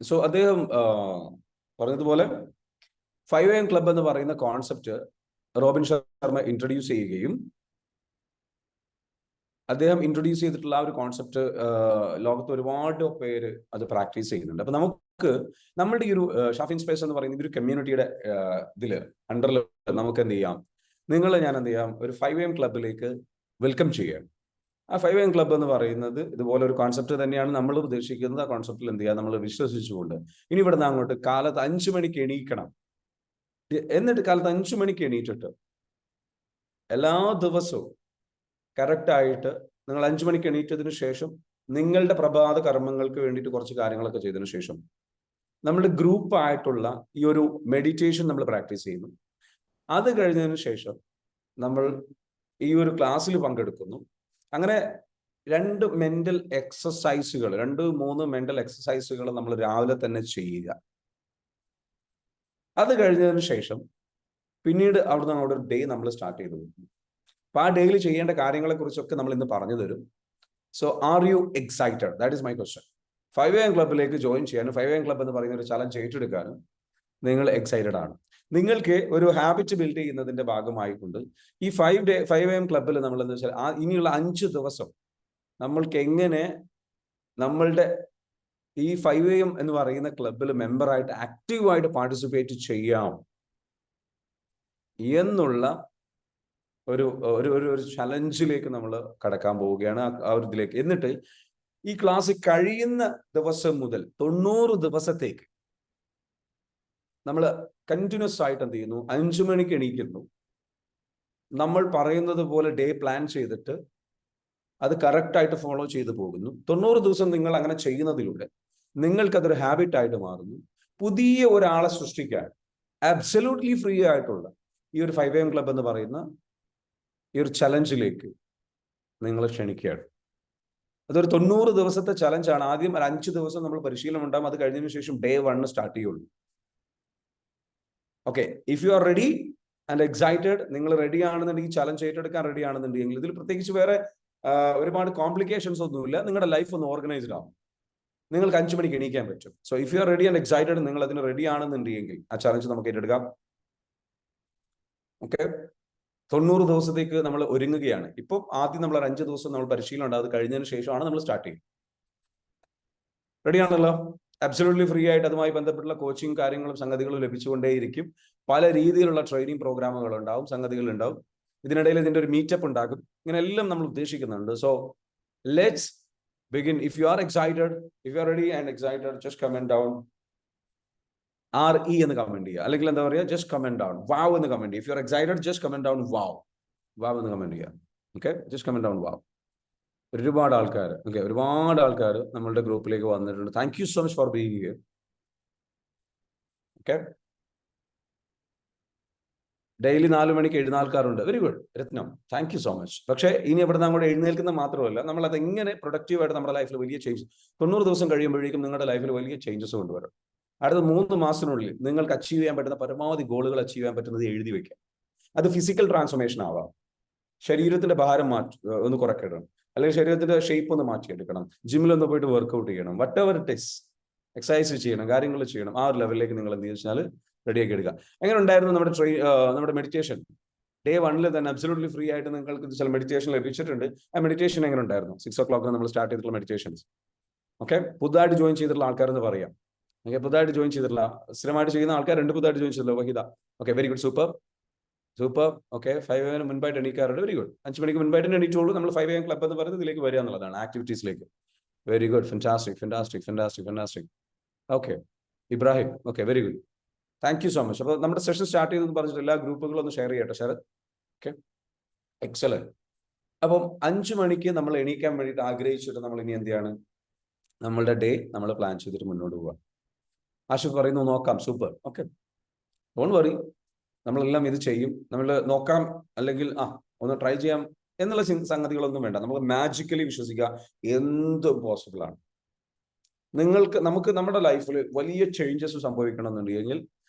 So അദ്ദേഹം പറഞ്ഞതുപോലെ 5 AM club എന്ന് പറയുന്ന കോൺസെപ്റ്റ് റോബിൻ ശർമ്മ ഇൻട്രൊഡ്യൂസ് ചെയ്യുകയും അദ്ദേഹം ഇൻട്രൊഡ്യൂസ് ചെയ്തിട്ടുള്ള ആ ഒരു കോൺസെപ്റ്റ് ലോകത്ത് ഒരുപാട് പേര് അത് പ്രാക്ടീസ് ചെയ്യുന്നുണ്ട്. അപ്പൊ നമുക്ക് നമ്മളുടെ ഈ ഒരു ഷാഫിൻ സ്പേസ് എന്ന് പറയുന്ന ഒരു കമ്മ്യൂണിറ്റിയുടെ ഇതില് അണ്ടറിൽ നമുക്ക് എന്ത് ചെയ്യാം, ഞാൻ എന്ത് ചെയ്യാം, ഒരു 5 AM ക്ലബിലേക്ക് വെൽക്കം ചെയ്യാം. ആ 5 AM ക്ലബ് എന്ന് പറയുന്നത് ഇതുപോലെ ഒരു കോൺസെപ്റ്റ് തന്നെയാണ് നമ്മൾ ഉദ്ദേശിക്കുന്നത്. ആ കോൺസെപ്റ്റിൽ എന്ത് ചെയ്യാം, നമ്മൾ വിശ്വസിച്ചുകൊണ്ട് ഇനി ഇവിടുന്ന് അങ്ങോട്ട് കാലത്ത് 5 മണിക്ക് എണീക്കണം. എന്നിട്ട് കാലത്ത് 5 മണിക്ക് എണീറ്റിട്ട് എല്ലാ ദിവസവും കറക്റ്റായിട്ട് നിങ്ങൾ 5 മണിക്ക് എണീറ്റതിന് ശേഷം നിങ്ങളുടെ പ്രഭാത കർമ്മങ്ങൾക്ക് വേണ്ടിയിട്ട് കുറച്ച് കാര്യങ്ങളൊക്കെ ചെയ്തതിനു ശേഷം നമ്മുടെ ഗ്രൂപ്പായിട്ടുള്ള ഈ ഒരു മെഡിറ്റേഷൻ നമ്മൾ പ്രാക്ടീസ് ചെയ്യുന്നു. അത് കഴിഞ്ഞതിന് ശേഷം നമ്മൾ ഈ ഒരു ക്ലാസ്സിൽ പങ്കെടുക്കുന്നു. അങ്ങനെ 2 മെന്റൽ എക്സസൈസുകൾ, 2-3 മെന്റൽ എക്സസൈസുകൾ നമ്മൾ രാവിലെ തന്നെ ചെയ്യുക. അത് കഴിഞ്ഞതിന് ശേഷം പിന്നീട് അവിടുന്ന് അവിടെ ഒരു ഡേ നമ്മൾ സ്റ്റാർട്ട് ചെയ്തു. അപ്പൊ ആ ഡേയിൽ ചെയ്യേണ്ട കാര്യങ്ങളെ കുറിച്ചൊക്കെ നമ്മൾ ഇന്ന് പറഞ്ഞു തരും. So are you excited? That is my question. 5 AM ക്ലബിലേക്ക് ജോയിൻ ചെയ്യാനും 5 AM ക്ലബ് എന്ന് പറയുന്ന ഒരു ചലഞ്ച് ഏറ്റെടുക്കാനും നിങ്ങൾ എക്സൈറ്റഡ് ആണ്. നിങ്ങൾക്ക് ഒരു ഹാബിറ്റ് ബിൽഡ് ചെയ്യുന്നതിന്റെ ഭാഗമായിക്കൊണ്ട് ഈ 5 AM ക്ലബിൽ നമ്മൾ എന്താ വെച്ചാൽ ഇനിയുള്ള 5 ദിവസം നമ്മൾക്ക് എങ്ങനെ നമ്മളുടെ ഈ 5 AM എന്ന് പറയുന്ന ക്ലബിൽ മെമ്പറായിട്ട് ആക്റ്റീവായിട്ട് പാർട്ടിസിപ്പേറ്റ് ചെയ്യാം എന്നുള്ള ഒരു ഒരു ചലഞ്ചിലേക്ക് നമ്മൾ കടക്കാൻ പോവുകയാണ്, ആ ഒരു ഇതിലേക്ക്. എന്നിട്ട് ഈ ക്ലാസ് കഴിയുന്ന ദിവസം മുതൽ 90 ദിവസത്തേക്ക് നമ്മൾ കണ്ടിന്യൂസ് ആയിട്ട് എന്ത് ചെയ്യുന്നു, 5 മണിക്ക് എണീക്കുന്നു. നമ്മൾ പറയുന്നത് പോലെ ഡേ പ്ലാൻ ചെയ്തിട്ട് അത് കറക്റ്റായിട്ട് ഫോളോ ചെയ്തു പോകുന്നു. 90 ദിവസം നിങ്ങൾ അങ്ങനെ ചെയ്യുന്നതിലൂടെ നിങ്ങൾക്കതൊരു ഹാബിറ്റായിട്ട് മാറുന്നു. പുതിയ ഒരാളെ സൃഷ്ടിക്കാൻ അബ്സല്യൂട്ട്ലി ഫ്രീ ആയിട്ടുള്ള ഈ ഒരു 5 AM ക്ലബ് എന്ന് പറയുന്ന ഈ ഒരു ചലഞ്ചിലേക്ക് നിങ്ങൾ ക്ഷണിക്കുകയാണ്. അതൊരു 90 ദിവസത്തെ ചലഞ്ചാണ്. ആദ്യം ഒരു 5 ദിവസം നമ്മൾ പരിശീലനം ഉണ്ടാകും. അത് കഴിഞ്ഞതിന് ശേഷം ഡേ 1 സ്റ്റാർട്ട് ചെയ്യുള്ളൂ. Okay, if you are ready and excited, നിങ്ങൾ റെഡി ആണെന്നുണ്ടെങ്കിൽ, ചലഞ്ച് ഏറ്റെടുക്കാൻ റെഡി ആണെന്നുണ്ടെങ്കിൽ, ഇതിൽ പ്രത്യേകിച്ച് വേറെ ഒരുപാട് കോംപ്ലിക്കേഷൻസ് ഒന്നുമില്ല. നിങ്ങളുടെ ലൈഫ് ഒന്ന് ഓർഗനൈസ്ഡ് ആവും. നിങ്ങൾക്ക് 5 മണിക്ക് എണീക്കാൻ പറ്റും. So if you are ready and excited, നിങ്ങൾ അതിന് റെഡി ആണെന്നുണ്ടെങ്കിൽ ആ ചലഞ്ച് നമുക്ക് ഏറ്റെടുക്കാം. ഓക്കെ, 90 ദിവസത്തേക്ക് നമ്മൾ ഒരുങ്ങുകയാണ്. ഇപ്പം ആദ്യം നമ്മൾ 5 ദിവസം നമ്മൾ പരിശീലനം ഉണ്ട്. അത് കഴിഞ്ഞതിന് ശേഷമാണ് നമ്മൾ സ്റ്റാർട്ട് ചെയ്യുന്നത്. റെഡിയാണല്ലോ? അബ്സല്യൂട്ട്ലി ഫ്രീ ആയിട്ട് അതുമായി ബന്ധപ്പെട്ടുള്ള കോച്ചിങ് കാര്യങ്ങളും സംഗതികളും ലഭിച്ചുകൊണ്ടേയിരിക്കും. പല രീതിയിലുള്ള ട്രെയിനിങ് പ്രോഗ്രാമുകൾ ഉണ്ടാവും, സംഗതികൾ ഉണ്ടാവും. ഇതിനിടയിൽ ഇതിന്റെ ഒരു മീറ്റപ്പ് ഉണ്ടാകും. ഇങ്ങനെ എല്ലാം നമ്മൾ ഉദ്ദേശിക്കുന്നുണ്ട്. So let's begin. If you are excited, if you are ready and excited, just comment down RE എന്ന് കമന്റ് ചെയ്യുക. അല്ലെങ്കിൽ എന്താ പറയുക, ജസ്റ്റ് കമന്റ് ഡൗൺ വാവ് എന്ന് കമന്റ് ചെയ്യുക. If you are excited, just comment down wow എന്ന് comment ചെയ്യുക. Okay, just comment down wow. ഒരുപാട് ആൾക്കാർ നമ്മളുടെ ഗ്രൂപ്പിലേക്ക് വന്നിട്ടുണ്ട്. Thank you so much for being here. Okay, daily 4 മണിക്ക് എഴുതുന്ന ആൾക്കാരുണ്ട്. Very good Ratnam, thank you so much. പക്ഷേ ഇനി എവിടെ അങ്ങോട്ട് എഴുന്നേൽക്കുന്ന മാത്രമല്ല, നമ്മൾ അത് എങ്ങനെ പ്രൊഡക്റ്റീവായിട്ട് നമ്മുടെ ലൈഫിൽ വലിയ ചേഞ്ച് 90 ദിവസം കഴിയുമ്പോഴേക്കും നിങ്ങളുടെ ലൈഫിൽ വലിയ ചേഞ്ചസ് കൊണ്ടുവരും. അടുത്ത 3 മാസത്തിനുള്ളിൽ നിങ്ങൾക്ക് അച്ചീവ് ചെയ്യാൻ പറ്റുന്ന പരമാവധി ഗോളുകൾ അച്ചീവ് ചെയ്യാൻ പറ്റുന്നത് എഴുതി വെക്കാം. അത് ഫിസിക്കൽ ട്രാൻസ്ഫോർമേഷൻ ആവാം, ശരീരത്തിന്റെ ഭാരം ഒന്ന് കുറയ്ക്കണം, അല്ലെങ്കിൽ ശരീരത്തിന്റെ ഷേപ്പ് ഒന്ന് മാറ്റിയെടുക്കണം, ജിമ്മിലൊന്ന് പോയിട്ട് വർക്ക്ഔട്ട് ചെയ്യണം, വട്ട് എവർ ഇറ്റ് ഈസ്, എക്സസൈസ് ചെയ്യണം, കാര്യങ്ങൾ ചെയ്യണം. ആ ഒരു ലെവലിലേക്ക് നിങ്ങൾ എന്ത് വെച്ചാൽ റെഡിയാക്കി എടുക്കുക. എങ്ങനെ ഉണ്ടായിരുന്നു നമ്മുടെ മെഡിറ്റേഷൻ? ഡേ 1 തന്നെ അബ്സല്യൂട്ട്ലി ഫ്രീ ആയിട്ട് നിങ്ങൾക്ക് ചില മെഡിറ്റേഷൻ ലഭിച്ചിട്ടുണ്ട്. ആ മെഡിറ്റേഷൻ എങ്ങനെ ഉണ്ടായിരുന്നു? 6 o'clock നമ്മൾ സ്റ്റാർട്ട് ചെയ്തിട്ടുള്ള മെഡിറ്റേഷൻസ്. ഓക്കെ, പുതുതായിട്ട് ജോയിൻ ചെയ്തിട്ടുള്ള ആൾക്കാരെന്ന് പറയാം. ഓക്കെ, പുതുതായിട്ട് ജോയിൻ ചെയ്തിട്ടുള്ള, സ്ഥിരമായിട്ട് ചെയ്യുന്ന ആൾക്കാർ 2 പുതുതായിട്ട് ജോയിൻ ചെയ്തിട്ടുള്ള Vahitha. Okay, very good, super. Okay, 5 AM മുൻപായിട്ട് എണീക്കാറുണ്ട്. Very good. 5 മണിക്ക് മുൻപായിട്ട് എണീറ്റുള്ളൂ. നമ്മൾ 5 AM ക്ലബ് എന്ന് പറയുന്നത് ഇതിലേക്ക് വരിക എന്നുള്ളതാണ്, ആക്ടിവിറ്റീസിലേക്ക്. Very good, fantastic. Okay, Ibrahim. Okay, very good, thank you so much. അപ്പോൾ നമ്മുടെ സെഷൻ സ്റ്റാർട്ട് ചെയ്തെന്ന് പറഞ്ഞിട്ട് എല്ലാ ഗ്രൂപ്പുകളും ഒന്ന് ഷെയർ ചെയ്യട്ടെ ശരത്. Okay, excellent. അപ്പം 5 മണിക്ക് നമ്മൾ എണീക്കാൻ വേണ്ടിയിട്ട് ആഗ്രഹിച്ചിട്ട് നമ്മൾ ഇനി എന്ത് ചെയ്യാണ്, നമ്മളുടെ ഡേ നമ്മൾ പ്ലാൻ ചെയ്തിട്ട് മുന്നോട്ട് പോവുക. ആഷിഫ് പറയുന്നു നോക്കാം, സൂപ്പർ. ഓക്കെ, ഡോണ്ട് വറി, നമ്മളെല്ലാം ഇത് ചെയ്യും. നമ്മൾ നോക്കാം, അല്ലെങ്കിൽ ഒന്ന് ട്രൈ ചെയ്യാം എന്നുള്ള സംഗതികളൊന്നും വേണ്ട. നമുക്ക് മാജിക്കലി വിശ്വസിക്കുക, എന്തും പോസിബിൾ ആണ്. നമുക്ക് നമ്മുടെ ലൈഫിൽ വലിയ ചേഞ്ചസ് സംഭവിക്കണമെന്നുണ്ടെങ്കിൽ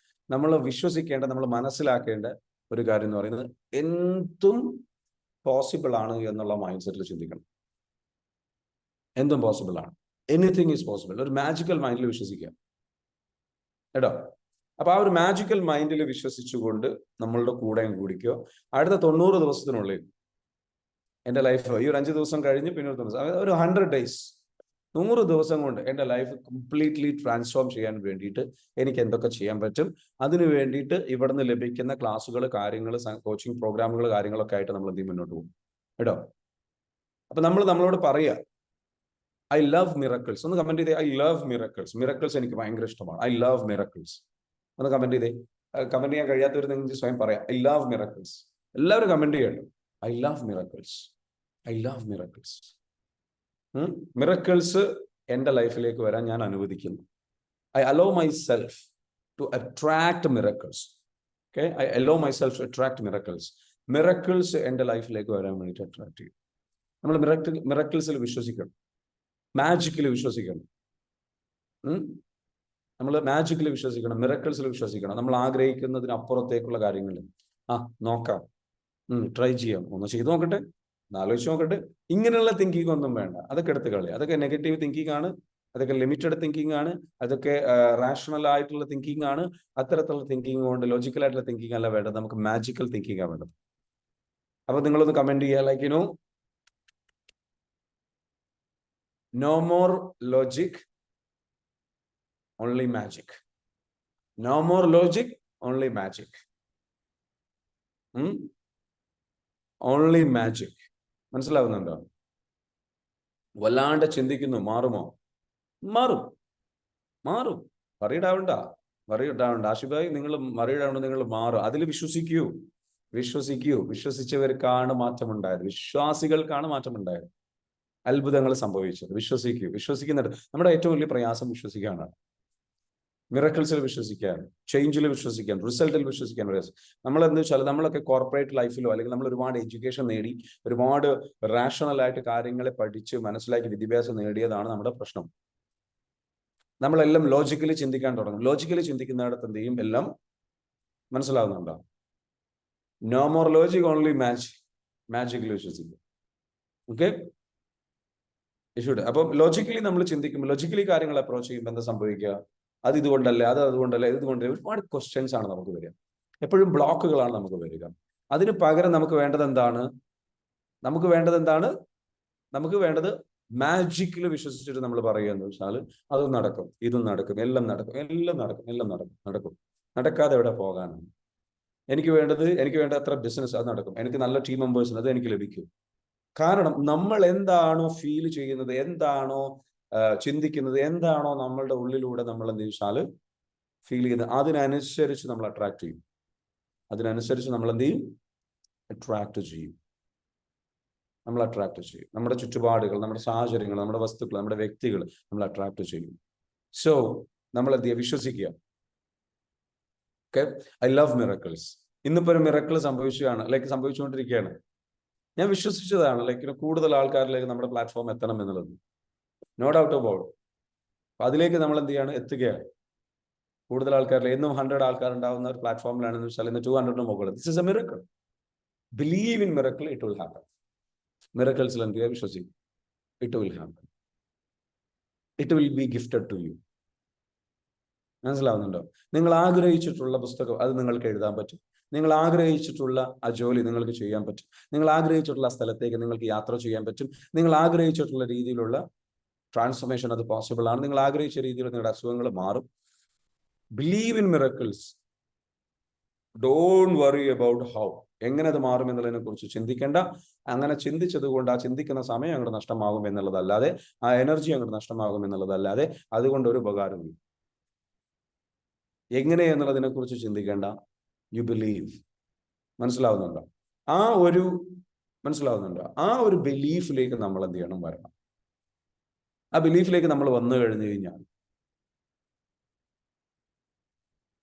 നമ്മൾ വിശ്വസിക്കേണ്ട, നമ്മൾ മനസ്സിലാക്കേണ്ട ഒരു കാര്യം എന്ന് പറയുന്നത്, എന്തും പോസിബിൾ ആണ് എന്നുള്ള മൈൻഡ് സെറ്റിൽ ചിന്തിക്കണം. എന്തും പോസിബിൾ ആണ്, എനിത്തിങ് ഈസ് പോസിബിൾ. ഒരു മാജിക്കൽ മൈൻഡിൽ വിശ്വസിക്കുക. കേട്ടോ. അപ്പൊ ആ ഒരു മാജിക്കൽ മൈൻഡിൽ വിശ്വസിച്ചുകൊണ്ട് നമ്മളുടെ കൂടെ കൂടിക്കോ. അടുത്ത 90 ദിവസത്തിനുള്ളിൽ എൻ്റെ ലൈഫ് ഈ ഒരു 5 ദിവസം കഴിഞ്ഞ് പിന്നെ ഒരു 100 days, 100 ദിവസം കൊണ്ട് എൻ്റെ ലൈഫ് കംപ്ലീറ്റ്ലി ട്രാൻസ്ഫോം ചെയ്യാൻ വേണ്ടിയിട്ട് എനിക്ക് എന്തൊക്കെ ചെയ്യാൻ പറ്റും, അതിന് വേണ്ടിയിട്ട് ഇവിടുന്ന് ലഭിക്കുന്ന ക്ലാസ്സുകൾ, കാര്യങ്ങൾ, കോച്ചിങ് പ്രോഗ്രാമുകൾ, കാര്യങ്ങളൊക്കെ ആയിട്ട് നമ്മൾ എന്ത് മുന്നോട്ട് പോകും കേട്ടോ. അപ്പൊ നമ്മളോട് പറയുക, ഐ ലവ് മിറക്കിൾസ്. ഒന്ന് കമന്റ് ചെയ്തേ, ഐ ലവ് മിറക്കിൾസ്. മിറക്കിൾസ് എനിക്ക് ഭയങ്കര ഇഷ്ടമാണ്. I love miracles. ഒന്ന് കമന്റ് ചെയ്തേ. കമന്റ് ചെയ്യാൻ കഴിയാത്തവർ നിങ്ങൾക്ക് സ്വയം പറയാം, ഐ ലവ് മിറക്കിൾസ്. എല്ലാവരും കമന്റ് ചെയ്യണം, I love miracles, I love miracles. Miracles എൻ്റെ ലൈഫിലേക്ക് വരാൻ ഞാൻ അനുവദിക്കുന്നു. I allow myself to attract miracles. Okay, I allow myself to attract miracles. Miracles എൻ്റെ ലൈഫിലേക്ക് വരാൻ വേണ്ടിയിട്ട് അട്രാക്ട് ചെയ്യും. നമ്മൾ മിറക്കിൾസിൽ വിശ്വസിക്കണം, മാജിക്കിൽ വിശ്വസിക്കണം. നമ്മൾ മാജിക്കിൽ വിശ്വസിക്കണം, മിറക്കിൾസിൽ വിശ്വസിക്കണം. നമ്മൾ ആഗ്രഹിക്കുന്നതിന് അപ്പുറത്തേക്കുള്ള കാര്യങ്ങൾ നോക്കാം, ട്രൈ ചെയ്യാം, ഒന്ന് ചെയ്തു നോക്കട്ടെ, ആലോചിച്ച് നോക്കട്ടെ. ഇങ്ങനെയുള്ള തിങ്കിങ് ഒന്നും വേണ്ട. അതൊക്കെ എടുത്ത് കളി. അതൊക്കെ നെഗറ്റീവ് തിങ്കിങ് ആണ്, അതൊക്കെ ലിമിറ്റഡ് തിങ്കിങ് ആണ്, അതൊക്കെ റാഷണൽ ആയിട്ടുള്ള തിങ്കിങ് ആണ്. അത്തരത്തിലുള്ള തിങ്കിങ് കൊണ്ട് ലോജിക്കൽ ആയിട്ടുള്ള തിങ്കിങ് അല്ല വേണ്ടത്, നമുക്ക് മാജിക്കൽ തിങ്കിങ് ആണ് വേണ്ടത്. അപ്പൊ നിങ്ങളൊന്ന് കമന്റ് ചെയ്യുക, like you know, no more logic, only magic. No more logic, only magic. Only magic. മനസ്സിലാവുന്നുണ്ടോ? വല്ലാണ്ട് ചിന്തിക്കുന്നു, മാറുമോ? മാറും, മാറും. വറീഡാവണ്ട. ആഷിബായി, നിങ്ങൾ വറീഡാവണ്ട, നിങ്ങൾ മാറും. അതിൽ വിശ്വസിക്കൂ. വിശ്വസിച്ചവർക്കാണ് മാറ്റമുണ്ടായത്, വിശ്വാസികൾക്കാണ് മാറ്റമുണ്ടായത്, അത്ഭുതങ്ങൾ സംഭവിച്ചത്. വിശ്വസിക്കുന്നുണ്ട്. നമ്മുടെ ഏറ്റവും വലിയ പ്രയാസം വിശ്വസിക്കാനാണ്. മിറക്കിൾസിൽ വിശ്വസിക്കാൻ, ചേഞ്ചിൽ വിശ്വസിക്കാൻ, റിസൾട്ടിൽ വിശ്വസിക്കാൻ പ്രയാസം. നമ്മൾ എന്താ വെച്ചാൽ, നമ്മളൊക്കെ കോർപ്പറേറ്റ് ലൈഫിലോ അല്ലെങ്കിൽ നമ്മൾ ഒരുപാട് എഡ്യൂക്കേഷൻ നേടി, ഒരുപാട് റാഷണൽ ആയിട്ട് കാര്യങ്ങളെ പഠിച്ച് മനസ്സിലാക്കി വിദ്യാഭ്യാസം നേടിയതാണ് നമ്മുടെ പ്രശ്നം. നമ്മളെല്ലാം ലോജിക്കലി ചിന്തിക്കാൻ തുടങ്ങും. ലോജിക്കലി ചിന്തിക്കുന്നിടത്ത് എന്ത് ചെയ്യും, എല്ലാം മനസ്സിലാവുന്നുണ്ടോ? നോ മോർ ലോജിക്, ഓൺലി മാജിക്കിൽ വിശ്വസിക്കും. ഓക്കെ, അപ്പം ലോജിക്കലി നമ്മൾ ചിന്തിക്കുമ്പോൾ, ലോജിക്കലി കാര്യങ്ങൾ അപ്രോച്ച് ചെയ്യുമ്പോൾ എന്താ സംഭവിക്കുക? അത് ഇതുകൊണ്ടല്ലേ, അതുകൊണ്ടല്ലേ, ഒരുപാട് ക്വസ്റ്റ്യൻസ് ആണ് നമുക്ക് വരിക. എപ്പോഴും ബ്ലോക്കുകളാണ് നമുക്ക് വരിക. അതിന് പകരം നമുക്ക് വേണ്ടത് എന്താണ്? നമുക്ക് വേണ്ടത് മാജിക്കിൽ വിശ്വസിച്ചിട്ട് നമ്മൾ പറയുക എന്ന് വെച്ചാൽ, അതും നടക്കും, ഇതും നടക്കും, എല്ലാം നടക്കും. നടക്കാതെ എവിടെ പോകാനാണ്? എനിക്ക് വേണ്ട അത്ര ബിസിനസ്, അത് നടക്കും. എനിക്ക് നല്ല ടീം മെമ്പേഴ്സിന്, അത് എനിക്ക് ലഭിക്കും. കാരണം നമ്മൾ എന്താണോ ഫീൽ ചെയ്യുന്നത്, എന്താണോ ചിന്തിക്കുന്നത്, എന്താണോ നമ്മളുടെ ഉള്ളിലൂടെ നമ്മൾ എന്ത് വെച്ചാൽ ഫീൽ ചെയ്യുന്നത്, അതിനനുസരിച്ച് നമ്മൾ അട്രാക്ട് ചെയ്യും. നമ്മൾ എന്ത് ചെയ്യും? അട്രാക്ട് ചെയ്യും. നമ്മുടെ ചുറ്റുപാടുകൾ, നമ്മുടെ സാഹചര്യങ്ങൾ, നമ്മുടെ വസ്തുക്കൾ, നമ്മുടെ വ്യക്തികൾ നമ്മൾ അട്രാക്ട് ചെയ്യും. സോ നമ്മൾ എന്ത് ചെയ്യുക? വിശ്വസിക്കുക. Okay, I love miracles. ഇന്നിപ്പോ ഒരു മിറക്കിൾ സംഭവിച്ചുകൊണ്ടിരിക്കുകയാണ്. ഞാൻ വിശ്വസിച്ചതാണ്, കൂടുതൽ ആൾക്കാരിലേക്ക് നമ്മുടെ പ്ലാറ്റ്ഫോം എത്തണം എന്നുള്ളത്. No doubt about. അപ്പൊ അതിലേക്ക് നമ്മൾ എന്ത് ചെയ്യാണ്? എത്തുകയാണ്. കൂടുതൽ ആൾക്കാരിൽ എന്നും 100 ആൾക്കാർ ഉണ്ടാവുന്ന ഒരു പ്ലാറ്റ്ഫോമിലാണെന്ന് വെച്ചാൽ ഇന്ന് 200 മുകളിൽ. This is a miracle. Believe in miracle, it will happen. മിറക്കിൾസിൽ എന്ത് ചെയ്യുക? വിശ്വസിക്കും. It will happen. It will be gifted to you. മനസ്സിലാവുന്നുണ്ടോ? നിങ്ങൾ ആഗ്രഹിച്ചിട്ടുള്ള പുസ്തകം അത് നിങ്ങൾക്ക് എഴുതാൻ പറ്റും. നിങ്ങൾ ആഗ്രഹിച്ചിട്ടുള്ള ആ ജോലി നിങ്ങൾക്ക് ചെയ്യാൻ പറ്റും. നിങ്ങൾ ആഗ്രഹിച്ചിട്ടുള്ള ആ സ്ഥലത്തേക്ക് നിങ്ങൾക്ക് യാത്ര ചെയ്യാൻ പറ്റും. നിങ്ങൾ ആഗ്രഹിച്ചിട്ടുള്ള രീതിയിലുള്ള ട്രാൻസ്ഫോർമേഷൻ അത് പോസിബിൾ ആണ്. നിങ്ങൾ ആഗ്രഹിച്ച രീതിയിൽ നിങ്ങളുടെ അസുഖങ്ങൾ മാറും. Believe in miracles. Don't worry about how, എങ്ങനെ അത് മാറും എന്നുള്ളതിനെ കുറിച്ച് ചിന്തിക്കേണ്ട. അങ്ങനെ ചിന്തിച്ചത് കൊണ്ട് ആ ചിന്തിക്കുന്ന സമയം അങ്ങോട്ട് നഷ്ടമാകും എന്നുള്ളതല്ലാതെ, ആ എനർജി അങ്ങോട്ട് നഷ്ടമാകും എന്നുള്ളതല്ലാതെ അതുകൊണ്ട് ഒരു ഉപകാരമില്ല. എങ്ങനെ എന്നുള്ളതിനെ കുറിച്ച് ചിന്തിക്കേണ്ട. You believe. മനസ്സിലാവുന്നുണ്ടോ? ആ ഒരു ബിലീഫിലേക്ക് നമ്മൾ എന്ത് ചെയ്യണം? വരണം. ആ ബിലീഫിലേക്ക് നമ്മൾ വന്നു കഴിഞ്ഞു കഴിഞ്ഞാൽ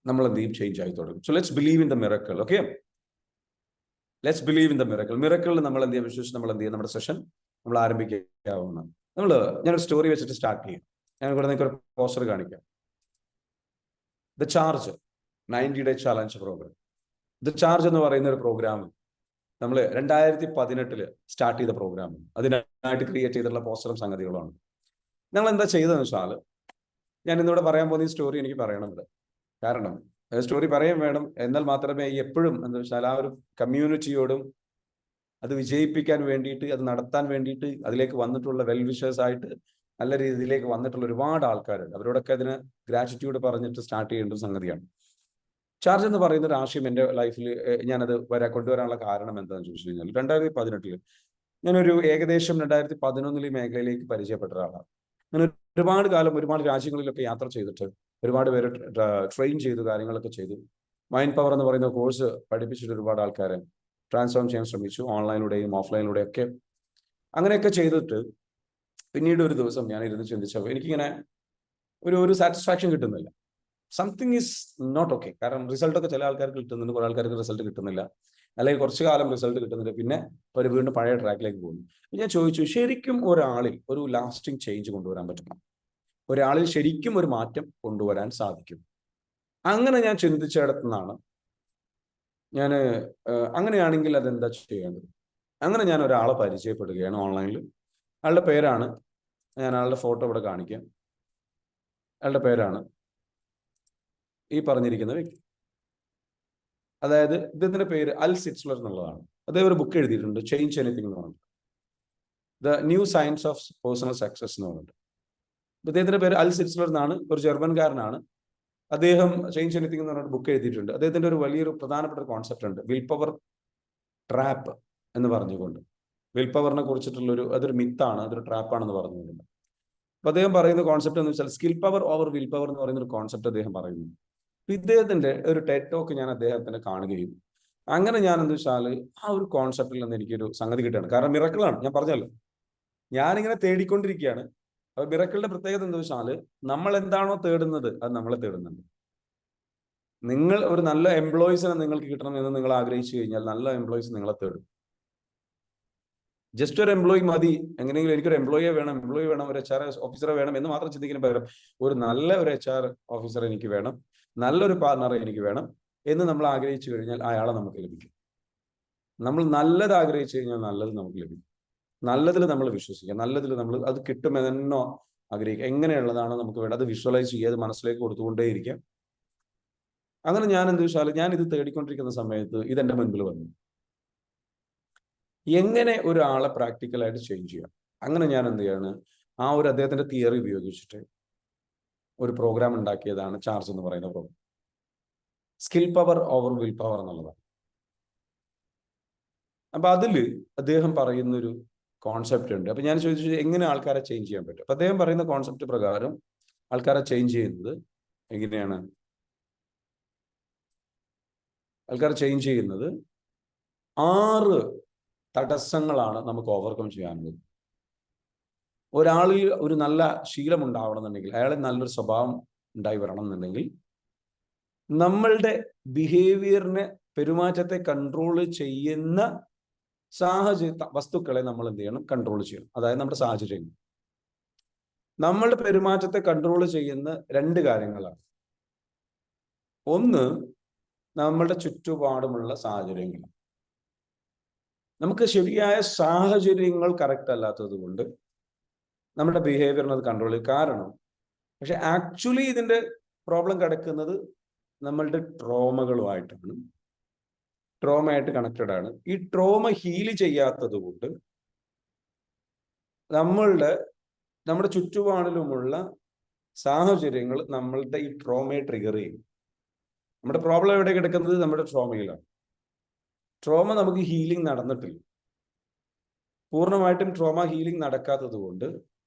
നമ്മൾ എന്ത് ചെയ്യും? ചേഞ്ച് ആയി തുടങ്ങും. So let's believe in the miracle. Okay, let's believe in the miracle. മിറക്കിളിൽ നമ്മൾ എന്ത് ചെയ്യാം? വിശ്വസിച്ച് നമ്മൾ എന്ത് ചെയ്യും? നമ്മുടെ സെഷൻ നമ്മൾ ആരംഭിക്കാവുന്ന. ഞാനൊരു സ്റ്റോറി വെച്ചിട്ട് സ്റ്റാർട്ട് ചെയ്യും. ഞാൻ ഇവിടെ നിങ്ങൾക്ക് ഒരു പോസ്റ്റർ കാണിക്കാം. The charge 90-day challenge programme. The charge എന്ന് പറയുന്ന ഒരു പ്രോഗ്രാം നമ്മൾ 2018 സ്റ്റാർട്ട് ചെയ്ത പ്രോഗ്രാം. അതിനായിട്ട് ക്രിയേറ്റ് ചെയ്തിട്ടുള്ള പോസ്റ്ററും സംഗതികളുമാണ്. ഞങ്ങൾ എന്താ ചെയ്തതെന്ന് വെച്ചാൽ, ഞാൻ ഇന്നിവിടെ പറയാൻ പോകുന്ന ഈ സ്റ്റോറി എനിക്ക് പറയണമെന്നുണ്ട്. കാരണം സ്റ്റോറി പറയാൻ വേണം, എന്നാൽ മാത്രമേ എപ്പോഴും എന്താ വെച്ചാൽ ആ ഒരു കമ്മ്യൂണിറ്റിയോടും അത് വിജയിപ്പിക്കാൻ വേണ്ടിയിട്ട്, അത് നടത്താൻ വേണ്ടിയിട്ട് അതിലേക്ക് വന്നിട്ടുള്ള വെൽ വിഷേഴ്സ് ആയിട്ട് നല്ല രീതിയിലേക്ക് വന്നിട്ടുള്ള ഒരുപാട് ആൾക്കാരുണ്ട്. അവരോടൊക്കെ അതിന് ഗ്രാറ്റിറ്റ്യൂഡ് പറഞ്ഞിട്ട് സ്റ്റാർട്ട് ചെയ്യേണ്ട ഒരു സംഗതിയാണ്. ചാർജ് എന്ന് പറയുന്ന ഒരു ആശയം എൻ്റെ ലൈഫിൽ ഞാനത് കൊണ്ടുവരാനുള്ള കാരണം എന്താണെന്ന് ചോദിച്ചു കഴിഞ്ഞാൽ, 2018 ഞാനൊരു ഏകദേശം 2011 ഈ മേഖലയിലേക്ക് പരിചയപ്പെട്ട ഒരാളാണ്. ഞാൻ ഒരുപാട് കാലം ഒരുപാട് രാജ്യങ്ങളിലൊക്കെ യാത്ര ചെയ്തിട്ട് ഒരുപാട് പേര് ട്രെയിൻ ചെയ്തു, കാര്യങ്ങളൊക്കെ ചെയ്തു. മൈൻഡ് പവർ എന്ന് പറയുന്ന കോഴ്സ് പഠിപ്പിച്ചിട്ട് ഒരുപാട് ആൾക്കാരെ ട്രാൻസ്ഫോം ചെയ്യാൻ ശ്രമിച്ചു, ഓൺലൈനിലൂടെയും ഓഫ്ലൈനിലൂടെയും ഒക്കെ. അങ്ങനെയൊക്കെ ചെയ്തിട്ട് പിന്നീട് ഒരു ദിവസം ഞാൻ ഇരുന്ന് ചിന്തിച്ചപ്പോൾ എനിക്കിങ്ങനെ ഒരു സാറ്റിസ്ഫാക്ഷൻ കിട്ടുന്നില്ല. Something is not okay. കാരണം റിസൾട്ടൊക്കെ ചില ആൾക്കാർക്ക് കിട്ടുന്നുണ്ട്, കുറെ ആൾക്കാർക്ക് റിസൾട്ട് കിട്ടുന്നില്ല, അല്ലെങ്കിൽ കുറച്ചു കാലം റിസൾട്ട് കിട്ടുന്നുണ്ട്, പിന്നെ അവർ വീണ്ടും പഴയ ട്രാക്കിലേക്ക് പോകുന്നു. ഞാൻ ചോദിച്ചു, ശരിക്കും ഒരാളിൽ ഒരു ലാസ്റ്റിംഗ് ചേഞ്ച് കൊണ്ടുവരാൻ പറ്റുമോ? ഒരാളിൽ ശരിക്കും ഒരു മാറ്റം കൊണ്ടുവരാൻ സാധിക്കും? അങ്ങനെ ഞാൻ ചിന്തിച്ചിടത്തുനിന്നാണ് ഞാൻ അങ്ങനെയാണെങ്കിൽ അതെന്താ ചെയ്യേണ്ടത്? അങ്ങനെ ഞാൻ ഒരാളെ പരിചയപ്പെടുകയാണ് ഓൺലൈനിൽ. അയാളുടെ പേരാണ്, ഞാൻ ആളുടെ ഫോട്ടോ ഇവിടെ കാണിക്കാം. അയാളുടെ പേരാണ് ഈ പറഞ്ഞിരിക്കുന്ന വ്യക്തി. അതായത് ഇദ്ദേഹത്തിന്റെ പേര് അൽ സിറ്റ്സ്ലർ എന്നുള്ളതാണ്. അദ്ദേഹം ഒരു ബുക്ക് എഴുതിയിട്ടുണ്ട്, ചേഞ്ച് എനിത്തിങ് എന്ന് പറഞ്ഞിട്ട്, the new science of personal success എന്ന് പറഞ്ഞിട്ട്. അദ്ദേഹത്തിന്റെ പേര് അൽ സിറ്റ്സ്ലർ എന്നാണ്, ഒരു ജർമ്മൻകാരനാണ്. അദ്ദേഹം ചേഞ്ച് എനിത്തിങ് എന്ന് പറഞ്ഞിട്ട് ബുക്ക് എഴുതിയിട്ടുണ്ട്. അദ്ദേഹത്തിന്റെ ഒരു വലിയൊരു പ്രധാനപ്പെട്ട ഒരു കോൺസെപ്റ്റ് ഉണ്ട്, വിൽ പവർ ട്രാപ്പ് എന്ന് പറഞ്ഞുകൊണ്ട്. വിൽ പവറിനെ കുറിച്ചിട്ടുള്ളൊരു അതൊരു മിത്താണ്, അതൊരു ട്രാപ്പാണെന്ന് പറഞ്ഞുകൊണ്ട്. അപ്പൊ അദ്ദേഹം പറയുന്ന കോൺസെപ്റ്റ് എന്ന് വെച്ചാൽ skill power over will power എന്ന് പറയുന്ന ഒരു കോൺസെപ്റ്റ് അദ്ദേഹം പറയുന്നു. ഇദ്ദേഹത്തിന്റെ ഒരു ടെഡ് ടോക്ക് ഞാൻ അദ്ദേഹത്തിന് കാണുകയും അങ്ങനെ ഞാൻ എന്താ വെച്ചാൽ ആ ഒരു കോൺസെപ്റ്റിൽ നിന്ന് എനിക്കൊരു സംഗതി കിട്ടുകയാണ്. കാരണം മിറക്കിളാണ്, ഞാൻ പറഞ്ഞല്ലോ, ഞാനിങ്ങനെ തേടിക്കൊണ്ടിരിക്കുകയാണ്. അപ്പൊ മിറക്കിളിന്റെ പ്രത്യേകത എന്താ വെച്ചാൽ നമ്മൾ എന്താണോ തേടുന്നത് അത് നമ്മളെ തേടുന്നുണ്ട്. നിങ്ങൾ ഒരു നല്ല എംപ്ലോയീസിനെ നിങ്ങൾക്ക് കിട്ടണം എന്ന് നിങ്ങൾ ആഗ്രഹിച്ചു കഴിഞ്ഞാൽ നല്ല എംപ്ലോയീസ് നിങ്ങളെ തേടും. ജസ്റ്റ് ഒരു എംപ്ലോയി മതി, എങ്ങനെയെങ്കിലും എനിക്കൊരു എംപ്ലോയിയെ വേണം, ഒരു HR ഓഫീസറെ വേണം എന്ന് മാത്രം ചിന്തിക്കുന്ന പകരം ഒരു നല്ല ഒരു HR ഓഫീസർ എനിക്ക് വേണം, നല്ലൊരു പാർട്ണറെ എനിക്ക് വേണം എന്ന് നമ്മൾ ആഗ്രഹിച്ചു കഴിഞ്ഞാൽ അയാളെ നമുക്ക് ലഭിക്കും. നമ്മൾ നല്ലത് ആഗ്രഹിച്ചു കഴിഞ്ഞാൽ നല്ലത് നമുക്ക് ലഭിക്കും. നല്ലതിൽ നമ്മൾ വിശ്വസിക്കുക, നല്ലതിൽ നമ്മൾ അത് കിട്ടുമെന്നോ ആഗ്രഹിക്കുക. എങ്ങനെയുള്ളതാണ് നമുക്ക് വേണ്ടത് അത് വിഷ്വലൈസ് ചെയ്യുക, അത് മനസ്സിലേക്ക് കൊടുത്തുകൊണ്ടേയിരിക്കാം. അങ്ങനെ ഞാൻ എന്ത് വെച്ചാൽ ഞാൻ ഇത് തേടിക്കൊണ്ടിരിക്കുന്ന സമയത്ത് ഇതെന്റെ മുൻപിൽ വന്നു, എങ്ങനെ ഒരാളെ പ്രാക്ടിക്കലായിട്ട് ചേഞ്ച് ചെയ്യാം. അങ്ങനെ ഞാൻ എന്ത് ചെയ്യാണ്, ആ ഒരു അദ്ദേഹത്തിന്റെ തിയറി ഉപയോഗിച്ചിട്ട് ഒരു പ്രോഗ്രാം ഉണ്ടാക്കിയതാണ് ചാർജ് എന്ന് പറയുന്ന programme. Skill power over will power എന്നുള്ളതാണ്. അപ്പൊ അതില് അദ്ദേഹം പറയുന്നൊരു കോൺസെപ്റ്റ് ഉണ്ട്. അപ്പൊ ഞാൻ ചോദിച്ചു എങ്ങനെ ആൾക്കാരെ ചേഞ്ച് ചെയ്യാൻ പറ്റും. അപ്പൊ അദ്ദേഹം പറയുന്ന കോൺസെപ്റ്റ് പ്രകാരം ആൾക്കാരെ ചേഞ്ച് ചെയ്യുന്നത് എങ്ങനെയാണ്? ആൾക്കാരെ ചേഞ്ച് ചെയ്യുന്നത് 6 തടസ്സങ്ങളാണ് നമുക്ക് ഓവർകം ചെയ്യാനുള്ളത്. ഒരാളിൽ ഒരു നല്ല ശീലം ഉണ്ടാവണമെന്നുണ്ടെങ്കിൽ, അയാളിൽ നല്ലൊരു സ്വഭാവം ഉണ്ടായി വരണം എന്നുണ്ടെങ്കിൽ, നമ്മളുടെ ബിഹേവിയറിനെ, പെരുമാറ്റത്തെ കൺട്രോൾ ചെയ്യുന്ന വസ്തുക്കളെ നമ്മൾ എന്ത് ചെയ്യണം? കൺട്രോൾ ചെയ്യണം. അതായത് നമ്മുടെ സാഹചര്യങ്ങൾ. നമ്മളുടെ പെരുമാറ്റത്തെ കൺട്രോൾ ചെയ്യുന്ന 2 കാര്യങ്ങളാണ്. ഒന്ന്, നമ്മളുടെ ചുറ്റുപാടുമുള്ള സാഹചര്യങ്ങൾ. നമുക്ക് ശരിയായ സാഹചര്യങ്ങൾ കറക്റ്റ് അല്ലാത്തത് കൊണ്ട് നമ്മുടെ ബിഹേവിയറിനെ അത് കൺട്രോൾ ചെയ്യും. കാരണം പക്ഷെ ആക്ച്വലി ഇതിന്റെ പ്രോബ്ലം കിടക്കുന്നത് നമ്മളുടെ ട്രോമകളുമായിട്ടാണ്. ട്രോമയായിട്ട് കണക്റ്റഡ് ആണ്. ഈ ട്രോമ ഹീൽ ചെയ്യാത്തത് കൊണ്ട് നമ്മുടെ ചുറ്റുപാടിലുമുള്ള സാഹചര്യങ്ങൾ നമ്മളുടെ ഈ ട്രോമയെ ട്രിഗർ ചെയ്യും. നമ്മുടെ പ്രോബ്ലം എവിടെ കിടക്കുന്നത്? നമ്മുടെ ട്രോമയിലാണ്. ട്രോമ നമുക്ക് ഹീലിംഗ് നടന്നിട്ടില്ല. പൂർണ്ണമായിട്ടും ട്രോമ ഹീലിംഗ് നടക്കാത്തത് കൊണ്ട്,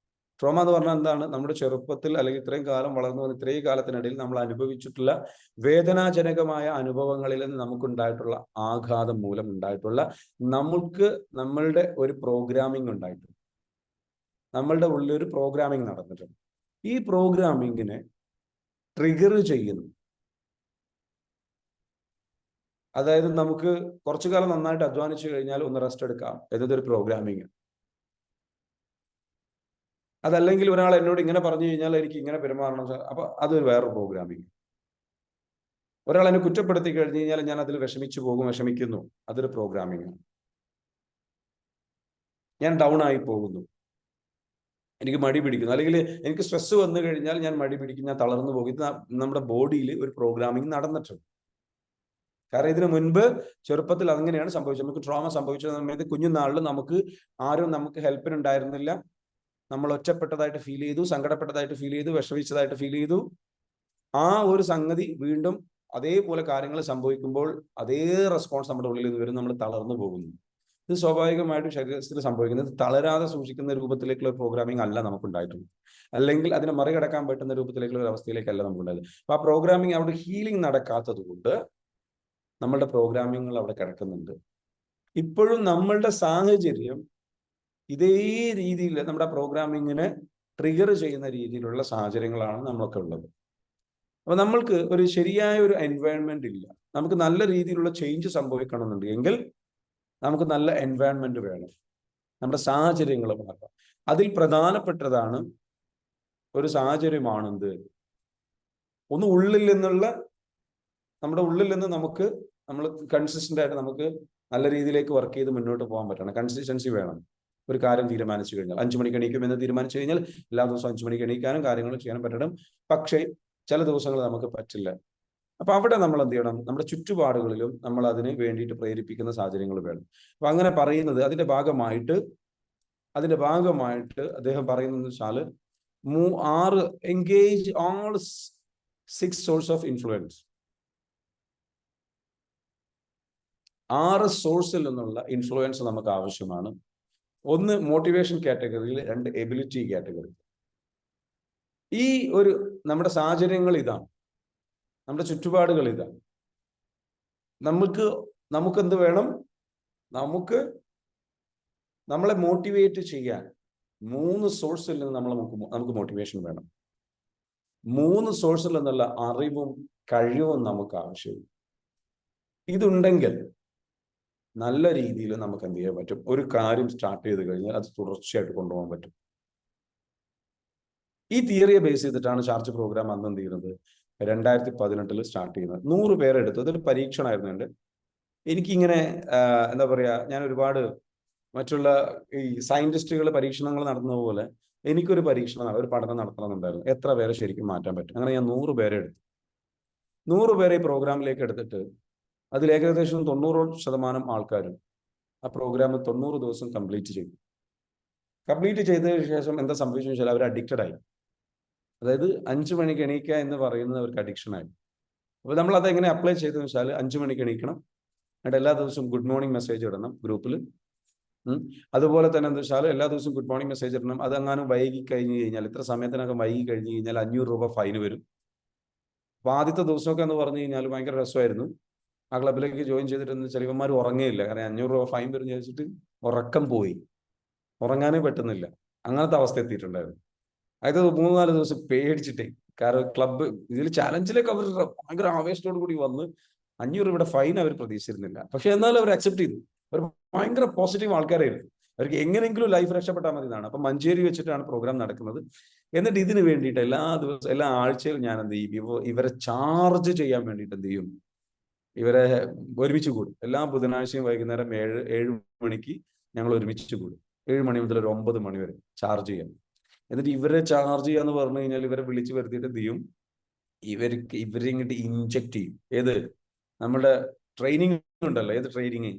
ട്രോമ എന്ന് പറഞ്ഞാൽ എന്താണ്? നമ്മുടെ ചെറുപ്പത്തിൽ അല്ലെങ്കിൽ ഇത്രയും കാലം വളർന്നു വന്ന ഇത്രയും കാലത്തിനിടയിൽ നമ്മൾ അനുഭവിച്ചിട്ടുള്ള വേദനാജനകമായ അനുഭവങ്ങളിൽ നിന്ന് നമുക്കുണ്ടായിട്ടുള്ള ആഘാതം മൂലം ഉണ്ടായിട്ടുള്ള നമ്മളുടെ ഒരു പ്രോഗ്രാമിംഗ് ഉണ്ടായിട്ടുണ്ട്. നമ്മളുടെ ഉള്ളിൽ ഒരു പ്രോഗ്രാമിംഗ് നടന്നിട്ടുണ്ട്. ഈ പ്രോഗ്രാമിങ്ങിനെ ട്രിഗർ ചെയ്യുന്നു. അതായത് നമുക്ക് കുറച്ചു കാലം നന്നായിട്ട് അധ്വാനിച്ചു കഴിഞ്ഞാൽ ഒന്ന് റെസ്റ്റ് എടുക്കാം എന്നതൊരു പ്രോഗ്രാമിങ്. അതല്ലെങ്കിൽ ഒരാൾ എന്നോട് ഇങ്ങനെ പറഞ്ഞു കഴിഞ്ഞാൽ എനിക്ക് ഇങ്ങനെ പെരുമാറണം, അപ്പൊ അതൊരു വേറൊരു പ്രോഗ്രാമിങ്. ഒരാൾ എന്നെ കുറ്റപ്പെടുത്തി കഴിഞ്ഞു കഴിഞ്ഞാൽ ഞാൻ അതിൽ വിഷമിക്കുന്നു, അതൊരു പ്രോഗ്രാമിങ്. ഞാൻ ഡൗൺ ആയി പോകുന്നു, എനിക്ക് മടി പിടിക്കുന്നു, അല്ലെങ്കിൽ എനിക്ക് സ്ട്രെസ് വന്നു കഴിഞ്ഞാൽ ഞാൻ മടി പിടിക്കും, ഞാൻ തളർന്നു പോകും. ഇത് നമ്മുടെ ബോഡിയിൽ ഒരു പ്രോഗ്രാമിംഗ് നടന്നിട്ടുണ്ട്. കാരണം ഇതിനു മുൻപ് ചെറുപ്പത്തിൽ അങ്ങനെയാണ് സംഭവിച്ചത്. നമുക്ക് ട്രോമ സംഭവിച്ച സമയത്ത് കുഞ്ഞുനാളിൽ ആരും നമുക്ക് ഹെൽപ്പിനുണ്ടായിരുന്നില്ല. നമ്മൾ ഒറ്റപ്പെട്ടതായിട്ട് ഫീൽ ചെയ്തു, സങ്കടപ്പെട്ടതായിട്ട് ഫീൽ ചെയ്തു, വിഷമിച്ചതായിട്ട് ഫീൽ ചെയ്തു. ആ ഒരു സംഗതി വീണ്ടും അതേപോലെ കാര്യങ്ങൾ സംഭവിക്കുമ്പോൾ അതേ റെസ്പോൺസ് നമ്മുടെ ഉള്ളിൽ നിന്ന് വരും, നമ്മൾ തളർന്നു പോകുന്നു. ഇത് സ്വാഭാവികമായിട്ടും ശരീരത്തിൽ സംഭവിക്കുന്നത്. തളരാതെ സൂക്ഷിക്കുന്ന രൂപത്തിലേക്കുള്ള പ്രോഗ്രാമിംഗ് അല്ല നമുക്കുണ്ടായിട്ടുള്ളത്, അല്ലെങ്കിൽ അതിനെ മറികടക്കാൻ പറ്റുന്ന രൂപത്തിലേക്കുള്ള ഒരു അവസ്ഥയിലേക്കല്ല നമുക്കുണ്ടായത്. അപ്പൊ ആ പ്രോഗ്രാമിംഗ് അവിടെ ഹീലിംഗ് നടക്കാത്തത് കൊണ്ട് നമ്മളുടെ പ്രോഗ്രാമിങ്ങൾ അവിടെ കിടക്കുന്നുണ്ട്. ഇപ്പോഴും നമ്മളുടെ സാഹചര്യം ഇതേ രീതിയിൽ നമ്മുടെ പ്രോഗ്രാമിങ്ങിനെ ട്രിഗർ ചെയ്യുന്ന രീതിയിലുള്ള സാഹചര്യങ്ങളാണ് നമ്മളൊക്കെ ഉള്ളത്. അപ്പൊ നമ്മൾക്ക് ഒരു ശരിയായ ഒരു എൻവയോൺമെന്റ് ഇല്ല. നമുക്ക് നല്ല രീതിയിലുള്ള ചേഞ്ച് സംഭവിക്കണമെന്നുണ്ടെങ്കിൽ നമുക്ക് നല്ല എൻവയോൺമെന്റ് വേണം, നമ്മുടെ സാഹചര്യങ്ങൾ മാറാം. അതിൽ പ്രധാനപ്പെട്ടതാണ് ഒരു സാഹചര്യമാണെന്ത്, ഒന്ന് ഉള്ളിൽ നിന്നുള്ള, നമ്മുടെ ഉള്ളിൽ നിന്ന് നമ്മൾ കൺസിസ്റ്റന്റ് ആയിട്ട് നമുക്ക് നല്ല രീതിയിലേക്ക് വർക്ക് ചെയ്ത് മുന്നോട്ട് പോകാൻ പറ്റണം. കൺസിസ്റ്റൻസി വേണം. ഒരു കാര്യം തീരുമാനിച്ചു കഴിഞ്ഞാൽ 5 മണിക്ക് എണീക്കും എന്ന് തീരുമാനിച്ചു കഴിഞ്ഞാൽ എല്ലാ ദിവസവും 5 മണിക്ക് എണീക്കാനും കാര്യങ്ങൾ ചെയ്യാനും പറ്റണം. പക്ഷേ ചില ദിവസങ്ങൾ നമുക്ക് പറ്റില്ല. അപ്പൊ അവിടെ നമ്മൾ എന്ത് ചെയ്യണം? നമ്മുടെ ചുറ്റുപാടുകളിലും നമ്മൾ അതിന് വേണ്ടിയിട്ട് പ്രേരിപ്പിക്കുന്ന സാഹചര്യങ്ങൾ വേണം. അപ്പൊ അങ്ങനെ പറയുന്നത് അതിന്റെ ഭാഗമായിട്ട് അദ്ദേഹം പറയുന്നത് വെച്ചാൽ engage all 6 source of influence. 6 സോഴ്സിൽ നിന്നുള്ള ഇൻഫ്ലുവൻസ് നമുക്ക് ആവശ്യമാണ്. 1 മോട്ടിവേഷൻ കാറ്റഗറിയിൽ, 2 എബിലിറ്റി കാറ്റഗറി. ഈ ഒരു നമ്മുടെ സാഹചര്യങ്ങൾ ഇതാണ്, നമ്മുടെ ചുറ്റുപാടുകൾ ഇതാണ്. നമുക്ക് എന്ത് വേണം? നമ്മളെ മോട്ടിവേറ്റ് ചെയ്യാൻ 3 സോഴ്സിൽ നിന്ന് നമുക്ക് മോട്ടിവേഷൻ വേണം. 3 സോഴ്സിൽ നിന്നുള്ള അറിവും കഴിവും നമുക്ക് ആവശ്യമില്ല. ഇതുണ്ടെങ്കിൽ നല്ല രീതിയിൽ നമുക്ക് എന്ത് ചെയ്യാൻ പറ്റും? ഒരു കാര്യം സ്റ്റാർട്ട് ചെയ്ത് കഴിഞ്ഞാൽ അത് തുടർച്ചയായിട്ട് കൊണ്ടുപോകാൻ പറ്റും. ഈ തിയറിയെ ബേസ് ചെയ്തിട്ടാണ് ചാർജ് പ്രോഗ്രാം അന്ന് എന്ത് ചെയ്യുന്നത്? 2018 സ്റ്റാർട്ട് ചെയ്യുന്നത്. 100 പേരെടുത്തു. അതൊരു പരീക്ഷണമായിരുന്നു. എനിക്കിങ്ങനെ എന്താ പറയാ, ഞാൻ ഒരുപാട് മറ്റുള്ള ഈ സയന്റിസ്റ്റുകൾ പരീക്ഷണങ്ങൾ നടത്തുന്ന പോലെ എനിക്കൊരു ഒരു പഠനം നടത്തണമെന്നുണ്ടായിരുന്നു. എത്ര പേരെ ശരിക്കും മാറ്റാൻ പറ്റും. അങ്ങനെ ഞാൻ 100 പേരെ എടുത്തു. 100 പേരെ ഈ പ്രോഗ്രാമിലേക്ക് എടുത്തിട്ട് അതിൽ ഏകദേശം 90% ആൾക്കാരും ആ പ്രോഗ്രാം 90 ദിവസം കംപ്ലീറ്റ് ചെയ്തു. കംപ്ലീറ്റ് ചെയ്തതിനു ശേഷം എന്താ സംഭവിച്ചെന്ന് വെച്ചാൽ അവർ അഡിക്റ്റഡ് ആയി. അതായത് 5 മണിക്ക് എണീക്കുക എന്ന് പറയുന്നത് അവർക്ക് അഡിക്ഷൻ ആയി. അപ്പോൾ നമ്മൾ അത് എങ്ങനെ അപ്ലൈ ചെയ്തെന്ന് വെച്ചാൽ 5 മണിക്ക് എണീക്കണം, എന്നിട്ട് എല്ലാ ദിവസവും ഗുഡ് മോർണിംഗ് മെസ്സേജ് ഇടണം ഗ്രൂപ്പിൽ. അതുപോലെ തന്നെ എന്താ വെച്ചാൽ എല്ലാ ദിവസവും ഗുഡ് മോർണിംഗ് മെസ്സേജ് ഇടണം. അതെങ്ങാനും വൈകി കഴിഞ്ഞ് കഴിഞ്ഞാൽ, ഇത്ര സമയത്തിനകം വൈകി കഴിഞ്ഞ് കഴിഞ്ഞാൽ 500 രൂപ ഫൈൻ വരും. അപ്പോൾ ആദ്യത്തെ ദിവസമൊക്കെ എന്ന് പറഞ്ഞു കഴിഞ്ഞാൽ ഭയങ്കര രസമായിരുന്നു. ആ ക്ലബിലേക്ക് ജോയിൻ ചെയ്തിട്ട് ചിലവന്മാർ ഉറങ്ങുകയില്ല. കാരണം 500 രൂപ ഫൈൻ വരും ചോദിച്ചിട്ട് ഉറക്കം പോയി, ഉറങ്ങാനേ പറ്റുന്നില്ല. അങ്ങനത്തെ അവസ്ഥ എത്തിയിട്ടുണ്ടായിരുന്നു. അതായത് 3-4 ദിവസം പേടിച്ചിട്ടേ. കാരണം ക്ലബ്ബ് ഇതിൽ ചാലഞ്ചിലേക്ക് അവർ ഭയങ്കര ആവേശത്തോടു കൂടി വന്ന് 500 രൂപയുടെ ഫൈൻ അവർ പ്രതീക്ഷിച്ചിരുന്നില്ല. പക്ഷെ എന്നാലും അവർ അക്സെപ്റ്റ് ചെയ്തു. അവർ ഭയങ്കര പോസിറ്റീവ് ആൾക്കാരായിരുന്നു. അവർക്ക് എങ്ങനെയെങ്കിലും ലൈഫ് രക്ഷപ്പെട്ടാൽ മതി എന്നാണ്. അപ്പൊ മഞ്ചേരി വെച്ചിട്ടാണ് പ്രോഗ്രാം നടക്കുന്നത്. എന്നിട്ട് ഇതിന് വേണ്ടിയിട്ട് എല്ലാ ആഴ്ചയിലും ഞാൻ എന്ത് ചെയ്യും? ഇവരെ ചാർജ് ചെയ്യാൻ വേണ്ടിയിട്ട് എന്ത് ചെയ്യും? ഇവരെ ഒരുമിച്ച് കൂടും. എല്ലാ ബുധനാഴ്ചയും വൈകുന്നേരം 7 മണിക്ക് ഞങ്ങൾ ഒരുമിച്ച് കൂടും. 7 മണി മുതൽ ഒരു 9 മണി വരെ ചാർജ് ചെയ്യാം. എന്നിട്ട് ഇവരെ ചാർജ് ചെയ്യാന്ന് പറഞ്ഞു കഴിഞ്ഞാൽ ഇവരെ വിളിച്ച് വരുത്തിയിട്ട് എന്ത് ചെയ്യും? ഇവരെ ഇങ്ങോട്ട് ഇൻജക്ട് ചെയ്യും. ഏത്? നമ്മുടെ ട്രെയിനിങ് ഉണ്ടല്ലോ, ഏത് ട്രെയിനിങ്?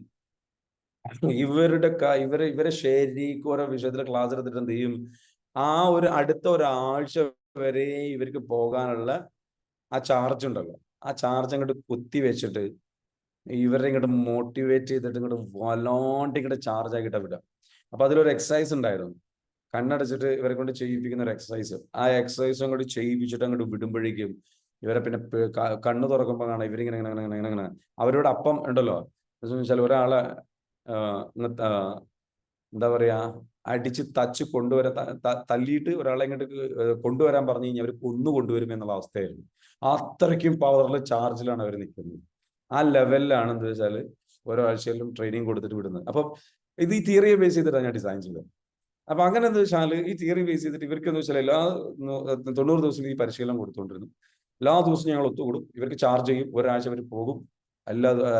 ഇവരെ ശരിക്കും ഓരോ വിഷയത്തിൽ ക്ലാസ് എടുത്തിട്ട് എന്ത് ചെയ്യും? അടുത്ത ഒരാഴ്ച വരെ ഇവർക്ക് പോകാനുള്ള ആ ചാർജ് ഉണ്ടല്ലോ, ആ ചാർജ് അങ്ങോട്ട് കുത്തി വെച്ചിട്ട് ഇവരെ ഇങ്ങോട്ട് മോട്ടിവേറ്റ് ചെയ്തിട്ട് ഇങ്ങോട്ട് വല്ലാണ്ട് ഇങ്ങോട്ട് ചാർജ് ആക്കിയിട്ട് വിടുക. അപ്പൊ അതിലൊരു എക്സസൈസ് ഉണ്ടായിരുന്നു, കണ്ണടച്ചിട്ട് ഇവരെ കൊണ്ട് ചെയ്യിപ്പിക്കുന്ന ഒരു എക്സസൈസ്. ആ എക്സസൈസ് അങ്ങോട്ട് ചെയ്യിപ്പിച്ചിട്ട് അങ്ങോട്ട് വിടുമ്പോഴേക്കും ഇവരെ പിന്നെ കണ്ണ് തുറക്കുമ്പോൾ കാണാം ഇവരിങ്ങനെ ഇങ്ങനെ അവരോട് അപ്പം ഉണ്ടല്ലോ എന്ന് വെച്ചാൽ ഒരാളെ എന്താ പറയാ, അടിച്ച് തച്ച് കൊണ്ടുവരാൻ, തല്ലിയിട്ട് ഒരാളെ ഇങ്ങോട്ട് കൊണ്ടുവരാൻ പറഞ്ഞു കഴിഞ്ഞാൽ അവർ കൊണ്ടുവരും എന്നുള്ള അവസ്ഥയായിരുന്നു. അത്രയ്ക്കും പവറിൽ ചാർജിലാണ് അവർ നിൽക്കുന്നത്. ആ ലെവലിലാണ് എന്താ വെച്ചാൽ ഓരോ ആഴ്ചയിലും ട്രെയിനിങ് കൊടുത്തിട്ട് വിടുന്നത്. അപ്പം ഇത് ഈ തിയറിയെ ബേസ് ചെയ്തിട്ടാണ് ഞാൻ ഡിസൈൻ ചെയ്തത്. അപ്പൊ അങ്ങനെ എന്താ വെച്ചാൽ ഈ തിയറി ബേസ് ചെയ്തിട്ട് ഇവർക്ക് എന്താ വെച്ചാൽ 90 ദിവസം ഈ പരിശീലനം കൊടുത്തുകൊണ്ടിരുന്നു. എല്ലാ ദിവസവും ഞങ്ങൾ ഒത്തുകൂടും. ഇവർക്ക് ചാർജ് ചെയ്യും. ഒരാഴ്ച അവർ പോകും.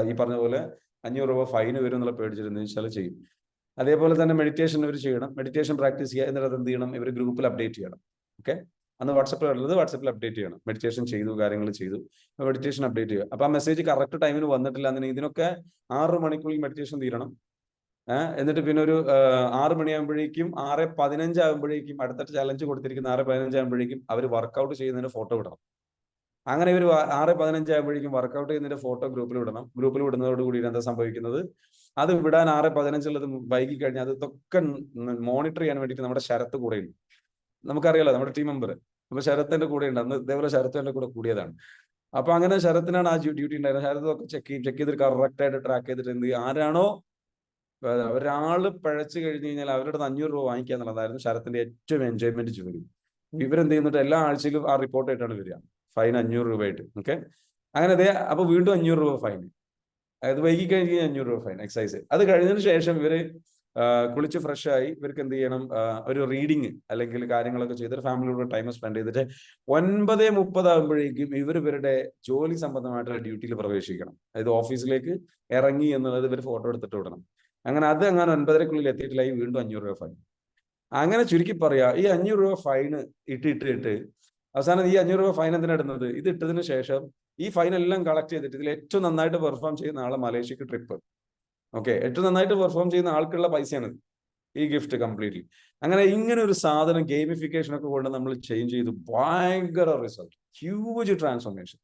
ഈ പറഞ്ഞ പോലെ 500 രൂപ ഫൈന് വരും എന്നുള്ള പേടിച്ചിരുന്നു വെച്ചാൽ ചെയ്യും. അതേപോലെ തന്നെ മെഡിറ്റേഷൻ ഇവർ ചെയ്യണം, മെഡിറ്റേഷൻ പ്രാക്ടീസ് ചെയ്യുക. എന്നിട്ട് അത് എന്ത് ചെയ്യണം, ഇവർ ഗ്രൂപ്പിൽ അപ്ഡേറ്റ് ചെയ്യണം. ഓക്കെ, അന്ന് വാട്സപ്പിൽ ഉള്ളത് വാട്സപ്പിൽ അപ്ഡേറ്റ് ചെയ്യണം. മെഡിറ്റേഷൻ ചെയ്തു, കാര്യങ്ങൾ ചെയ്തു, മെഡിറ്റേഷൻ അപ്ഡേറ്റ് ചെയ്യുക. അപ്പൊ ആ മെസ്സേജ് കറക്റ്റ് ടൈമിന് വന്നിട്ടില്ല എന്ന് ഇതിനൊക്കെ 6 മണിക്കൂറിൽ മെഡിറ്റേഷൻ തീരണം. എന്നിട്ട് പിന്നെ ഒരു 6 മണിയാകുമ്പോഴേക്കും 6:15 ആകുമ്പോഴേക്കും അടുത്ത ചലഞ്ച് കൊടുത്തിരിക്കുന്ന 6:15 ആകുമ്പോഴേക്കും അവർ വർക്കൗട്ട് ചെയ്യുന്നതിന്റെ ഫോട്ടോ വിടണം. അങ്ങനെ ഇവർ 6:15 ആകുമ്പോഴേക്കും വർക്കൗട്ട് ചെയ്യുന്നതിന്റെ ഫോട്ടോ ഗ്രൂപ്പിൽ വിടണം. ഗ്രൂപ്പിൽ വിടുന്നതോടുകൂടി എന്താ സംഭവിക്കുന്നത്, അത് വിടാൻ 6:15 ഉള്ളത് വൈകി കഴിഞ്ഞാൽ അതൊക്കെ മോണിറ്റർ ചെയ്യാൻ വേണ്ടിയിട്ട് നമ്മുടെ ശരത്ത് കൂടെയുണ്ട്. നമുക്കറിയാലോ, നമ്മുടെ ടീം മെമ്പർ. അപ്പൊ ശരത്തിന്റെ കൂടെ ഉണ്ട്. അന്ന് ഇതേപോലെ ശരത്ത് എന്റെ കൂടെ കൂടിയതാണ്. അപ്പൊ അങ്ങനെ ശരത്തിനാണ് ആ ഡ്യൂട്ടി ഉണ്ടായിരുന്നത്. ശരത്ത് ഒക്കെ ചെക്ക് ചെയ്തിട്ട് കറക്റ്റ് ആയിട്ട് ട്രാക്ക് ചെയ്തിട്ട് എന്ത് ചെയ്യും, ആരാണോ ഒരാള് പിഴച്ചു കഴിഞ്ഞ് കഴിഞ്ഞാൽ അവരുടെ 500 രൂപ വാങ്ങിക്കുക എന്നുള്ളതായിരുന്നു ശരത്തിന്റെ ഏറ്റവും എൻജോയ്മെന്റ് ജോലി. ഇവരെന്ത് ചെയ്യുന്നുണ്ട്, എല്ലാ ആഴ്ചയിലും ആ റിപ്പോർട്ട് ആയിട്ടാണ് വരിക. ഫൈൻ 500 രൂപയായിട്ട്. ഓക്കെ, അങ്ങനെ അപ്പൊ വീണ്ടും 500 രൂപ ഫൈൻ. അതായത് വൈകി കഴിഞ്ഞ് 500 രൂപ ഫൈൻ എക്സൈസ്. അത് കഴിഞ്ഞതിന് ശേഷം ഇവര് കുളിച്ച് ഫ്രഷ് ആയി ഇവർക്ക് എന്ത് ചെയ്യണം, ഒരു റീഡിങ് അല്ലെങ്കിൽ കാര്യങ്ങളൊക്കെ ചെയ്തിട്ട് ഫാമിലിയോട് ടൈം സ്പെൻഡ് ചെയ്തിട്ട് 9:30 ആകുമ്പോഴേക്കും ഇവരുടെ ജോലി സംബന്ധമായിട്ടുള്ള ഡ്യൂട്ടിയിൽ പ്രവേശിക്കണം. അതായത് ഓഫീസിലേക്ക് ഇറങ്ങി എന്നുള്ളത് ഇവർ ഫോട്ടോ എടുത്തിട്ട് വിടണം. അങ്ങനെ 9:30 എത്തിയിട്ടില്ല, വീണ്ടും 500 രൂപ ഫൈൻ. അങ്ങനെ ചുരുക്കി പറയാ, ഈ 500 രൂപ ഫൈൻ ഇട്ടിട്ട് അവസാനം ഈ 500 രൂപ ഫൈൻ എന്തിനാ ഇടുന്നത്, ഇത് ഇട്ടതിന് ശേഷം ഈ ഫൈൻ എല്ലാം കളക്ട് ചെയ്തിട്ട് ഇതിൽ ഏറ്റവും നന്നായിട്ട് പെർഫോം ചെയ്യുന്ന ആളെ മലേഷ്യക്ക് ട്രിപ്പ്. ഓക്കെ, ഏറ്റവും നന്നായിട്ട് പെർഫോം ചെയ്യുന്ന ആൾക്കുള്ള പൈസയാണ് ഈ ഗിഫ്റ്റ് കംപ്ലീറ്റ്ലി. അങ്ങനെ ഇങ്ങനെ ഒരു സാധനം ഗെയിമിഫിക്കേഷൻ ഒക്കെ കൊണ്ട് നമ്മൾ ചേഞ്ച് ചെയ്തു. ഭയങ്കര റിസൾട്ട്, ഹ്യൂജ് ട്രാൻസ്ഫോർമേഷൻ.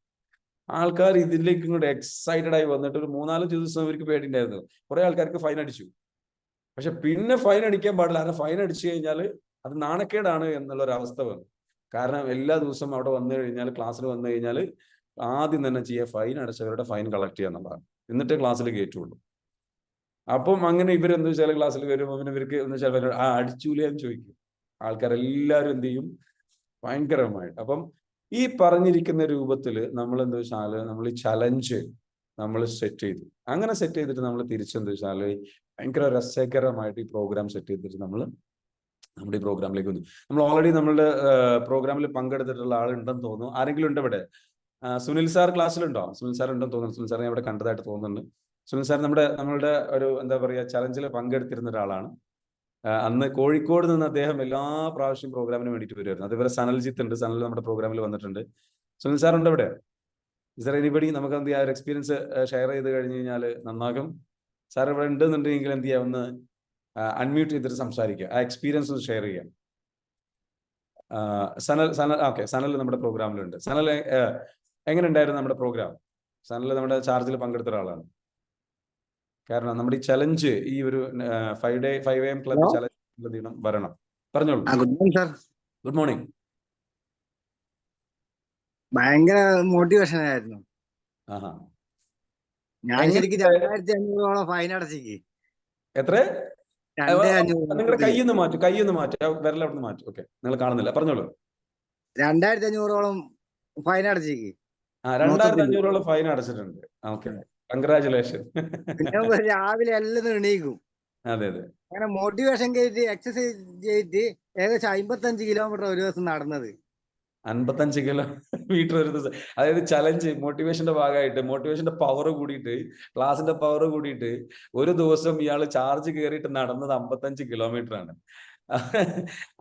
ആൾക്കാർ ഇതിലേക്ക് ഇങ്ങോട്ട് എക്സൈറ്റഡ് ആയി വന്നിട്ട് ഒരു 3-4 ദിവസം ഇവർക്ക് പേടിണ്ടായിരുന്നു. കുറെ ആൾക്കാർക്ക് ഫൈൻ അടിച്ചു. പക്ഷെ പിന്നെ ഫൈൻ അടിക്കാൻ പാടില്ല. കാരണം ഫൈൻ അടിച്ചു കഴിഞ്ഞാൽ അത് നാണക്കേടാണ് എന്നുള്ളൊരവസ്ഥ വന്നു. കാരണം എല്ലാ ദിവസവും അവിടെ വന്നു കഴിഞ്ഞാൽ, ക്ലാസ്സിൽ വന്നു കഴിഞ്ഞാൽ ആദ്യം തന്നെ ചെയ്യുക ഫൈൻ അടച്ചവരുടെ ഫൈൻ കളക്ട് ചെയ്യുക എന്നുള്ളതാണ്. എന്നിട്ടേ ക്ലാസ്സിൽ കയറ്റുള്ളൂ. അപ്പം അങ്ങനെ ഇവരെന്ത് വെച്ചാൽ ക്ലാസ്സിൽ വരുമ്പോൾ പിന്നെ ഇവർക്ക് എന്ന് വെച്ചാൽ അടിച്ചൂലേ എന്ന് ചോദിക്കും. ആൾക്കാരെല്ലാവരും എന്ത് ചെയ്യും, ഭയങ്കരമായിട്ട്. അപ്പം ഈ പറഞ്ഞിരിക്കുന്ന രൂപത്തിൽ നമ്മൾ എന്താ വെച്ചാൽ നമ്മൾ ഈ ചലഞ്ച് നമ്മൾ സെറ്റ് ചെയ്തു. അങ്ങനെ സെറ്റ് ചെയ്തിട്ട് നമ്മൾ തിരിച്ചെന്താ വെച്ചാൽ ഭയങ്കര രസകരമായിട്ട് ഈ പ്രോഗ്രാം സെറ്റ് ചെയ്തിട്ട് നമ്മൾ നമ്മുടെ ഈ പ്രോഗ്രാമിലേക്ക് വന്നു. നമ്മൾ ഓൾറെഡി നമ്മളുടെ പ്രോഗ്രാമിൽ പങ്കെടുത്തിട്ടുള്ള ആളുണ്ടെന്ന് തോന്നുന്നു. ആരെങ്കിലും ഉണ്ട് ഇവിടെ? സുനിൽ സാർ ക്ലാസ്സിലുണ്ടോ? സുനിൽ സാർ ഉണ്ടെന്ന് തോന്നുന്നു. സുനിൽ സാറിനെ ഇവിടെ കണ്ടതായിട്ട് തോന്നുന്നുണ്ട്. സുനിൽ സാർ നമ്മളുടെ ഒരു എന്താ പറയുക ചലഞ്ചിൽ പങ്കെടുത്തിരുന്ന ഒരാളാണ്. അന്ന് കോഴിക്കോട് നിന്ന് അദ്ദേഹം എല്ലാ പ്രാവശ്യം പ്രോഗ്രാമിന് വേണ്ടിയിട്ട് വരുമായിരുന്നു. അതേപോലെ സനൽജിത്ത് ഉണ്ട്. സനൽ നമ്മുടെ പ്രോഗ്രാമിൽ വന്നിട്ടുണ്ട്. സുനിൽ സാർ ഉണ്ട് ഇവിടെ? സാർ എനിബഡി നമുക്ക് എന്ത് ചെയ്യാം, ഒരു എക്സ്പീരിയൻസ് ഷെയർ ചെയ്ത് കഴിഞ്ഞ് കഴിഞ്ഞാൽ നന്നാകും. സാർ ഇവിടെ ഉണ്ടെന്നുണ്ടെങ്കിൽ എന്ത് ചെയ്യാം, ഒന്ന് അൺമ്യൂട്ട് ചെയ്തിട്ട് സംസാരിക്കുക, ആ എക്സ്പീരിയൻസ് ഒന്ന് ഷെയർ ചെയ്യാം. സനൽ ഓക്കെ, സനൽ നമ്മുടെ പ്രോഗ്രാമിലുണ്ട്. സനൽ എങ്ങനെ ഉണ്ടായിരുന്നു നമ്മുടെ പ്രോഗ്രാം? സനൽ നമ്മുടെ ചാർജിൽ പങ്കെടുത്ത ഒരാളാണ്. കാരണം നമ്മുടെ ഈ ചലഞ്ച്, ഈ ഒരു 5 AM ക്ലബ് ചലഞ്ച് വരണം. പറഞ്ഞോളൂ. Good morning sir. Good morning. ഭയങ്കര മോട്ടിവേഷൻ ആയിരുന്നു. ആഹാ, ഞാൻ ശരിക്കും 2500 ഫൈൻ അടച്ചേക്ക്. എത്ര? 2500. നിങ്ങളുടെ കൈയൊന്ന് മാറ്റും, വിരൽ അവിടെ നിന്ന് മാറ്റും. ഓക്കെ, നിങ്ങൾ കാണുന്നില്ല, പറഞ്ഞോളൂ. 2500 ഫൈൻ അടച്ചേക്ക്. 2500 ഫൈൻ അടച്ചിട്ടുണ്ട്. Okay, congratulation. പിന്നെ രാവിലെ എല്ലാം എണീക്കും. അതെ അതെ, അങ്ങനെ മോട്ടിവേഷൻ കയറ്റി എക്സസൈസ് ചെയ്തിട്ട് ഏകദേശം 55 കിലോമീറ്റർ ഒരു ദിവസം നടന്നത്. 55 കിലോമീറ്റർ ഒരു ദിവസം. അതായത് ചലഞ്ച് മോട്ടിവേഷന്റെ ഭാഗമായിട്ട്, മോട്ടിവേഷന്റെ പവർ കൂടിയിട്ട്, ക്ലാസിന്റെ പവർ കൂടിയിട്ട് ഒരു ദിവസം ഇയാൾ ചാർജ് കയറിയിട്ട് നടന്നത് 55 കിലോമീറ്റർ ആണ്.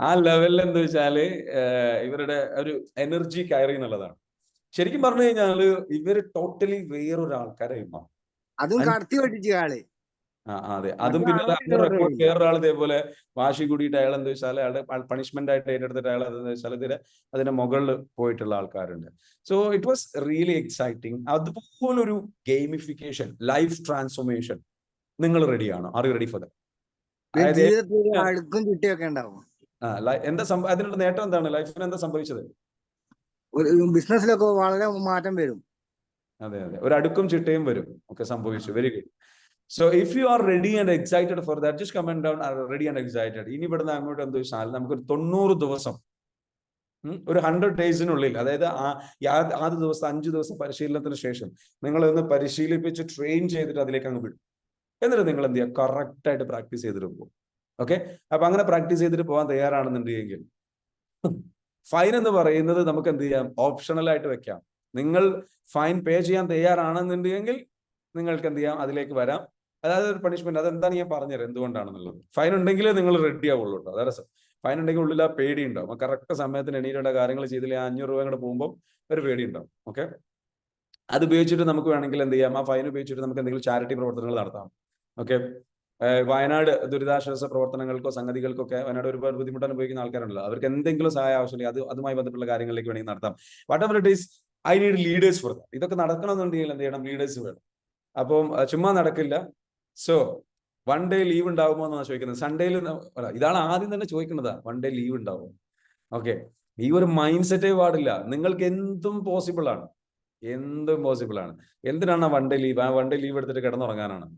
ആ ലെവലിൽ എന്താ വെച്ചാല് ഇവരുടെ ഒരു എനർജി കയറി എന്നുള്ളതാണ്. ശരിക്കും പറഞ്ഞു കഴിഞ്ഞാല് ഇവര് ടോട്ടലി വേറൊരു ആൾക്കാരായി മാറും. അതും കടത്തി വെട്ടിച്ച് ആള്. അതെ, അതും പിന്നെ റെക്കോർഡ് വേറൊരാൾ ഇതേപോലെ വാശി കൂടിയിട്ട് അയാൾ എന്താ വെച്ചാൽ അയാളുടെ പണിഷ്മെന്റ് ആയിട്ട് ഏറ്റെടുത്തിട്ട് അയാൾ എന്താ വെച്ചാൽ അതിന്റെ മുകളിൽ പോയിട്ടുള്ള ആൾക്കാരുണ്ട്. So it was really exciting. അതുപോലൊരു ഗെയിമിഫിക്കേഷൻ, ലൈഫ് ട്രാൻസ്ഫോർമേഷൻ നിങ്ങൾ റെഡിയാണോ? Are you ready for that? അടുക്കും ചുട്ടിയൊക്കെ ഉണ്ടാവും. എന്താ അതിനുള്ള നേട്ടം എന്താണ്? ലൈഫിന് എന്താ സംഭവിച്ചത്? ബിസിനസ്സിലൊക്കെ വളരെ മാറ്റം വരും. അതെ അതെ, ഒരു അടുക്കും ചിട്ടയും വരും. ഒക്കെ സംഭവിച്ചു. Very good. So if you are ready and excited for that, just comment down are ready and excited. ഇനി ഇവിടുന്ന് അങ്ങോട്ട് എന്താ വെച്ചാൽ നമുക്കൊരു 90 ദിവസം, ഒരു 100 ഡേയ്സിനുള്ളിൽ, അതായത് ആദ്യ ദിവസം 5 ദിവസം പരിശീലനത്തിന് ശേഷം നിങ്ങൾ ഒന്ന് പരിശീലിപ്പിച്ച് ട്രെയിൻ ചെയ്തിട്ട് അതിലേക്ക് അങ്ങ് വിടും. എന്നിട്ട് നിങ്ങൾ എന്ത് ചെയ്യുക, കറക്റ്റ് ആയിട്ട് പ്രാക്ടീസ് ചെയ്തിട്ട് പോകും. ഓക്കെ, അപ്പൊ അങ്ങനെ പ്രാക്ടീസ് ചെയ്തിട്ട് പോകാൻ തയ്യാറാണെന്നുണ്ടെങ്കിൽ ഫൈൻ എന്ന് പറയുന്നത് നമുക്ക് എന്ത് ചെയ്യാം, ഓപ്ഷണൽ ആയിട്ട് വെക്കാം. നിങ്ങൾ ഫൈൻ പേ ചെയ്യാൻ തയ്യാറാണെന്നുണ്ടെങ്കിൽ നിങ്ങൾക്ക് എന്ത് ചെയ്യാം, അതിലേക്ക് വരാം. അതായത് ഒരു പണിഷ്മെന്റ്. അതെന്താണ് ഞാൻ പറഞ്ഞുതരാം എന്തുകൊണ്ടാണെന്നുള്ളത്. ഫൈൻ ഉണ്ടെങ്കിലേ നിങ്ങൾ റെഡി ആവുള്ളൂ കേട്ടോ. അതാ രസം. ഫൈൻ ഉണ്ടെങ്കിൽ ഉള്ളിൽ ആ പേടി ഉണ്ടാവും. കറക്റ്റ് സമയത്തിന് എണീറ്റേണ്ട കാര്യങ്ങൾ ചെയ്തില്ല 500 രൂപ കൂടെ പോകുമ്പോൾ ഒരു പേടി ഉണ്ടാവും. ഓക്കെ, അത് ഉപയോഗിച്ചിട്ട് നമുക്ക് വേണമെങ്കിൽ എന്ത് ചെയ്യാം, ആ ഫൈൻ ഉപയോഗിച്ചിട്ട് നമുക്ക് എന്തെങ്കിലും ചാരിറ്റി പ്രവർത്തനങ്ങൾ നടത്താം. ഓക്കെ, വയനാട് ദുരിതാശ്വാസ പ്രവർത്തനങ്ങൾക്കോ സംഗതികൾക്കൊക്കെ വയനാട് ഒരുപാട് ബുദ്ധിമുട്ട് അനുഭവിക്കുന്ന ആൾക്കാരുണ്ടല്ലോ, അവർക്ക് എന്തെങ്കിലും സഹായം ആവശ്യമില്ല, അതുമായി ബന്ധപ്പെട്ടുള്ള കാര്യങ്ങളിലേക്ക് വേണമെങ്കിൽ നടത്താം. What ever it is, I need leaders for that. ഇതൊക്കെ നടക്കണമെന്നുണ്ടെങ്കിൽ എന്ത് ചെയ്യണം, ലീഡേഴ്സ് വേണം. അപ്പം ചുമ്മാ നടക്കില്ല. സോ 1 ഡേ ലീവ് ഉണ്ടാവുമോ എന്നാണ് ചോദിക്കുന്നത്. സൺഡേയിൽ ഇതാണ് ആദ്യം തന്നെ ചോദിക്കുന്നതാ, 1 ഡേ ലീവ് ഉണ്ടാവും. ഓക്കെ, ഈ ഒരു മൈൻഡ് സെറ്റേ പാടില്ല. നിങ്ങൾക്ക് എന്തും പോസിബിൾ ആണ്, എന്തും പോസിബിൾ ആണ്. എന്തിനാണ് 1 ഡേ ലീവ്? ആ 1 ഡേ ലീവ് എടുത്തിട്ട് കിടന്നുറങ്ങാനാണ്.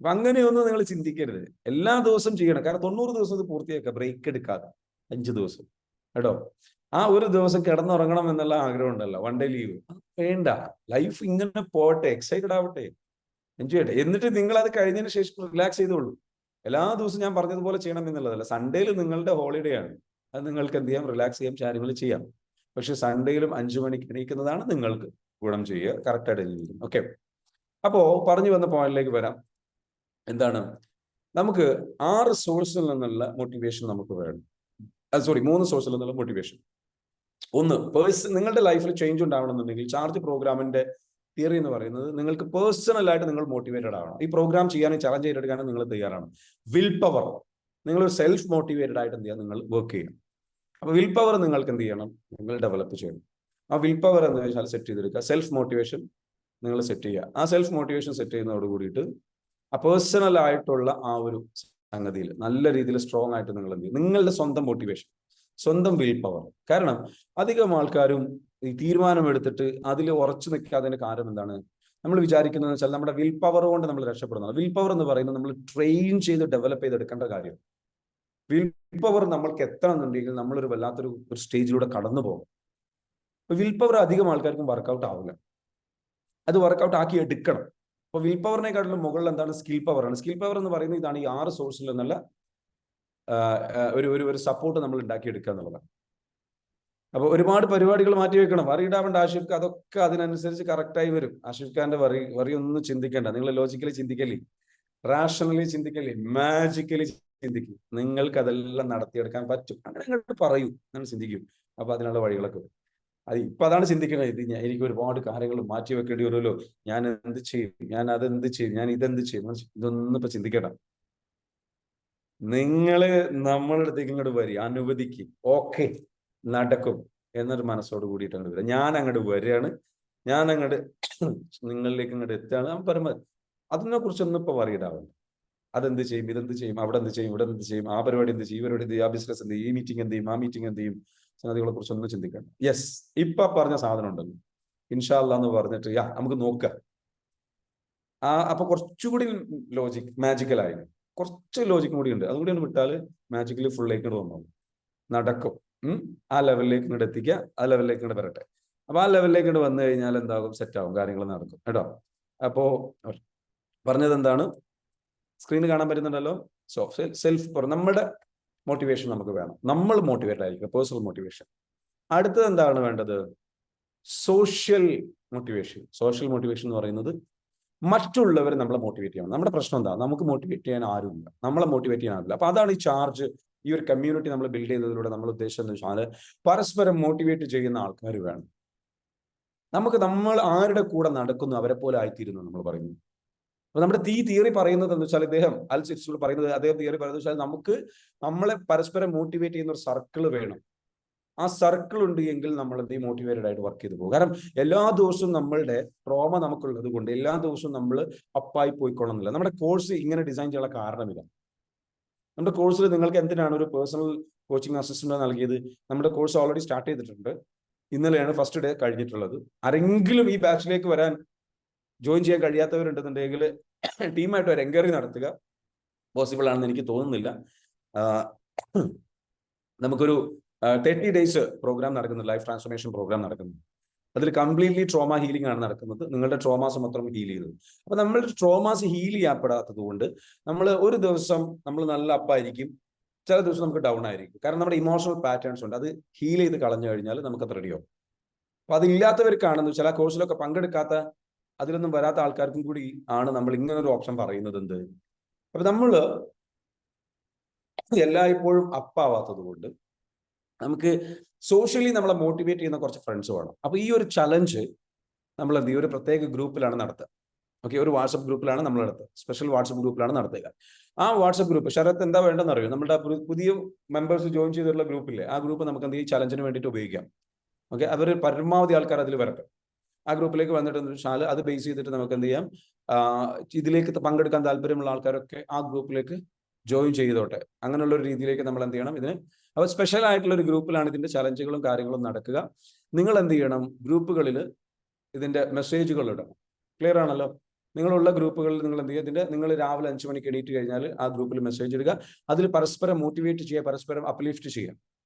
അപ്പൊ അങ്ങനെയൊന്നും നിങ്ങൾ ചിന്തിക്കരുത്. എല്ലാ ദിവസവും ചെയ്യണം. കാരണം 90 ദിവസം ഇത് പൂർത്തിയാക്കുക, ബ്രേക്ക് എടുക്കാതെ 5 ദിവസം കേട്ടോ. ആ ഒരു ദിവസം കിടന്നുറങ്ങണം എന്നുള്ള ആഗ്രഹം ഉണ്ടല്ലോ, 1 ഡേ ലീവ് വേണ്ട. ലൈഫ് ഇങ്ങനെ പോട്ടെ, എക്സൈറ്റഡ് ആവട്ടെ, എൻജോയ് ചെയ്യട്ടെ. എന്നിട്ട് നിങ്ങൾ അത് കഴിഞ്ഞതിന് ശേഷം റിലാക്സ് ചെയ്തോളൂ. എല്ലാ ദിവസവും ഞാൻ പറഞ്ഞതുപോലെ ചെയ്യണം എന്നുള്ളതല്ല. സൺഡേയിൽ നിങ്ങളുടെ ഹോളിഡേ ആണ്, അത് നിങ്ങൾക്ക് എന്ത് ചെയ്യാം, റിലാക്സ് ചെയ്യാം, കാര്യങ്ങൾ ചെയ്യാം. പക്ഷെ സൺഡേയിലും 5 മണിക്ക് എണീക്കുന്നതാണ് നിങ്ങൾക്ക് ഗുണം ചെയ്യുക. കറക്റ്റായിട്ട് എണീക്കും. ഓക്കെ, അപ്പോ പറഞ്ഞു വന്ന പോയിന്റിലേക്ക് വരാം. എന്താണ്, നമുക്ക് 6 സോഴ്സിൽ നിന്നുള്ള മോട്ടിവേഷൻ നമുക്ക് വേണം. 3 സോഴ്സിൽ നിന്നുള്ള മോട്ടിവേഷൻ. ഒന്ന്, നിങ്ങളുടെ ലൈഫിൽ ചേഞ്ച് ഉണ്ടാവണമെന്നുണ്ടെങ്കിൽ ചാർജ് പ്രോഗ്രാമിന്റെ തിയറി എന്ന് പറയുന്നത് നിങ്ങൾക്ക് പേഴ്സണൽ ആയിട്ട് നിങ്ങൾ മോട്ടിവേറ്റഡ് ആവണം. ഈ പ്രോഗ്രാം ചെയ്യാനും ചലഞ്ച് ചെയ്തെടുക്കാനും നിങ്ങൾ തയ്യാറാണ്. വിൽ പവർ, നിങ്ങൾ സെൽഫ് മോട്ടിവേറ്റഡ് ആയിട്ട് എന്ത് ചെയ്യാം, നിങ്ങൾ വർക്ക് ചെയ്യണം. അപ്പൊ വിൽ പവർ നിങ്ങൾക്ക് എന്ത് ചെയ്യണം, നിങ്ങൾ ഡെവലപ്പ് ചെയ്യണം. ആ വിൽ പവർ എന്ന് വെച്ചാൽ സെറ്റ് ചെയ്തെടുക്കുക. സെൽഫ് മോട്ടിവേഷൻ നിങ്ങൾ സെറ്റ് ചെയ്യുക. ആ സെൽഫ് മോട്ടിവേഷൻ സെറ്റ് ചെയ്യുന്നതോട് കൂടിയിട്ട് ആ പേഴ്സണൽ ആയിട്ടുള്ള ആ ഒരു സംഗതിയിൽ നല്ല രീതിയിൽ സ്ട്രോങ് ആയിട്ട് നിങ്ങൾ എന്ത് ചെയ്യും, നിങ്ങളുടെ സ്വന്തം മോട്ടിവേഷൻ, സ്വന്തം വിൽ പവർ. കാരണം അധികം ആൾക്കാരും ഈ തീരുമാനമെടുത്തിട്ട് അതിൽ ഉറച്ചു നിൽക്കാത്തതിന്റെ കാരണം എന്താണ്, നമ്മൾ വിചാരിക്കുന്നത് വെച്ചാൽ നമ്മുടെ വിൽ പവർ കൊണ്ട് നമ്മൾ രക്ഷപ്പെടുന്നത്. വിൽ പവർ എന്ന് പറയുന്നത് നമ്മൾ ട്രെയിൻ ചെയ്ത് ഡെവലപ്പ് ചെയ്തെടുക്കേണ്ട കാര്യം. വിൽ പവർ നമ്മൾക്ക് എത്തണമെന്നുണ്ടെങ്കിൽ നമ്മളൊരു വല്ലാത്തൊരു സ്റ്റേജിലൂടെ കടന്നു പോകും. വിൽ പവർ അധികം ആൾക്കാർക്കും വർക്കൗട്ട് ആവില്ല. അത് വർക്കൗട്ട് ആക്കി എടുക്കണം. അപ്പൊ വിൽ പവറിനെക്കാട്ടിലും മുകളിൽ എന്താണ്, സ്കിൽ പവർ ആണ്. സ്കിൽ പവർ എന്ന് പറയുന്നത് ഇതാണ്, ഈ 6 സോഴ്സിൽ നിന്നുള്ള ഒരു സപ്പോർട്ട് നമ്മൾ ഉണ്ടാക്കിയെടുക്കുക എന്നുള്ളതാണ്. അപ്പൊ ഒരുപാട് പരിപാടികൾ മാറ്റി വെക്കണം. വറിയിടാവേണ്ട ആഷിഫ്, അതൊക്കെ അതിനനുസരിച്ച് കറക്റ്റായി വരും. ആഷിഫ് ഖാന്റെ വറി ഒന്നും ചിന്തിക്കേണ്ട. നിങ്ങൾ ലോജിക്കലി ചിന്തിക്കല്ലേ, റാഷണലി ചിന്തിക്കല്ലേ, മാജിക്കലി ചിന്തിക്കും. നിങ്ങൾക്ക് അതെല്ലാം നടത്തിയെടുക്കാൻ പറ്റും. അങ്ങനെ അങ്ങോട്ട് പറയൂ, നിങ്ങൾ ചിന്തിക്കും. അപ്പൊ അതിനുള്ള വഴികളൊക്കെ വരും. ഇപ്പൊ അതാണ് ചിന്തിക്കുന്നത്. എനിക്ക് ഒരുപാട് കാര്യങ്ങൾ മാറ്റി വെക്കേണ്ടി വരുമല്ലോ, ഞാൻ എന്ത് ചെയ്യും, ഞാൻ അതെന്ത് ചെയ്യും, ഞാൻ ഇതെന്ത് ചെയ്യും. ഇതൊന്നും ഇപ്പൊ ചിന്തിക്കണ്ട. നിങ്ങള് നമ്മളുടെ അടുത്തേക്ക് ഇങ്ങോട്ട് വരി, അനുവദിക്കും. ഓക്കെ, നടക്കും എന്നൊരു മനസ്സോട് കൂടിയിട്ട് അങ്ങോട്ട് വരിക. ഞാൻ അങ്ങോട്ട് വരികയാണ്, ഞാൻ അങ്ങോട്ട് നിങ്ങളിലേക്ക് ഇങ്ങോട്ട് എത്തുകയാണ്. ഞാൻ പരമാവധി അതിനെ കുറിച്ചൊന്നും ഇപ്പൊ വറിയിടാവുന്നു. അതെന്ത് ചെയ്യും, ഇതെന്ത് ചെയ്യും, അവിടെ എന്ത് ചെയ്യും, ഇവിടെ എന്ത് ചെയ്യും, ആ പരിപാടി എന്ത് ചെയ്യും, ഈ പരിപാടി എന്ത് ചെയ്യും, ആ ബിസിനസ് എന്ത് ചെയ്യും, ഈ മീറ്റിംഗ് എന്ത് ചെയ്യും, ആ മീറ്റിംഗ് എന്ത് ചെയ്യും, സംഗതികളെ കുറിച്ച് ഒന്നും ചിന്തിക്കണം. യെസ്, ഇപ്പൊ പറഞ്ഞ സാധനം ഉണ്ടല്ലോ, ഇൻഷാ അല്ലാ എന്ന് പറഞ്ഞിട്ട് നമുക്ക് നോക്കാം. അപ്പൊ കുറച്ചുകൂടി മാജിക്കലായി, കുറച്ച് ലോജിക്കും കൂടി ഉണ്ട്. അതുകൂടി ഒന്ന് വിട്ടാൽ മാജിക്കലി ഫുള്ളിലേക്ക് വന്നോളൂ, നടക്കും. ആ ലെവലിലേക്ക് ഇങ്ങോട്ട് എത്തിക്കുക, ആ ലെവലിലേക്ക് ഇങ്ങോട്ട് വരട്ടെ. അപ്പൊ ആ ലെവലിലേക്ക് ഇങ്ങോട്ട് വന്നു കഴിഞ്ഞാൽ എന്താകും, സെറ്റ് ആവും, കാര്യങ്ങൾ നടക്കും കേട്ടോ. അപ്പോ പറഞ്ഞത് എന്താണ്, സ്ക്രീനിൽ കാണാൻ പറ്റുന്നുണ്ടല്ലോ. സോ സെൽഫ്, നമ്മുടെ മോട്ടിവേഷൻ നമുക്ക് വേണം. നമ്മൾ മോട്ടിവേറ്റഡ് ആയിരിക്കും, പേഴ്സണൽ മോട്ടിവേഷൻ. അടുത്തത് എന്താണ് വേണ്ടത്, സോഷ്യൽ മോട്ടിവേഷൻ. സോഷ്യൽ മോട്ടിവേഷൻ എന്ന് പറയുന്നത് മറ്റുള്ളവരെ നമ്മളെ മോട്ടിവേറ്റ് ചെയ്യണം. നമ്മുടെ പ്രശ്നം എന്താ, നമുക്ക് മോട്ടിവേറ്റ് ചെയ്യാൻ ആരുമില്ല, നമ്മളെ മോട്ടിവേറ്റ് ചെയ്യാനാവില്ല. അപ്പൊ അതാണ് ഈ ചാർജ്, ഈ ഒരു കമ്മ്യൂണിറ്റി നമ്മൾ ബിൽഡ് ചെയ്തതിലൂടെ നമ്മൾ ഉദ്ദേശിച്ചത് എന്ന് വെച്ചാൽ പരസ്പരം മോട്ടിവേറ്റ് ചെയ്യുന്ന ആൾക്കാർ വേണം. നമ്മൾ ആരുടെ കൂടെ നടക്കുന്നു അവരെ പോലെ ആയിത്തീരുന്നു നമ്മൾ പറയുന്നു. അപ്പൊ നമ്മുടെ തിയറി പറയുന്നത് എന്ന് വെച്ചാൽ, അദ്ദേഹം അൽസിറ്റ്സിലൂടെ പറയുന്നത്, അദ്ദേഹം തിയറി പറയുന്നത് വെച്ചാൽ നമ്മളെ പരസ്പരം മോട്ടിവേറ്റ് ചെയ്യുന്ന ഒരു സർക്കിൾ വേണം. ആ സർക്കിൾ ഉണ്ട് എങ്കിൽ നമ്മൾ എന്ത് മോട്ടിവേറ്റഡ് ആയിട്ട് വർക്ക് ചെയ്ത് പോകും. കാരണം എല്ലാ ദിവസവും നമ്മളുടെ ട്രോമ നമുക്കുള്ളത് കൊണ്ട് എല്ലാ ദിവസവും നമ്മൾ അപ്പായി പോയിക്കൊള്ളുന്നില്ല. നമ്മുടെ കോഴ്സ് ഇങ്ങനെ ഡിസൈൻ ചെയ്യാനുള്ള കാരണമില്ല. നമ്മുടെ കോഴ്സിൽ നിങ്ങൾക്ക് എന്തിനാണ് ഒരു പേഴ്സണൽ കോച്ചിങ് അസിസ്റ്റന്റ് നൽകിയത്? നമ്മുടെ കോഴ്സ് ഓൾറെഡി സ്റ്റാർട്ട് ചെയ്തിട്ടുണ്ട്. ഇന്നലെയാണ് ഫസ്റ്റ് ഡേ കഴിഞ്ഞിട്ടുള്ളത്. ആരെങ്കിലും ഈ ബാച്ചിലേക്ക് വരാൻ ജോയിൻ ചെയ്യാൻ കഴിയാത്തവരുണ്ടെന്നുണ്ടെങ്കിൽ ടീമായിട്ട് ഒരു എൻക്വയറി നടത്തുക. പോസിബിൾ ആണെന്ന് എനിക്ക് തോന്നുന്നില്ല. നമുക്കൊരു 30 days പ്രോഗ്രാം നടക്കുന്നു, ലൈഫ് ട്രാൻസ്ഫോർമേഷൻ പ്രോഗ്രാം നടക്കുന്നു. അതിൽ കംപ്ലീറ്റ്ലി ട്രോമ ഹീലിംഗ് ആണ് നടക്കുന്നത്. നിങ്ങളുടെ ട്രോമാസ് മാത്രം ഹീൽ ചെയ്തത്. അപ്പൊ നമ്മളുടെ ട്രോമാസ് ഹീൽ ചെയ്യപ്പെടാത്തത് കൊണ്ട് നമ്മൾ ഒരു ദിവസം നമ്മൾ നല്ല അപ്പായിരിക്കും, ചില ദിവസം നമുക്ക് ഡൗൺ ആയിരിക്കും. കാരണം നമ്മുടെ ഇമോഷണൽ പാറ്റേൺസ് ഉണ്ട്, അത് ഹീൽ ചെയ്ത് കളഞ്ഞു കഴിഞ്ഞാൽ നമുക്കത് റെഡിയാവും. അപ്പൊ അതില്ലാത്തവർക്കാണെന്ന് വെച്ചാൽ ആ കോഴ്സിലൊക്കെ പങ്കെടുക്കാത്ത അതിലൊന്നും വരാത്ത ആൾക്കാർക്കും കൂടി ആണ് നമ്മൾ ഇങ്ങനെ ഒരു ഓപ്ഷൻ പറയുന്നത്. എന്ത്, അപ്പൊ നമ്മള് എല്ലായ്പ്പോഴും അപ്പാവാത്തത് കൊണ്ട് നമുക്ക് സോഷ്യലി നമ്മളെ മോട്ടിവേറ്റ് ചെയ്യുന്ന കുറച്ച് ഫ്രണ്ട്സ് വേണം. അപ്പൊ ഈ ഒരു ചലഞ്ച് നമ്മൾ എന്ത് ചെയ്യും, ഒരു പ്രത്യേക ഗ്രൂപ്പിലാണ് നടത്തുക. ഓക്കെ, ഒരു വാട്സപ്പ് ഗ്രൂപ്പിലാണ് നമ്മൾ നടത്തുക, സ്പെഷ്യൽ വാട്സപ്പ് ഗ്രൂപ്പിലാണ് നടത്തുക. ആ വാട്സപ്പ് ഗ്രൂപ്പ് ശരത്ത് എന്താ വേണ്ടെന്ന് അറിയോ, നമ്മുടെ പുതിയ മെമ്പേഴ്സ് ജോയിൻ ചെയ്തിട്ടുള്ള ഗ്രൂപ്പില്ലേ, ആ ഗ്രൂപ്പ് നമുക്ക് എന്ത് ചെയ്യും, ചലഞ്ചിന് വേണ്ടിയിട്ട് ഉപയോഗിക്കാം. ഓക്കെ, അവർ പരമാവധി ആൾക്കാർ അതിൽ വരട്ടെ. ആ ഗ്രൂപ്പിലേക്ക് വന്നിട്ട് വെച്ചാൽ അത് ബേസ് ചെയ്തിട്ട് നമുക്ക് എന്ത് ചെയ്യാം, ഇതിലേക്ക് പങ്കെടുക്കാൻ താല്പര്യമുള്ള ആൾക്കാരൊക്കെ ആ ഗ്രൂപ്പിലേക്ക് ജോയിൻ ചെയ്തോട്ടെ. അങ്ങനെയുള്ള ഒരു രീതിയിലേക്ക് നമ്മൾ എന്ത് ചെയ്യണം ഇതിന്. അപ്പോൾ സ്പെഷ്യൽ ആയിട്ടുള്ള ഒരു ഗ്രൂപ്പിലാണ് ഇതിന്റെ ചലഞ്ചുകളും കാര്യങ്ങളും നടക്കുക. നിങ്ങൾ എന്ത് ചെയ്യണം, ഗ്രൂപ്പുകളിൽ ഇതിന്റെ മെസ്സേജുകൾ ഇടണം. ക്ലിയർ ആണല്ലോ? നിങ്ങളുള്ള ഗ്രൂപ്പുകളിൽ നിങ്ങൾ എന്ത് ചെയ്യുക, നിങ്ങൾ രാവിലെ 5 മണിക്ക് എണീറ്റ് കഴിഞ്ഞാൽ ആ ഗ്രൂപ്പിൽ മെസ്സേജ് ഇടുക. അതിൽ പരസ്പരം മോട്ടിവേറ്റ് ചെയ്യുക, പരസ്പരം അപ്ലിഫ്റ്റ് ചെയ്യുക.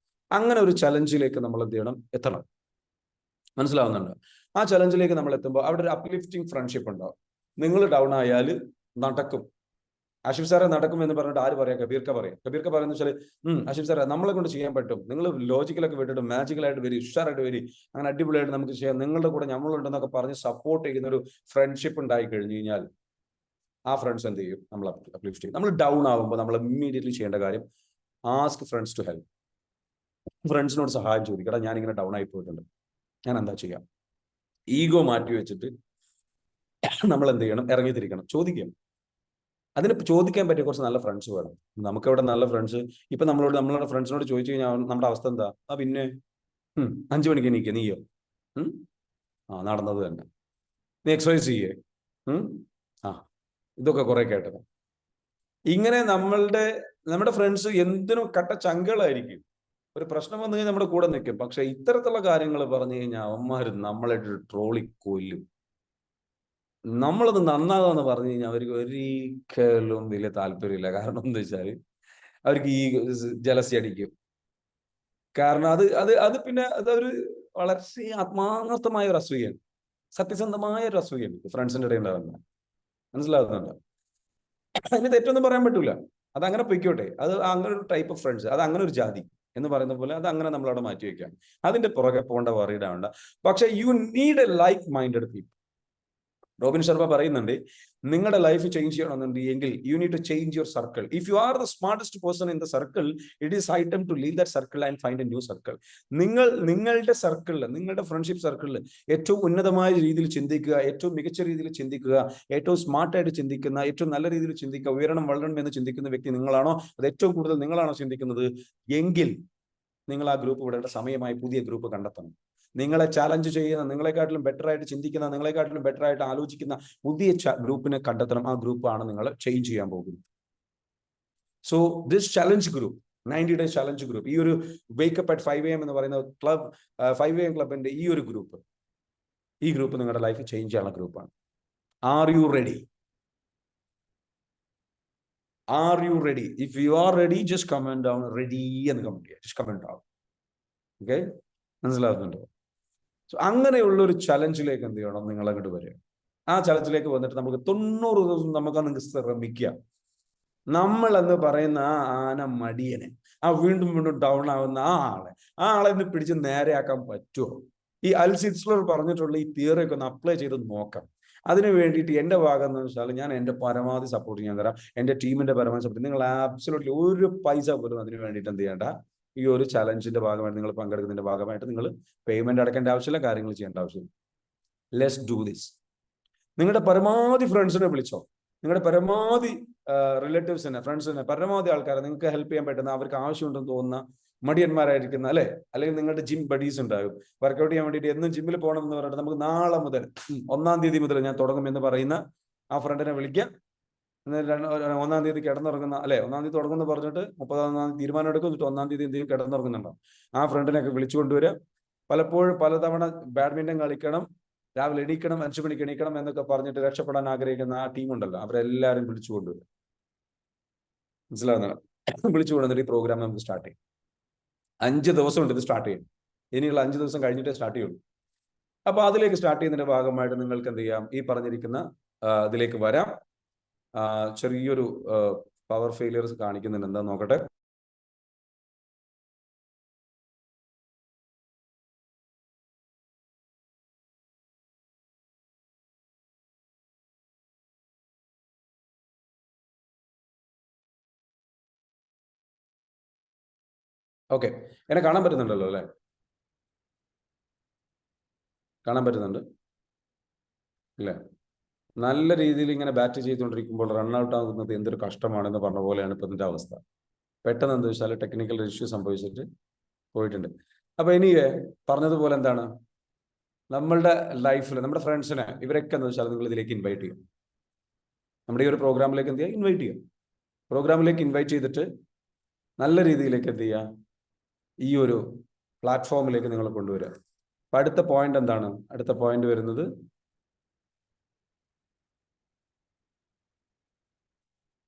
അങ്ങനെ ഒരു ചലഞ്ചിലേക്ക് നമ്മൾ എന്ത് ചെയ്യണം, എത്തണം. മനസ്സിലാവുന്നുണ്ടോ? ആ ചലഞ്ചിലേക്ക് നമ്മൾ എത്തുമ്പോൾ അവിടെ ഒരു അപ്ലിഫ്റ്റിംഗ് ഫ്രണ്ട്ഷിപ്പ് ഉണ്ടാവും. നിങ്ങൾ ഡൗൺ ആയാൽ നടക്കും. ആഷിഫ് സാറെ നടക്കും എന്ന് പറഞ്ഞിട്ട് ആര് പറയാം? കബീർക്ക പറയാം. കബീർക്ക പറയുന്ന വെച്ചാൽ ആഷിഫ് സാറെ നമ്മളെ കൊണ്ട് ചെയ്യാൻ പറ്റും, നിങ്ങൾ ലോജിക്കലൊക്കെ വിട്ടിട്ട് മാജിക്കലായിട്ട് വരി, ഉഷാറായിട്ട് വരി, അങ്ങനെ അടിപൊളിയായിട്ട് നമുക്ക് ചെയ്യാം, നിങ്ങളുടെ കൂടെ നമ്മളുണ്ടെന്നൊക്കെ പറഞ്ഞ് സപ്പോർട്ട് ചെയ്യുന്ന ഒരു ഫ്രണ്ട്ഷിപ്പ് ഉണ്ടായി കഴിഞ്ഞു കഴിഞ്ഞാൽ ആ ഫ്രണ്ട്സ് എന്ത് ചെയ്യും, നമ്മൾ അപ്ലിഫ്റ്റ് ചെയ്യും. നമ്മൾ ഡൗൺ ആകുമ്പോൾ നമ്മൾ ഇമ്മീഡിയറ്റ്ലി ചെയ്യേണ്ട കാര്യം, ആസ്ക് ഫ്രണ്ട്സ് ടു ഹെൽപ്പ്. ഫ്രണ്ട്സിനോട് സഹായം ചോദിക്കണം. ഞാനിങ്ങനെ ഡൗൺ ആയി പോയിട്ടുണ്ട്, ഞാൻ എന്താ ചെയ്യാം? ഈഗോ മാറ്റി വെച്ചിട്ട് നമ്മൾ എന്ത് ചെയ്യണം, ഇറങ്ങിത്തിരിക്കണം, ചോദിക്കണം. അതിന് ചോദിക്കാൻ പറ്റിയ കുറച്ച് നല്ല ഫ്രണ്ട്സ് വേണം. നമുക്കവിടെ നല്ല ഫ്രണ്ട്സ്, ഇപ്പൊ നമ്മളുടെ ഫ്രണ്ട്സിനോട് ചോദിച്ചു കഴിഞ്ഞാൽ നമ്മുടെ അവസ്ഥ എന്താ? പിന്നെ 5 മണിക്ക് എണീക്കുക, നീയോ? നടന്നത് തന്നെ. നീ എക്സസൈസ് ചെയ്യേ? ആ ഇതൊക്കെ കുറെ കേട്ടത്. ഇങ്ങനെ നമ്മുടെ ഫ്രണ്ട്സ് എന്തിനും കട്ട ചങ്കളായിരിക്കും. ഒരു പ്രശ്നം വന്നു കഴിഞ്ഞാൽ നമ്മുടെ കൂടെ നിൽക്കും. പക്ഷെ ഇത്തരത്തിലുള്ള കാര്യങ്ങൾ പറഞ്ഞു കഴിഞ്ഞാൽ അവന്മാർ നമ്മളെ ട്രോളി കൊല്ലും. നമ്മളത് നന്നാകാന്ന് പറഞ്ഞു കഴിഞ്ഞാൽ അവർക്ക് ഒരിക്കലും വലിയ താല്പര്യമില്ല. കാരണം എന്താ വെച്ചാൽ അവർക്ക് ഈ ജലസി അടിക്കും. കാരണം അത് അത് അത് പിന്നെ അതൊരു വളരെ ആത്മാർത്ഥമായ ഒരു അസൂയാണ്, സത്യസന്ധമായ ഒരു അസൂയാണ് ഫ്രണ്ട്സിന്റെ ഇടയിൽ ഉണ്ടാകുന്നത്. മനസ്സിലാകുന്നുണ്ടോ? അതിന് തെറ്റൊന്നും പറയാൻ പറ്റൂല. അത് അങ്ങനെ പൊയ്ക്കോട്ടെ. അത് അങ്ങനെ ഒരു ടൈപ്പ് ഓഫ് ഫ്രണ്ട്സ്, അത് അങ്ങനെ ഒരു ജാതി എന്ന് പറയുന്ന പോലെ അത് അങ്ങനെ നമ്മളവിടെ മാറ്റി വെക്കാം. അതിന്റെ പുറകെ പോകേണ്ട, വറീഡാവണ്ട. പക്ഷെ you need a like minded people. Robin Sharma പറയുന്നുണ്ട്, നിങ്ങളുടെ ലൈഫ് ചേഞ്ച് ചെയ്യണമെന്നുണ്ടെങ്കിൽ you need to change your circle. If you are the smartest person in the circle, it is high time to leave that circle and find a new circle. നിങ്ങളുടെ സർക്കിളിൽ, നിങ്ങളുടെ friendship സർക്കിളിൽ ഏറ്റവും ഉന്നതമായ രീതിയിൽ ചിന്തിക്കുക, ഏറ്റവും മികച്ച രീതിയിൽ ചിന്തിക്കുക, ഏറ്റവും സ്മാർട്ടായിട്ട് ചിന്തിക്കുന്ന, ഏറ്റവും നല്ല രീതിയിൽ ചിന്തിക്കുക, ഉയരണം വളരണം എന്ന് ചിന്തിക്കുന്ന വ്യക്തി നിങ്ങളാണോ, അത് ഏറ്റവും കൂടുതൽ നിങ്ങളാണോ ചിന്തിക്കുന്നത് എങ്കിൽ നിങ്ങൾ ആ ഗ്രൂപ്പ് വിടേണ്ട സമയമായി പുതിയ ഗ്രൂപ്പ് കണ്ടെത്തണം. നിങ്ങളെ ചാലഞ്ച് ചെയ്യുന്ന, നിങ്ങളെക്കാട്ടിലും ബെറ്റർ ആയിട്ട് ചിന്തിക്കുന്ന, നിങ്ങളെക്കാട്ടിലും ബെറ്റർ ആയിട്ട് ആലോചിക്കുന്ന പുതിയ ഗ്രൂപ്പിനെ കണ്ടെത്തണം. ആ ഗ്രൂപ്പാണ് നിങ്ങൾ ചേഞ്ച് ചെയ്യാൻ പോകുന്നത്. So this challenge group, 90 days challenge group, ഈ ഒരു വേക്കപ്പ് അറ്റ് 5 AM എന്ന് പറയുന്ന ക്ലബ്, 5 AM ക്ലബിന്റെ ഈ ഗ്രൂപ്പ് നിങ്ങളുടെ ലൈഫ് ചേഞ്ച് ചെയ്യാനുള്ള ഗ്രൂപ്പാണ്. Are you ready? Are you ready? If you are ready, just comment down ready എന്ന് കമന്റ് ചെയ്യുക. Just comment down. Okay? മനസ്സിലാകുന്നുണ്ടോ? സോ അങ്ങനെയുള്ള ഒരു ചലഞ്ചിലേക്ക് എന്ത് ചെയ്യണം, നിങ്ങൾ അങ്ങോട്ട് വരിക. ആ ചലഞ്ചിലേക്ക് വന്നിട്ട് നമുക്ക് 90 ദിവസം നമുക്ക് നിങ്ങൾക്ക് ശ്രമിക്കാം. നമ്മൾ എന്ന് പറയുന്ന ആ ആന മടിയനെ, ആ വീണ്ടും വീണ്ടും ഡൗൺ ആവുന്ന ആ ആളെ ഒന്ന് പിടിച്ച് നേരെയാക്കാൻ പറ്റുമോ? ഈ അൽസിറ്റ്സ്ലർ പറഞ്ഞിട്ടുള്ള ഈ തിയറി ഒക്കെ ഒന്ന് അപ്ലൈ ചെയ്ത് നോക്കാം. അതിന് വേണ്ടിയിട്ട് എൻ്റെ ഭാഗം എന്ന് വെച്ചാൽ ഞാൻ എൻ്റെ പരമാവധി സപ്പോർട്ട് ചെയ്യാൻ തരാം. എൻ്റെ ടീമിന്റെ പരമാവധി സപ്പോർട്ട്. നിങ്ങൾ ആബ്സൊല്യൂട്ട്ലി ഒരു പൈസ പോലും അതിന് വേണ്ടിയിട്ട് എന്ത് ചെയ്യേണ്ട. ഈ ഒരു ചലഞ്ചിന്റെ ഭാഗമായിട്ട് നിങ്ങൾ പങ്കെടുക്കുന്നതിന്റെ ഭാഗമായിട്ട് നിങ്ങൾ പേയ്മെന്റ് അടക്കേണ്ട ആവശ്യമില്ല, കാര്യങ്ങൾ ചെയ്യേണ്ട ആവശ്യമില്ല. Let's do this. നിങ്ങളുടെ പരമാവധി ഫ്രണ്ട്സിനെ വിളിച്ചോ, നിങ്ങളുടെ പരമാവധി റിലേറ്റീവ്സിനെ, ഫ്രണ്ട്സിനെ, പരമാവധി ആൾക്കാരെ നിങ്ങൾക്ക് ഹെൽപ്പ് ചെയ്യാൻ പറ്റുന്ന, അവർക്ക് ആവശ്യമുണ്ടെന്ന് തോന്നുന്ന മടിയന്മാരായിരിക്കുന്ന, അല്ലെ, അല്ലെങ്കിൽ നിങ്ങളുടെ ജിം ബഡീസ് ഉണ്ടാകും, വർക്കൗട്ട് ചെയ്യാൻ വേണ്ടിയിട്ട് എന്നും ജിമ്മിൽ പോകണം എന്ന് പറഞ്ഞിട്ട് നമുക്ക് നാളെ മുതൽ 1-ാം തീയതി മുതൽ ഞാൻ തുടങ്ങുമെന്ന് പറയുന്ന ആ ഫ്രണ്ടിനെ വിളിക്കാം. 1-ാം തീയതി കിടന്നുറങ്ങുന്ന, അല്ലെ, 1-ാം തീയതി തുടങ്ങുമെന്ന് പറഞ്ഞിട്ട് 30-ാം തീയതി തീരുമാനം എടുക്കും, 1-ാം തീയതി എന്തെങ്കിലും കിടന്നുറങ്ങുന്നുണ്ടോ, ആ ഫ്രണ്ടിനെയൊക്കെ വിളിച്ചു കൊണ്ടുവരിക. പലപ്പോഴും പലതവണ ബാഡ്മിന്റൺ കളിക്കണം, രാവിലെ എണീക്കണം, 5 മണിക്ക് എണീക്കണം എന്നൊക്കെ പറഞ്ഞിട്ട് രക്ഷപ്പെടാൻ ആഗ്രഹിക്കുന്ന ആ ടീം ഉണ്ടല്ലോ, അവരെല്ലാവരും വിളിച്ചു കൊണ്ടുവരും. മനസ്സിലാവുന്ന വിളിച്ചു കൊണ്ടുവന്നിട്ട് ഈ പ്രോഗ്രാം നമുക്ക് സ്റ്റാർട്ട് ചെയ്യും. 5 ദിവസം ഉണ്ട് ഇത് സ്റ്റാർട്ട് ചെയ്യും. ഇനിയുള്ള 5 ദിവസം കഴിഞ്ഞിട്ടേ സ്റ്റാർട്ട് ചെയ്യുള്ളൂ. അപ്പൊ അതിലേക്ക് സ്റ്റാർട്ട് ചെയ്യുന്നതിന്റെ ഭാഗമായിട്ട് നിങ്ങൾക്ക് എന്ത് ചെയ്യാം, ഈ പറഞ്ഞിരിക്കുന്ന ഇതിലേക്ക് വരാം. ചെറിയൊരു പവർ ഫെയിലിയർസ് കാണിക്കുന്നുണ്ട്, എന്താ നോക്കട്ടെ. ഓക്കെ, എന്നെ കാണാൻ പറ്റുന്നുണ്ടല്ലോ അല്ലേ? കാണാൻ പറ്റുന്നുണ്ട് ഇല്ലേ? നല്ല രീതിയിൽ ഇങ്ങനെ ബാറ്റ് ചെയ്തുകൊണ്ടിരിക്കുമ്പോൾ റൺ ഔട്ട് ആകുന്നത് എന്തൊരു കഷ്ടമാണെന്ന് പറഞ്ഞ പോലെയാണ് ഇപ്പൊ ഇതിന്റെ അവസ്ഥ. പെട്ടെന്ന് എന്താ വെച്ചാൽ ടെക്നിക്കൽ ഇഷ്യൂ സംഭവിച്ചിട്ട് പോയിട്ടുണ്ട്. അപ്പൊ ഇനി പറഞ്ഞതുപോലെ എന്താണ്, നമ്മളുടെ ലൈഫിൽ നമ്മുടെ ഫ്രണ്ട്സിനെ ഇവരൊക്കെ എന്താ വെച്ചാൽ നിങ്ങൾ ഇതിലേക്ക് ഇൻവൈറ്റ് ചെയ്യും. നമ്മുടെ ഈ ഒരു പ്രോഗ്രാമിലേക്ക് എന്ത് ചെയ്യുക, ഇൻവൈറ്റ് ചെയ്യുക. പ്രോഗ്രാമിലേക്ക് ഇൻവൈറ്റ് ചെയ്തിട്ട് നല്ല രീതിയിലേക്ക് എന്ത് ചെയ്യുക, ഈ ഒരു പ്ലാറ്റ്ഫോമിലേക്ക് നിങ്ങൾ കൊണ്ടുവരിക. അപ്പൊ അടുത്ത പോയിന്റ് എന്താണ്? അടുത്ത പോയിന്റ് വരുന്നത്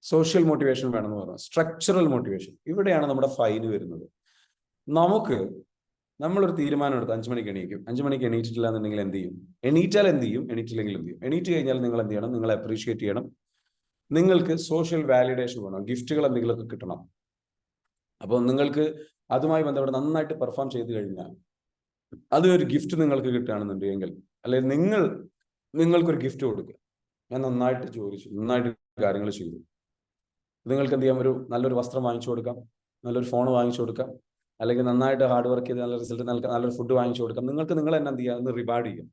സോഷ്യൽ മോട്ടിവേഷൻ വേണമെന്ന് പറഞ്ഞു. സ്ട്രക്ചറൽ മോട്ടിവേഷൻ, ഇവിടെയാണ് നമ്മുടെ ഫൈന് വരുന്നത്. നമുക്ക് നമ്മളൊരു തീരുമാനം എടുത്ത് 5 മണിക്ക് എണീക്കും. 5 മണിക്ക് എണീറ്റിട്ടില്ല എന്നുണ്ടെങ്കിൽ എന്ത് ചെയ്യും? എണീറ്റാൽ എന്ത് ചെയ്യും, എണീറ്റില്ലെങ്കിൽ എന്ത് ചെയ്യും? എണീറ്റ് കഴിഞ്ഞാൽ നിങ്ങൾ എന്ത് ചെയ്യണം? നിങ്ങൾ അപ്രീഷിയേറ്റ് ചെയ്യണം. നിങ്ങൾക്ക് സോഷ്യൽ വാലിഡേഷൻ വേണം, ഗിഫ്റ്റുകൾ എന്തെങ്കിലുമൊക്കെ കിട്ടണം. അപ്പോൾ നിങ്ങൾക്ക് അതുമായി ബന്ധപ്പെട്ട് നന്നായിട്ട് പെർഫോം ചെയ്ത് കഴിഞ്ഞാൽ അതൊരു ഗിഫ്റ്റ് നിങ്ങൾക്ക് കിട്ടുകയാണെന്നുണ്ടെങ്കിൽ, അല്ലെങ്കിൽ നിങ്ങൾക്കൊരു ഗിഫ്റ്റ് കൊടുക്കുക. ഞാൻ നന്നായിട്ട് ചോദിച്ചു, നന്നായിട്ട് കാര്യങ്ങൾ ചെയ്തു, നിങ്ങൾക്ക് എന്ത് ചെയ്യാം? നല്ലൊരു വസ്ത്രം വാങ്ങിച്ചു കൊടുക്കാം, നല്ലൊരു ഫോൺ വാങ്ങിച്ചു കൊടുക്കാം, അല്ലെങ്കിൽ നന്നായിട്ട് ഹാർഡ് വർക്ക് ചെയ്ത് നല്ല റിസൾട്ട് നൽകാൻ നല്ലൊരു ഫുഡ് വാങ്ങിച്ചു കൊടുക്കാം. നിങ്ങൾ തന്നെ എന്ത് ചെയ്യുക? ഒന്ന് റിവാർഡ് ചെയ്യും.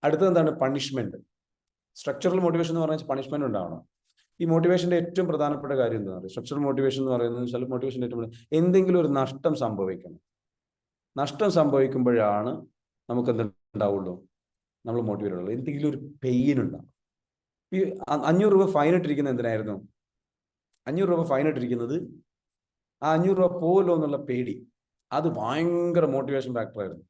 അടുത്തത് എന്താണ്? പണിഷ്മെന്റ്. സ്ട്രക്ചറൽ മോട്ടിവേഷൻ എന്ന് പറഞ്ഞാൽ പണിഷ്മെന്റ് ഉണ്ടാവണം. ഈ മോട്ടിവേഷന്റെ ഏറ്റവും പ്രധാനപ്പെട്ട കാര്യം എന്താ പറയുക? സ്ട്രക്ചറൽ മോട്ടിവേഷൻ എന്ന് പറയുന്നത് സെൽഫ് മോട്ടിവേഷന്റെ ഏറ്റവും എന്തെങ്കിലും ഒരു നഷ്ടം സംഭവിക്കണം. നഷ്ടം സംഭവിക്കുമ്പോഴാണ് നമുക്ക് എന്തുണ്ടാവുള്ളൂ, നമ്മൾ മോട്ടിവേറ്റ് ഉള്ളൂ. എന്തെങ്കിലും ഒരു പെയിൻ ഉണ്ടാവും. ഈ 500 രൂപ ഫൈൻ ഇട്ടിരിക്കുന്നത് എന്തിനായിരുന്നു? 500 രൂപ ഫൈൻ ഇട്ടിരിക്കുന്നത് ആ 500 രൂപ പോലോ എന്നുള്ള പേടി, അത് ഭയങ്കര മോട്ടിവേഷൻ ഫാക്ടറായിരുന്നു.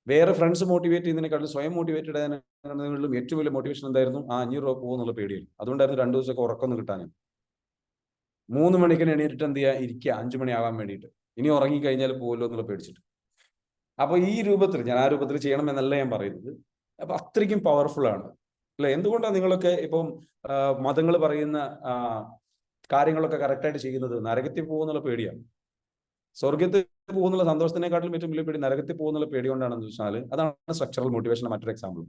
വേറെ ഫ്രണ്ട്സ് മോട്ടിവേറ്റ് ചെയ്യുന്നതിനെക്കാളും സ്വയം മോട്ടിവേറ്റഡ് ആയതിനും ഏറ്റവും വലിയ മോട്ടിവേഷൻ എന്തായിരുന്നു? ആ 500 രൂപ പോകുന്നുള്ള പേടിയായിരുന്നു. അതുകൊണ്ടായിരുന്നു 2 ദിവസമൊക്കെ ഉറക്കം കിട്ടാൻ. 3 മണിക്ക് എണീറ്റിട്ട് എന്ത് ചെയ്യുക? ഇരിക്കുക 5 മണിയാവാൻ വേണ്ടിയിട്ട്. ഇനി ഉറങ്ങിക്കഴിഞ്ഞാൽ പോലോ എന്നുള്ള പേടിച്ചിട്ട്. അപ്പൊ ഈ രൂപത്തിൽ, ഞാൻ ആ രൂപത്തിൽ ചെയ്യണം എന്നല്ല ഞാൻ പറയുന്നത്. അപ്പൊ അത്രയ്ക്കും പവർഫുൾ ആണ് അല്ലെ? എന്തുകൊണ്ടാണ് നിങ്ങളൊക്കെ ഇപ്പം മതങ്ങൾ പറയുന്ന കാര്യങ്ങളൊക്കെ കറക്റ്റായിട്ട് ചെയ്യുന്നത്? നരകത്തിൽ പോകുന്നുള്ള പേടിയാണ്. സ്വർഗത്തിൽ പോകുന്നുള്ള സന്തോഷത്തിനെക്കാട്ടിലും ഏറ്റവും വലിയ പേടി നരകത്തിൽ പോകുന്നുള്ള പേടി കൊണ്ടാണെന്ന് വെച്ചാൽ, അതാണ് സ്ട്രക്ചറൽ മോട്ടിവേഷന്റെ മറ്റൊരു എക്സാമ്പിൾ.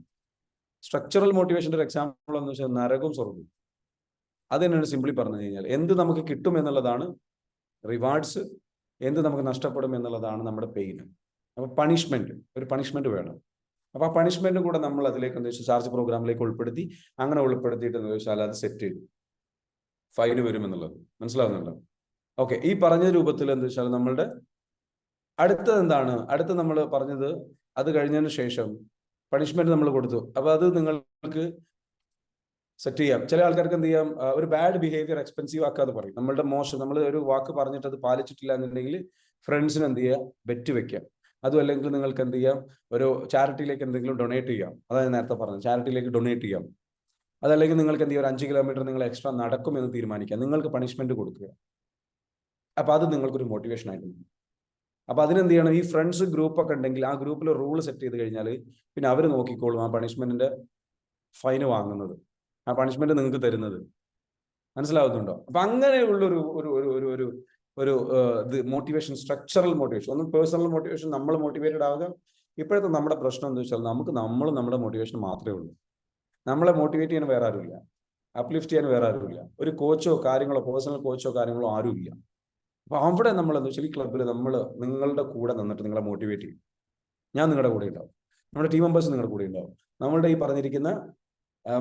സ്ട്രക്ചറൽ മോട്ടിവേഷന്റെ ഒരു എക്സാമ്പിൾ എന്ന് വെച്ചാൽ നരകവും സ്വർഗവും. അത് തന്നെയാണ് സിംപ്ലി പറഞ്ഞു കഴിഞ്ഞാൽ. എന്ത് നമുക്ക് കിട്ടും എന്നുള്ളതാണ് റിവാർഡ്സ്, എന്ത് നമുക്ക് നഷ്ടപ്പെടും എന്നുള്ളതാണ് നമ്മുടെ പെയിൻ. അപ്പൊ ഒരു പണിഷ്മെന്റ് വേണം. അപ്പൊ ആ പണിഷ്മെന്റും കൂടെ നമ്മൾ അതിലേക്ക് എന്താ വെച്ചാൽ ചാർജ് പ്രോഗ്രാമിലേക്ക് ഉൾപ്പെടുത്തി, അങ്ങനെ ഉൾപ്പെടുത്തിയിട്ട് എന്താ വെച്ചാൽ അത് സെറ്റ് ചെയ്തു ഫൈന് വരും എന്നുള്ളത് മനസ്സിലാവുന്നുണ്ടോ? ഓക്കെ, ഈ പറഞ്ഞ രൂപത്തിൽ എന്താ വെച്ചാൽ നമ്മളുടെ അടുത്തത് എന്താണ്? അടുത്ത് നമ്മൾ പറഞ്ഞത്, അത് കഴിഞ്ഞതിന് ശേഷം പണിഷ്മെന്റ് നമ്മൾ കൊടുത്തു. അപ്പൊ അത് നിങ്ങൾക്ക് സെറ്റ് ചെയ്യാം. ചില ആൾക്കാർക്ക് എന്ത് ചെയ്യാം? ഒരു ബാഡ് ബിഹേവിയർ എക്സ്പെൻസീവ് ആക്കാതെ പറയും. നമ്മളുടെ മോശം, നമ്മൾ ഒരു വാക്ക് പറഞ്ഞിട്ട് അത് പാലിച്ചിട്ടില്ല എന്നുണ്ടെങ്കിൽ ഫ്രണ്ട്സിന് എന്ത് ചെയ്യുക? ബെറ്റ് വെക്കാം. അതും അല്ലെങ്കിൽ നിങ്ങൾക്ക് എന്ത് ചെയ്യാം? ഒരു ചാരിറ്റിയിലേക്ക് എന്തെങ്കിലും ഡൊണേറ്റ് ചെയ്യാം. അതായത് നേരത്തെ പറഞ്ഞത്, ചാരിറ്റിയിലേക്ക് ഡൊണേറ്റ് ചെയ്യാം. അതല്ലെങ്കിൽ നിങ്ങൾക്ക് എന്ത് ചെയ്യാം? ഒരു 5 കിലോമീറ്റർ നിങ്ങൾ എക്സ്ട്രാ നടക്കുമെന്ന് തീരുമാനിക്കാം. നിങ്ങൾക്ക് പണിഷ്മെന്റ് കൊടുക്കുക. അപ്പൊ അത് നിങ്ങൾക്കൊരു മോട്ടിവേഷൻ ആയിരുന്നു. അപ്പൊ അതിനെന്ത് ചെയ്യണം? ഈ ഫ്രണ്ട്സ് ഗ്രൂപ്പ് ഒക്കെ ഉണ്ടെങ്കിൽ ആ ഗ്രൂപ്പിൽ റൂൾ സെറ്റ് ചെയ്ത് കഴിഞ്ഞാൽ പിന്നെ അവർ നോക്കിക്കോളും ആ പണിഷ്മെന്റിന്റെ ഫൈന് വാങ്ങുന്നത്, ആ പണിഷ്മെന്റ് നിങ്ങൾക്ക് തരുന്നത്. മനസ്സിലാവുന്നുണ്ടോ? അപ്പൊ അങ്ങനെയുള്ള ഒരു മോട്ടിവേഷൻ, സ്ട്രക്ചറൽ മോട്ടിവേഷൻ. ഒന്നും പേഴ്സണൽ മോട്ടിവേഷൻ, നമ്മൾ മോട്ടിവേറ്റഡ് ആവുക. ഇപ്പോഴത്തെ നമ്മുടെ പ്രശ്നം എന്താ വെച്ചാൽ, നമ്മുടെ മോട്ടിവേഷൻ മാത്രമേ ഉള്ളൂ. നമ്മളെ മോട്ടിവേറ്റ് ചെയ്യാൻ വേറെ ആരുമില്ല, അപ്ലിഫ്റ്റ് ചെയ്യാൻ വേറെ ആരുമില്ല. ഒരു കോച്ചോ കാര്യങ്ങളോ, പേഴ്സണൽ കോച്ചോ കാര്യങ്ങളോ ആരുമില്ല. അപ്പൊ അവിടെ നമ്മൾ എന്താ വെച്ചാൽ ഈ ക്ലബ്ബിൽ നിങ്ങളുടെ കൂടെ നിന്നിട്ട് നിങ്ങളെ മോട്ടിവേറ്റ് ചെയ്യും. ഞാൻ നിങ്ങളുടെ കൂടെ ഉണ്ടാവും, നമ്മുടെ ടീം മെമ്പേഴ്സ് നിങ്ങളുടെ കൂടെ ഉണ്ടാവും, നമ്മളുടെ ഈ പറഞ്ഞിരിക്കുന്ന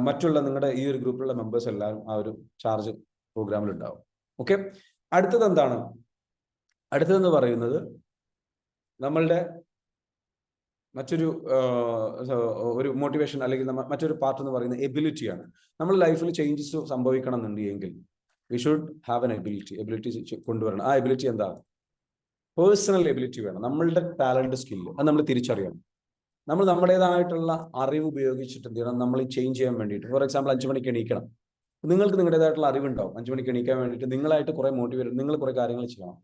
മറ്റുള്ള നിങ്ങളുടെ ഈ ഒരു ഗ്രൂപ്പിലുള്ള മെമ്പേഴ്സ് എല്ലാവരും ആ ഒരു ചാർജ് പ്രോഗ്രാമിൽ ഉണ്ടാവും. ഓക്കെ, അടുത്തത് എന്താണ്? അടുത്തതെന്ന് പറയുന്നത് നമ്മളുടെ മറ്റൊരു മോട്ടിവേഷൻ അല്ലെങ്കിൽ മറ്റൊരു പാർട്ട് എന്ന് പറയുന്നത് എബിലിറ്റിയാണ്. നമ്മുടെ ലൈഫിൽ ചേഞ്ചസ് സംഭവിക്കണം എന്നുണ്ടെങ്കിൽ we should have an ability കൊണ്ടുവരണം. ആ എബിലിറ്റി എന്താ? പേഴ്സണൽ എബിലിറ്റി വേണം. നമ്മളുടെ ടാലന്റ്, സ്കില്ല് അത് നമ്മൾ തിരിച്ചറിയണം. നമ്മൾ നമ്മുടേതായിട്ടുള്ള അറിവ് ഉപയോഗിച്ചിട്ട് എന്ത് ചെയ്യണം? നമ്മൾ ചേഞ്ച് ചെയ്യാൻ വേണ്ടിയിട്ട്. ഫോർ എക്സാമ്പിൾ 5 മണിക്ക് എണീക്കണം. നിങ്ങൾക്ക് നിങ്ങളുടേതായിട്ടുള്ള അറിവുണ്ടാവും. 5 മണിക്ക് എണീക്കാൻ വേണ്ടിയിട്ട് നിങ്ങളായിട്ട് കുറെ മോട്ടിവേറ്റ്, നിങ്ങൾ കുറെ കാര്യങ്ങൾ ചെയ്യണം.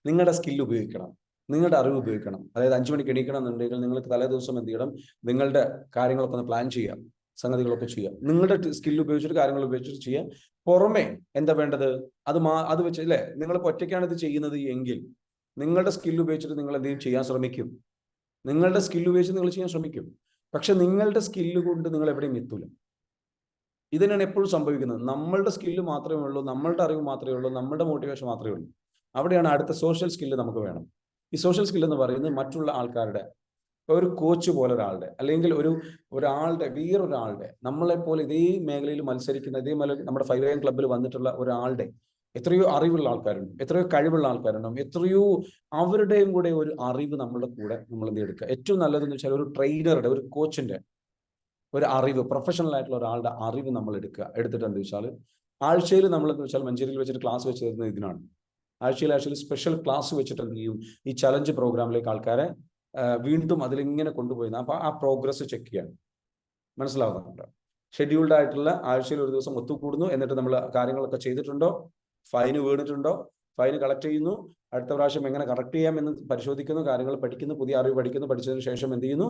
നിങ്ങളുടെ സ്കില്ല് ഉപയോഗിക്കണം, നിങ്ങളുടെ അറിവ് ഉപയോഗിക്കണം. അതായത് 5 മണിക്ക് എണീക്കണം എന്നുണ്ടെങ്കിൽ നിങ്ങൾക്ക് തലേ ദിവസം എന്ത് ചെയ്യണം? നിങ്ങളുടെ കാര്യങ്ങളൊക്കെ ഒന്ന് പ്ലാൻ ചെയ്യാം, സംഗതികളൊക്കെ ചെയ്യാം. നിങ്ങളുടെ സ്കില്ല് ഉപയോഗിച്ചിട്ട് കാര്യങ്ങൾ ഉപയോഗിച്ചിട്ട് ചെയ്യാം. പുറമെ എന്താ വേണ്ടത്? അത് വെച്ച് അല്ലേ, നിങ്ങൾ ഒറ്റയ്ക്കാണ് ഇത് ചെയ്യുന്നത് എങ്കിൽ നിങ്ങളുടെ സ്കില്ല് ഉപയോഗിച്ചിട്ട് നിങ്ങൾ എന്തെങ്കിലും ചെയ്യാൻ ശ്രമിക്കും. നിങ്ങളുടെ സ്കില്ല് ഉപയോഗിച്ച് നിങ്ങൾ ചെയ്യാൻ ശ്രമിക്കും. പക്ഷെ നിങ്ങളുടെ സ്കില്ല് കൊണ്ട് നിങ്ങൾ എവിടെയും എത്തൂല. ഇതിനാണ് എപ്പോഴും സംഭവിക്കുന്നത്. നമ്മളുടെ സ്കില്ല് മാത്രമേ ഉള്ളൂ, നമ്മളുടെ അറിവ് മാത്രമേ ഉള്ളൂ, നമ്മളുടെ മോട്ടിവേഷൻ മാത്രമേ ഉള്ളൂ. അവിടെയാണ് അടുത്ത സോഷ്യൽ സ്കില്ല് നമുക്ക് വേണം. ഈ സോഷ്യൽ സ്കില്ല് എന്ന് പറയുന്നത് മറ്റുള്ള ആൾക്കാരുടെ, ഒരു കോച്ച് പോലെ ഒരാളുടെ, അല്ലെങ്കിൽ ഒരാളുടെ വേറൊരാളുടെ, നമ്മളെപ്പോലെ ഇതേ മേഖലയിൽ മത്സരിക്കുന്ന, ഇതേ നമ്മുടെ 5am ക്ലബ്ബിൽ വന്നിട്ടുള്ള ഒരാളുടെ എത്രയോ അറിവുള്ള ആൾക്കാരുണ്ട്, എത്രയോ കഴിവുള്ള ആൾക്കാരുണ്ടാവും, എത്രയോ അവരുടെയും കൂടെ ഒരു അറിവ് നമ്മളുടെ കൂടെ നമ്മൾ എന്ത് എടുക്കുക. ഏറ്റവും നല്ലതെന്ന് വെച്ചാൽ ഒരു ട്രെയിനറുടെ, ഒരു കോച്ചിന്റെ ഒരു അറിവ്, പ്രൊഫഷണൽ ആയിട്ടുള്ള ഒരാളുടെ അറിവ് നമ്മൾ എടുത്തിട്ട് എന്താ വെച്ചാൽ ആഴ്ചയിൽ നമ്മൾ എന്താ വെച്ചാൽ മഞ്ചേരിയിൽ വെച്ചിട്ട് ക്ലാസ് വെച്ച് തരുന്നത് ഇതിനാണ്. ആഴ്ചയിൽ സ്പെഷ്യൽ ക്ലാസ് വെച്ചിട്ട് എന്ത് ചെയ്യും, ഈ ചലഞ്ച് പ്രോഗ്രാമിലേക്ക് ആൾക്കാരെ വീണ്ടും അതിലിങ്ങനെ കൊണ്ടുപോയി അപ്പൊ ആ പ്രോഗ്രസ് ചെക്ക് ചെയ്യാൻ മനസ്സിലാവുന്നുണ്ട്. ഷെഡ്യൂൾഡ് ആയിട്ടുള്ള ആഴ്ചയിൽ ഒരു ദിവസം ഒത്തുകൂടുന്നു, എന്നിട്ട് നമ്മൾ കാര്യങ്ങളൊക്കെ ചെയ്തിട്ടുണ്ടോ, ഫൈന് വീണിട്ടുണ്ടോ, ഫൈന് കളക്ട് ചെയ്യുന്നു, അടുത്ത പ്രാവശ്യം എങ്ങനെ കറക്റ്റ് ചെയ്യാം എന്ന് പരിശോധിക്കുന്നു, കാര്യങ്ങൾ പഠിക്കുന്നു, പുതിയ അറിവ് പഠിക്കുന്നു, പഠിച്ചതിന് ശേഷം എന്ത് ചെയ്യുന്നു,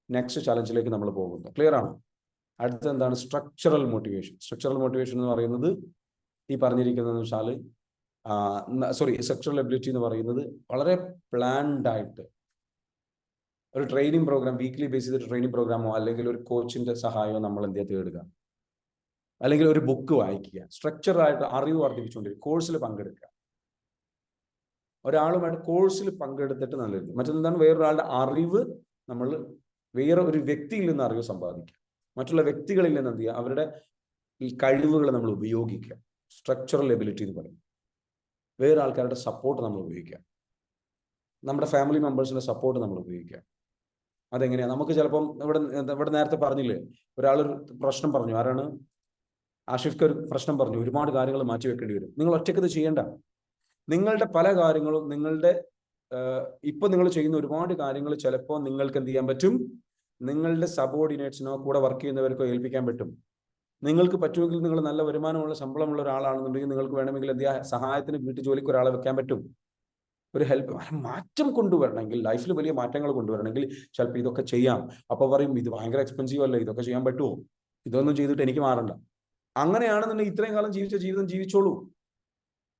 നെക്സ്റ്റ് ചലഞ്ചിലേക്ക് നമ്മൾ പോകുന്നു. ക്ലിയർ ആണ്? അടുത്ത എന്താണ് സ്ട്രക്ചറൽ മോട്ടിവേഷൻ. സ്ട്രക്ചറൽ മോട്ടിവേഷൻ എന്ന് പറയുന്നത് ഈ പറഞ്ഞിരിക്കുന്നതെന്ന് വെച്ചാൽ സെക്ഷറൽ എബിലിറ്റി എന്ന് പറയുന്നത് വളരെ പ്ലാൻഡ് ആയിട്ട് ഒരു ട്രെയിനിങ് പ്രോഗ്രാം, വീക്ക്ലി ബേസ് ചെയ്തിട്ട് ട്രെയിനിങ് പ്രോഗ്രാമോ അല്ലെങ്കിൽ ഒരു കോച്ചിന്റെ സഹായമോ നമ്മൾ എന്ത് തേടുക, അല്ലെങ്കിൽ ഒരു ബുക്ക് വായിക്കുക, സ്ട്രക്ചറായിട്ട് അറിവ് വർദ്ധിപ്പിച്ചുകൊണ്ടിരിക്കുക, കോഴ്സിൽ പങ്കെടുക്കുക. ഒരാളുമായിട്ട് കോഴ്സിൽ പങ്കെടുത്തിട്ട് നല്ലത്. മറ്റൊന്നെന്താണ്, വേറൊരാളുടെ അറിവ് നമ്മൾ വേറെ ഒരു വ്യക്തിയിൽ നിന്ന് അറിവ് സമ്പാദിക്കുക, മറ്റുള്ള വ്യക്തികളിൽ നിന്ന് എന്ത് ചെയ്യുക, അവരുടെ ഈ കഴിവുകൾ നമ്മൾ ഉപയോഗിക്കുക. സ്ട്രക്ചറൽ എബിലിറ്റി എന്ന് പറയും. വേറെ ആൾക്കാരുടെ സപ്പോർട്ട് നമ്മൾ ഉപയോഗിക്കുക, നമ്മുടെ ഫാമിലി മെമ്പേഴ്സിന്റെ സപ്പോർട്ട് നമ്മൾ ഉപയോഗിക്കുക. അതെങ്ങനെയാണ്? നമുക്ക് ചിലപ്പം ഇവിടെ നേരത്തെ പറഞ്ഞില്ലേ, ഒരാളൊരു പ്രശ്നം പറഞ്ഞു, ആരാണ്, ആഷിഫ്ക്ക് ഒരു പ്രശ്നം പറഞ്ഞു, ഒരുപാട് കാര്യങ്ങൾ മാറ്റി വെക്കേണ്ടി വരും. നിങ്ങൾ ഒറ്റയ്ക്ക് ഇത് ചെയ്യേണ്ട. നിങ്ങളുടെ പല കാര്യങ്ങളും, നിങ്ങളുടെ ഇപ്പൊ നിങ്ങൾ ചെയ്യുന്ന ഒരുപാട് കാര്യങ്ങൾ ചിലപ്പോൾ നിങ്ങൾക്ക് എന്ത് ചെയ്യാൻ പറ്റും, നിങ്ങളുടെ സബോർഡിനേറ്റ്സിനോ കൂടെ വർക്ക് ചെയ്യുന്നവർക്കോ ഏൽപ്പിക്കാൻ പറ്റും. നിങ്ങൾക്ക് പറ്റുമെങ്കിൽ, നിങ്ങൾ നല്ല വരുമാനമുള്ള ശമ്പളമുള്ള ഒരാളാണെന്നുണ്ടെങ്കിൽ നിങ്ങൾക്ക് വേണമെങ്കിൽ എന്ത് ചെയ്യാം, സഹായത്തിന് വീട്ടു ജോലിക്ക് ഒരാളെ വെക്കാൻ പറ്റും. ഒരു ഹെൽപ്പ്, മാറ്റം കൊണ്ടുവരണമെങ്കിൽ, ലൈഫിൽ വലിയ മാറ്റങ്ങൾ കൊണ്ടുവരണമെങ്കിൽ ചിലപ്പോൾ ഇതൊക്കെ ചെയ്യാം. അപ്പൊ പറയും, ഇത് ഭയങ്കര എക്സ്പെൻസീവ് അല്ലേ, ഇതൊക്കെ ചെയ്യാൻ പറ്റുമോ, ഇതൊന്നും ചെയ്തിട്ട് എനിക്ക് മാറണ്ട. അങ്ങനെയാണെന്നുണ്ടെങ്കിൽ ഇത്രയും കാലം ജീവിച്ച ജീവിതം ജീവിച്ചോളൂ.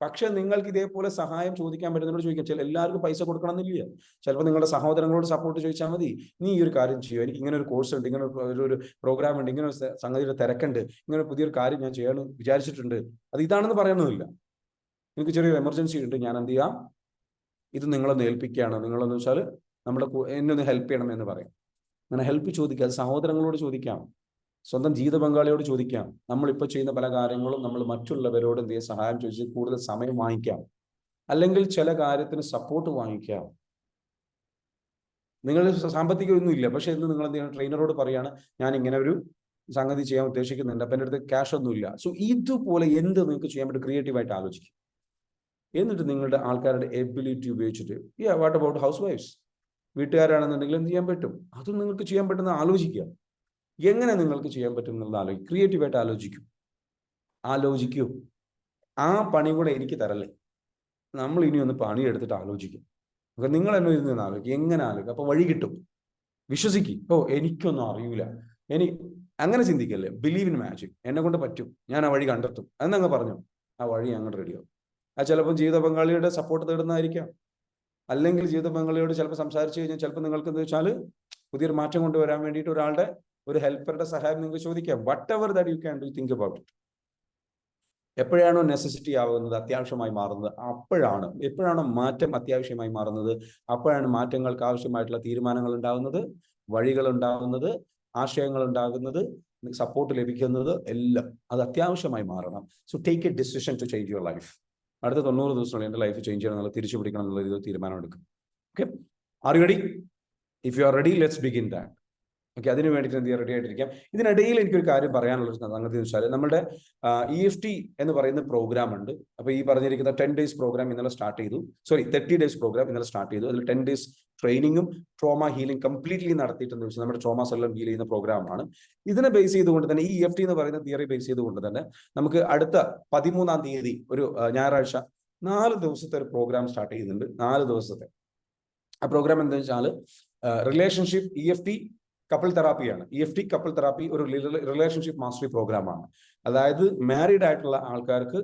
പക്ഷെ നിങ്ങൾക്ക് ഇതേപോലെ സഹായം ചോദിക്കാൻ പറ്റുന്നവരോട് ചോദിക്കാം. എല്ലാവർക്കും പൈസ കൊടുക്കണം എന്നില്ല. ചിലപ്പോൾ നിങ്ങളുടെ സഹോദരങ്ങളോട് സപ്പോർട്ട് ചോദിച്ചാൽ മതി, നീ ഈ ഒരു കാര്യം ചെയ്യോ, എനിക്ക് ഇങ്ങനെ ഒരു കോഴ്സ് ഉണ്ട്, ഇങ്ങനെ ഒരു പ്രോഗ്രാം ഉണ്ട്, ഇങ്ങനെ ഒരു സംഗതിയുടെ തിരക്കുണ്ട്, ഇങ്ങനെ പുതിയൊരു കാര്യം ഞാൻ ചെയ്യാൻ വിചാരിച്ചിട്ടുണ്ട്, അത് ഇതാണെന്ന് പറയണമെന്നില്ല. എനിക്ക് ചെറിയൊരു എമർജൻസി ഉണ്ട്, ഞാൻ എന്ത് ചെയ്യാം, ഇത് നിങ്ങളൊന്ന് ഏൽപ്പിക്കുകയാണ്, നിങ്ങളെന്ന് വെച്ചാൽ എന്നെ ഒന്ന് ഹെൽപ്പ് ചെയ്യണം എന്ന് പറയാം. അങ്ങനെ ഹെൽപ്പ് ചോദിക്കുക. അത് സഹോദരങ്ങളോട് ചോദിക്കാം, സ്വന്തം ജീവിത പങ്കാളിയോട് ചോദിക്കാം. നമ്മളിപ്പോൾ ചെയ്യുന്ന പല കാര്യങ്ങളും നമ്മൾ മറ്റുള്ളവരോട് എന്ത് ചെയ്യുക, സഹായം ചോദിച്ച് കൂടുതൽ സമയം വാങ്ങിക്കാം, അല്ലെങ്കിൽ ചില കാര്യത്തിന് സപ്പോർട്ട് വാങ്ങിക്കാം. നിങ്ങൾ സാമ്പത്തികമൊന്നും ഇല്ല, പക്ഷെ ഇന്ന് നിങ്ങൾ എന്ത് ചെയ്യണം, ട്രെയിനറോട് പറയാണ്, ഞാൻ ഇങ്ങനെ ഒരു സംഗതി ചെയ്യാൻ ഉദ്ദേശിക്കുന്നുണ്ട്, അപ്പം എൻ്റെ അടുത്ത് ക്യാഷ് ഒന്നുമില്ല. സോ ഇതുപോലെ എന്ത് നിങ്ങൾക്ക് ചെയ്യാൻ പറ്റും, ക്രിയേറ്റീവായിട്ട് ആലോചിക്കും. എന്നിട്ട് നിങ്ങളുടെ ആൾക്കാരുടെ എബിലിറ്റി ഉപയോഗിച്ചിട്ട്, വാട്ട് അബൌട്ട് ഹൗസ് വൈഫ്സ്, വീട്ടുകാരാണെന്നുണ്ടെങ്കിൽ എന്ത് ചെയ്യാൻ പറ്റും, അതും നിങ്ങൾക്ക് ചെയ്യാൻ പറ്റുന്ന ആലോചിക്കുക. എങ്ങനെ നിങ്ങൾക്ക് ചെയ്യാൻ പറ്റും എന്നുള്ളത് ആലോചിക്കും. ക്രിയേറ്റീവായിട്ട് ആലോചിക്കൂ. ആ പണി കൂടെ എനിക്ക് തരല്ലേ, നമ്മൾ ഇനി ഒന്ന് പണിയെടുത്തിട്ട് ആലോചിക്കും. അപ്പൊ നിങ്ങൾ എന്നെ ഇരുന്ന് ആലോചിക്കും, എങ്ങനെ ആലോചിക്കും, അപ്പൊ വഴി കിട്ടും. വിശ്വസിക്കും. എനിക്കൊന്നും അറിയൂല, അങ്ങനെ ചിന്തിക്കല്ലേ. Believe in magic. എന്നെ കൊണ്ട് പറ്റും, ഞാൻ ആ വഴി കണ്ടെത്തും എന്നങ്ങ് പറഞ്ഞു, ആ വഴി അങ്ങോട്ട് റെഡിയാവും. അത് ചിലപ്പോൾ ജീവിത പങ്കാളിയുടെ സപ്പോർട്ട് തേടുന്നതായിരിക്കാം, അല്ലെങ്കിൽ ജീവിത പങ്കാളിയോട് ചിലപ്പോൾ സംസാരിച്ചു കഴിഞ്ഞാൽ ചിലപ്പോൾ നിങ്ങൾക്ക് എന്താ വെച്ചാൽ പുതിയൊരു മാറ്റം കൊണ്ടുവരാൻ വേണ്ടിയിട്ട് ഒരാളുടെ, ഒരു ഹെൽപ്പറുടെ സഹായം നിങ്ങൾക്ക് ചോദിക്കാം. Whatever that you can do, think about it. എപ്പോഴാണോ നെസസിറ്റി ആവുന്നത്, അത്യാവശ്യമായി മാറുന്നത്, എപ്പോഴാണോ മാറ്റം അത്യാവശ്യമായി മാറുന്നത്, അപ്പോഴാണ് മാറ്റങ്ങൾക്ക് ആവശ്യമായിട്ടുള്ള തീരുമാനങ്ങൾ ഉണ്ടാകുന്നത്, വഴികൾ ഉണ്ടാകുന്നത്, ആശയങ്ങൾ ഉണ്ടാകുന്നത്, സപ്പോർട്ട് ലഭിക്കുന്നത്, എല്ലാം അത് അത്യാവശ്യമായി മാറണം. So take a decision to change your life. അടുത്ത 90 ദിവസങ്ങളിൽ എൻ്റെ ലൈഫ് ചേഞ്ച് ചെയ്യണം എന്നുള്ള, തിരിച്ചു പിടിക്കണം എന്നുള്ള ഒരു തീരുമാനം എടുക്കും. Okay, are you ready? If you are ready, let's begin that. Okay, അതിന് വേണ്ടിയിട്ട് എന്ത് ചെയ്യാൻ റെഡി ആയിട്ടിരിക്കാം. ഇതിനിടയിൽ എനിക്കൊരു കാര്യം പറയാനുള്ള സംഗതി എന്ന് വെച്ചാൽ, നമ്മുടെ EFT എന്ന് പറയുന്ന പ്രോഗ്രാം ഉണ്ട്. അപ്പോൾ ഈ പറഞ്ഞിരിക്കുന്ന 10 days പ്രോഗ്രാം ഇന്നലെ സ്റ്റാർട്ട് ചെയ്തു. 30 days പ്രോഗ്രാം ഇന്നലെ സ്റ്റാർട്ട് ചെയ്തു. അതിൽ 10 days ട്രെയിനിങ്ങും ട്രോമ ഹീലിംഗ് കംപ്ലീറ്റ്ലി നടത്തിയിട്ടെന്ന് വെച്ചാൽ നമ്മുടെ ട്രോമാസ് എല്ലാം ഹീൽ ചെയ്യുന്ന പ്രോഗ്രാമാണ്. ഇതിനെ ബേസ് ചെയ്തുകൊണ്ട് തന്നെ, ഈ EFT എന്ന് പറയുന്ന തിയറി ബേസ് ചെയ്തുകൊണ്ട് തന്നെ, നമുക്ക് അടുത്ത 13-ാം തീയതി ഒരു ഞായറാഴ്ച 4 ദിവസത്തെ ഒരു പ്രോഗ്രാം സ്റ്റാർട്ട് ചെയ്യുന്നുണ്ട്. 4 ദിവസത്തെ ആ പ്രോഗ്രാം എന്താണെന്ന് വെച്ചാൽ, റിലേഷൻഷിപ്പ് EFT കപ്പിൾ തെറാപ്പിയാണ്. EFT കപ്പിൾ തെറാപ്പി ഒരു റിലേഷൻഷിപ്പ് മാസ്റ്ററി പ്രോഗ്രാമാണ്. അതായത് മാരീഡ് ആയിട്ടുള്ള ആൾക്കാർക്ക്,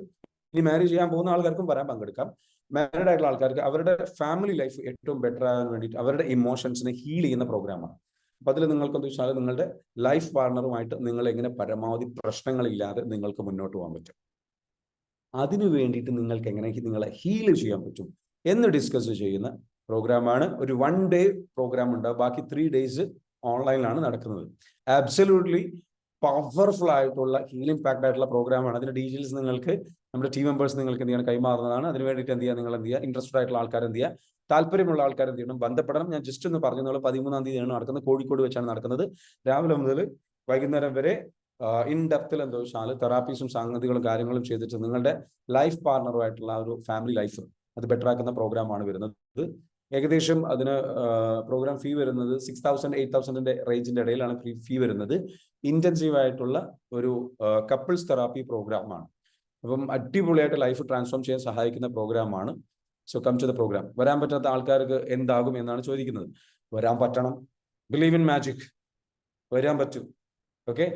ഇനി മാരേജ് ചെയ്യാൻ പോകുന്ന ആൾക്കാർക്കും പങ്കെടുക്കാം. മാരീഡ് ആയിട്ടുള്ള ആൾക്കാർക്ക് അവരുടെ ഫാമിലി ലൈഫ് ഏറ്റവും ബെറ്റർ ആകാൻ വേണ്ടിയിട്ട് അവരുടെ ഇമോഷൻസിനെ ഹീൽ ചെയ്യുന്ന പ്രോഗ്രാമാണ്. അപ്പൊ അതിൽ നിങ്ങൾക്ക് എന്താ വെച്ചാൽ, നിങ്ങളുടെ ലൈഫ് പാർട്ണറുമായിട്ട് നിങ്ങൾ എങ്ങനെ പരമാവധി പ്രശ്നങ്ങളില്ലാതെ നിങ്ങൾക്ക് മുന്നോട്ട് പോകാൻ പറ്റും. അതിനു വേണ്ടിയിട്ട് നിങ്ങൾക്ക് എങ്ങനെ നിങ്ങളെ ഹീൽ ചെയ്യാൻ പറ്റും എന്ന് ഡിസ്കസ് ചെയ്യുന്ന പ്രോഗ്രാമാണ്. ഒരു 1 day പ്രോഗ്രാം ഉണ്ടാവും, ബാക്കി 3 days ഓൺലൈനിലാണ് നടക്കുന്നത്. ആബ്സല്യൂട്ട്ലി പവർഫുൾ ആയിട്ടുള്ള ഹീലിംഗ് പാക്ഡ് ആയിട്ടുള്ള പ്രോഗ്രാമാണ്. അതിന്റെ ഡീറ്റെയിൽസ് നിങ്ങൾക്ക് നമ്മുടെ ടീം മെമ്പേഴ്സ് നിങ്ങൾക്ക് എന്ത് ചെയ്യണം, കൈമാറുന്നതാണ്. അതിന് വേണ്ടിയിട്ട് എന്ത് ചെയ്യുക, നിങ്ങൾ എന്ത് ചെയ്യുക, ഇൻട്രസ്റ്റഡ് ആയിട്ടുള്ള ആൾക്കാർ എന്ത് ചെയ്യുക, താല്പര്യമുള്ള ആൾക്കാർ എന്ത് ചെയ്യണം, ബന്ധപ്പെടണം. ഞാൻ ജസ്റ്റ് ഒന്ന് പറഞ്ഞു, 13-ാം തീയതിയാണ് നടക്കുന്നത്, കോഴിക്കോട് വെച്ചാണ് നടക്കുന്നത്. രാവിലെ മുതൽ വൈകുന്നേരം വരെ ഇൻ ഡെപ്തിൽ എന്താ വെച്ചാൽ തെറാപ്പീസും സംഗതികളും കാര്യങ്ങളും ചെയ്തിട്ട് നിങ്ങളുടെ ലൈഫ് പാർട്ണറുമായിട്ടുള്ള ഒരു ഫാമിലി ലൈഫ് അത് ബെറ്റർ ആക്കുന്ന പ്രോഗ്രാമാണ് വരുന്നത്. ഏകദേശം അതിന് പ്രോഗ്രാം ഫീ വരുന്നത് 6,000 8,000 റേഞ്ചിന്റെ ഇടയിലാണ് ഫീ വരുന്നത്. ഇന്റൻസീവ് ആയിട്ടുള്ള ഒരു കപ്പിൾസ് തെറാപ്പി പ്രോഗ്രാമാണ്. അപ്പം അടിപൊളിയായിട്ട് ലൈഫ് ട്രാൻസ്ഫോം ചെയ്യാൻ സഹായിക്കുന്ന പ്രോഗ്രാമാണ്. So come to the program. വരാൻ പറ്റാത്ത ആൾക്കാർക്ക് എന്താകും എന്നാണ് ചോദിക്കുന്നത്. വരാൻ പറ്റണം. Believe in magic. വരാൻ പറ്റും. ഓക്കെ,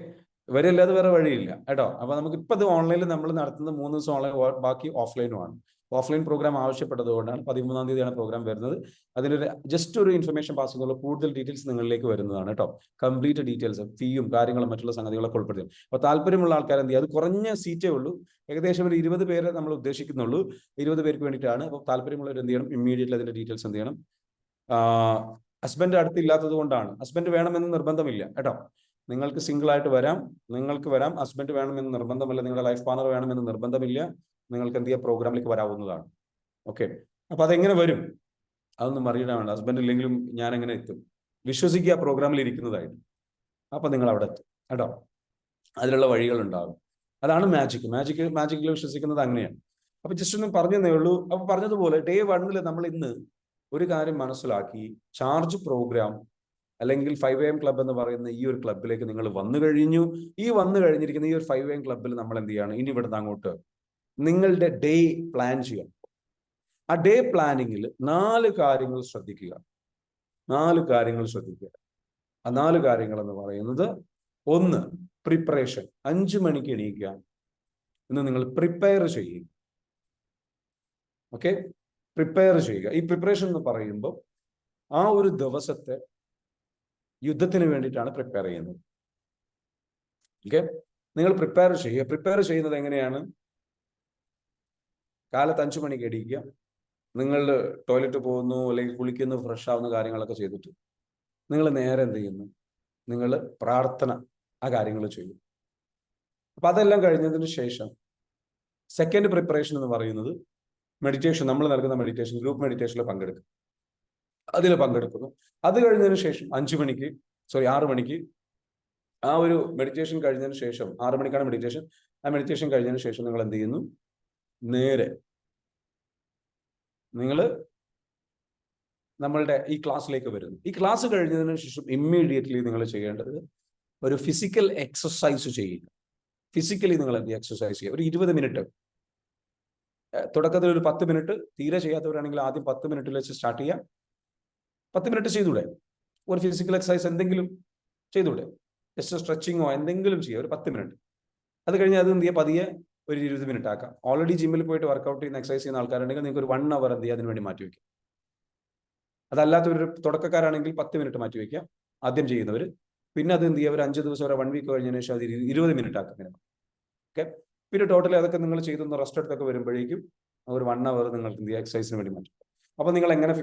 വരില്ലാതെ വേറെ വഴിയില്ല കേട്ടോ. അപ്പൊ നമുക്ക് ഇപ്പൊ ഇത് ഓൺലൈനിൽ നമ്മൾ നടത്തുന്നത് 3 ദിവസം ഓൺലൈൻ, ബാക്കി ഓഫ്ലൈനുമാണ്. ഓഫ്ലൈൻ പ്രോഗ്രാം ആവശ്യപ്പെട്ടതുകൊണ്ടാണ് 13-ാം തീയതിയാണ് പ്രോഗ്രാം വരുന്നത്. അതിനൊരു ജസ്റ്റ് ഒരു ഇൻഫർമേഷൻ പാസ് ചെയ്യുന്നുള്ള കൂടുതൽ ഡീറ്റെയിൽസ് നിങ്ങളിലേക്ക് വരുന്നതാണ് കേട്ടോ. കംപ്ലീറ്റ് ഡീറ്റെയിൽസ്, ഫീയും കാര്യങ്ങളും മറ്റുള്ള സംഗതികളൊക്കെ ഉൾപ്പെടുത്തി. അപ്പോൾ താല്പര്യമുള്ള ആൾക്കാർ എന്ത് ചെയ്യുക, അത് കുറഞ്ഞ സീറ്റേ ഉള്ളൂ, ഏകദേശം ഒരു 20 പേരെ നമ്മൾ ഉദ്ദേശിക്കുന്നുള്ളൂ. 20 പേർക്ക് വേണ്ടിയിട്ടാണ്. അപ്പോൾ താല്പര്യമുള്ളവർ എന്ത് ചെയ്യണം, ഇമ്മീഡിയറ്റ്ലി അതിന്റെ ഡീറ്റെയിൽസ് എന്ത് ചെയ്യണം. ഹസ്ബൻഡ് അടുത്തില്ലാത്തത് കൊണ്ടാണ്. ഹസ്ബൻഡ് വേണമെന്ന് നിർബന്ധമില്ല കേട്ടോ. നിങ്ങൾക്ക് സിംഗിൾ ആയിട്ട് വരാം, നിങ്ങൾക്ക് വരാം. ഹസ്ബൻഡ് വേണമെന്ന് നിർബന്ധമില്ല, നിങ്ങളുടെ ലൈഫ് പാർട്ണർ വേണമെന്ന് നിർബന്ധമില്ല. നിങ്ങൾക്ക് എന്ത് ചെയ്യാം, പ്രോഗ്രാമിലേക്ക് വരാവുന്നതാണ്. ഓക്കെ, അപ്പൊ അതെങ്ങനെ വരും, അതൊന്നും അറിയണ വേണ്ട. ഹസ്ബൻഡ് ഇല്ലെങ്കിലും ഞാൻ എങ്ങനെ എത്തും, വിശ്വസിക്കുക പ്രോഗ്രാമിൽ ഇരിക്കുന്നതായിട്ട്. അപ്പൊ നിങ്ങൾ അവിടെ എത്തും കേട്ടോ. അതിനുള്ള വഴികൾ ഉണ്ടാകും. അതാണ് മാജിക്കിൽ വിശ്വസിക്കുന്നത് അങ്ങനെയാണ്. അപ്പൊ ജസ്റ്റ് ഒന്ന് പറഞ്ഞതേ ഉള്ളൂ. അപ്പൊ പറഞ്ഞതുപോലെ Day 1 നമ്മൾ ഇന്ന് ഒരു കാര്യം മനസ്സിലാക്കി, ചാർജ് പ്രോഗ്രാം അല്ലെങ്കിൽ 5 AM ക്ലബ് എന്ന് പറയുന്ന ഈ ഒരു ക്ലബിലേക്ക് നിങ്ങൾ വന്നു കഴിഞ്ഞു. വന്നു കഴിഞ്ഞിരിക്കുന്ന ഈ ഒരു 5 AM ക്ലബിൽ നമ്മൾ എന്ത് ചെയ്യാണ്, ഇനി ഇവിടുന്ന് അങ്ങോട്ട് നിങ്ങളുടെ ഡേ പ്ലാൻ ചെയ്യാം. ആ ഡേ പ്ലാനിങ്ങിൽ 4 കാര്യങ്ങൾ ശ്രദ്ധിക്കുക. 4 കാര്യങ്ങൾ ശ്രദ്ധിക്കുക. ആ 4 കാര്യങ്ങൾ എന്ന് പറയുന്നത്, 1 പ്രിപ്പറേഷൻ. 5 മണിക്ക് എണീക്കുക. ഇന്ന് നിങ്ങൾ പ്രിപ്പയർ ചെയ്യുക. ഓക്കെ, പ്രിപ്പയർ ചെയ്യുക. ഈ പ്രിപ്പറേഷൻ എന്ന് പറയുമ്പോൾ ആ ഒരു ദിവസത്തെ യുദ്ധത്തിന് വേണ്ടിയിട്ടാണ് പ്രിപ്പയർ ചെയ്യുന്നത്. ഓക്കെ, നിങ്ങൾ പ്രിപ്പയർ ചെയ്യുക. പ്രിപ്പയർ ചെയ്യുന്നത് എങ്ങനെയാണ്? കാലത്ത് 5 മണിക്ക് എണീക്കുക. നിങ്ങൾ ടോയ്ലറ്റ് പോകുന്നു അല്ലെങ്കിൽ കുളിക്കുന്നു, ഫ്രഷ് ആവുന്ന കാര്യങ്ങളൊക്കെ ചെയ്തിട്ട് നിങ്ങൾ നേരെ എന്ത് ചെയ്യുന്നു, നിങ്ങൾ പ്രാർത്ഥന, ആ കാര്യങ്ങൾ ചെയ്യും. അപ്പൊ അതെല്ലാം കഴിഞ്ഞതിന് ശേഷം സെക്കൻഡ് പ്രിപ്പറേഷൻ എന്ന് പറയുന്നത് മെഡിറ്റേഷൻ. നമ്മൾ നൽകുന്ന മെഡിറ്റേഷൻ, ഗ്രൂപ്പ് മെഡിറ്റേഷനിൽ പങ്കെടുക്കും. അതിൽ പങ്കെടുക്കുന്നു. അത് കഴിഞ്ഞതിന് ശേഷം 6 മണിക്ക് ആ ഒരു മെഡിറ്റേഷൻ കഴിഞ്ഞതിന് ശേഷം, 6 മണിക്കാണ് മെഡിറ്റേഷൻ. ആ മെഡിറ്റേഷൻ കഴിഞ്ഞതിന് ശേഷം നിങ്ങൾ എന്ത് ചെയ്യുന്നു, നേരെ നിങ്ങൾ നമ്മളുടെ ഈ ക്ലാസ്സിലേക്ക് വരുന്നു. ഈ ക്ലാസ് കഴിഞ്ഞതിന് ശേഷം ഇമ്മീഡിയറ്റ്ലി നിങ്ങൾ ചെയ്യേണ്ടത് ഒരു ഫിസിക്കൽ എക്സസൈസ് ചെയ്യുക. ഫിസിക്കലി നിങ്ങൾ എന്ത് എക്സസൈസ് ചെയ്യുക. ഒരു 20 മിനിറ്റ്, തുടക്കത്തിൽ ഒരു 10 മിനിറ്റ്. തീരെ ചെയ്യാത്തവരാണെങ്കിൽ ആദ്യം 10 മിനിറ്റിൽ വെച്ച് സ്റ്റാർട്ട് ചെയ്യാം. 10 മിനിറ്റ് ചെയ്തൂടെ? ഒരു ഫിസിക്കൽ എക്സസൈസ് എന്തെങ്കിലും ചെയ്തൂടെ? ജസ്റ്റ് സ്ട്രെച്ചിങ്ങോ എന്തെങ്കിലും ചെയ്യുക, ഒരു 10 മിനിറ്റ്. അത് കഴിഞ്ഞ് അത് എന്ത് ചെയ്യുക, പതിയെ ഒരു 20 മിനിറ്റ് ആക്കാം. ഓൾറെഡി ജിമ്മിൽ പോയിട്ട് വർക്കൗട്ട് ചെയ്യുന്ന, എക്സസൈസ് ചെയ്യുന്ന ആൾക്കാരുണ്ടെങ്കിൽ നിങ്ങൾക്ക് ഒരു 1 hour എന്ത് ചെയ്യുക, അതിന് വേണ്ടി മാറ്റി വയ്ക്കുക. അതല്ലാത്തൊരു തുടക്കക്കാരാണെങ്കിൽ 10 മിനിറ്റ് മാറ്റി വയ്ക്കുക ആദ്യം ചെയ്യുന്നവർ. പിന്നെ അത് എന്ത് ചെയ്യുക, ഒരു 5 ദിവസം, ഒരു 1 വീക്ക് കഴിഞ്ഞതിന് ശേഷം അത് 20 മിനിറ്റ് ആക്കാം. അങ്ങനെ ഓക്കെ. പിന്നെ ടോട്ടലി അതൊക്കെ നിങ്ങൾ ചെയ്തൊന്ന് റെസ്റ്റ് എടുത്തൊക്കെ വരുമ്പോഴേക്കും ഒരു 1 hour നിങ്ങൾക്ക് എന്ത് ചെയ്യുക, എക്സസൈസിന് വേണ്ടി മാറ്റി. അപ്പൊ നിങ്ങൾ എങ്ങനെ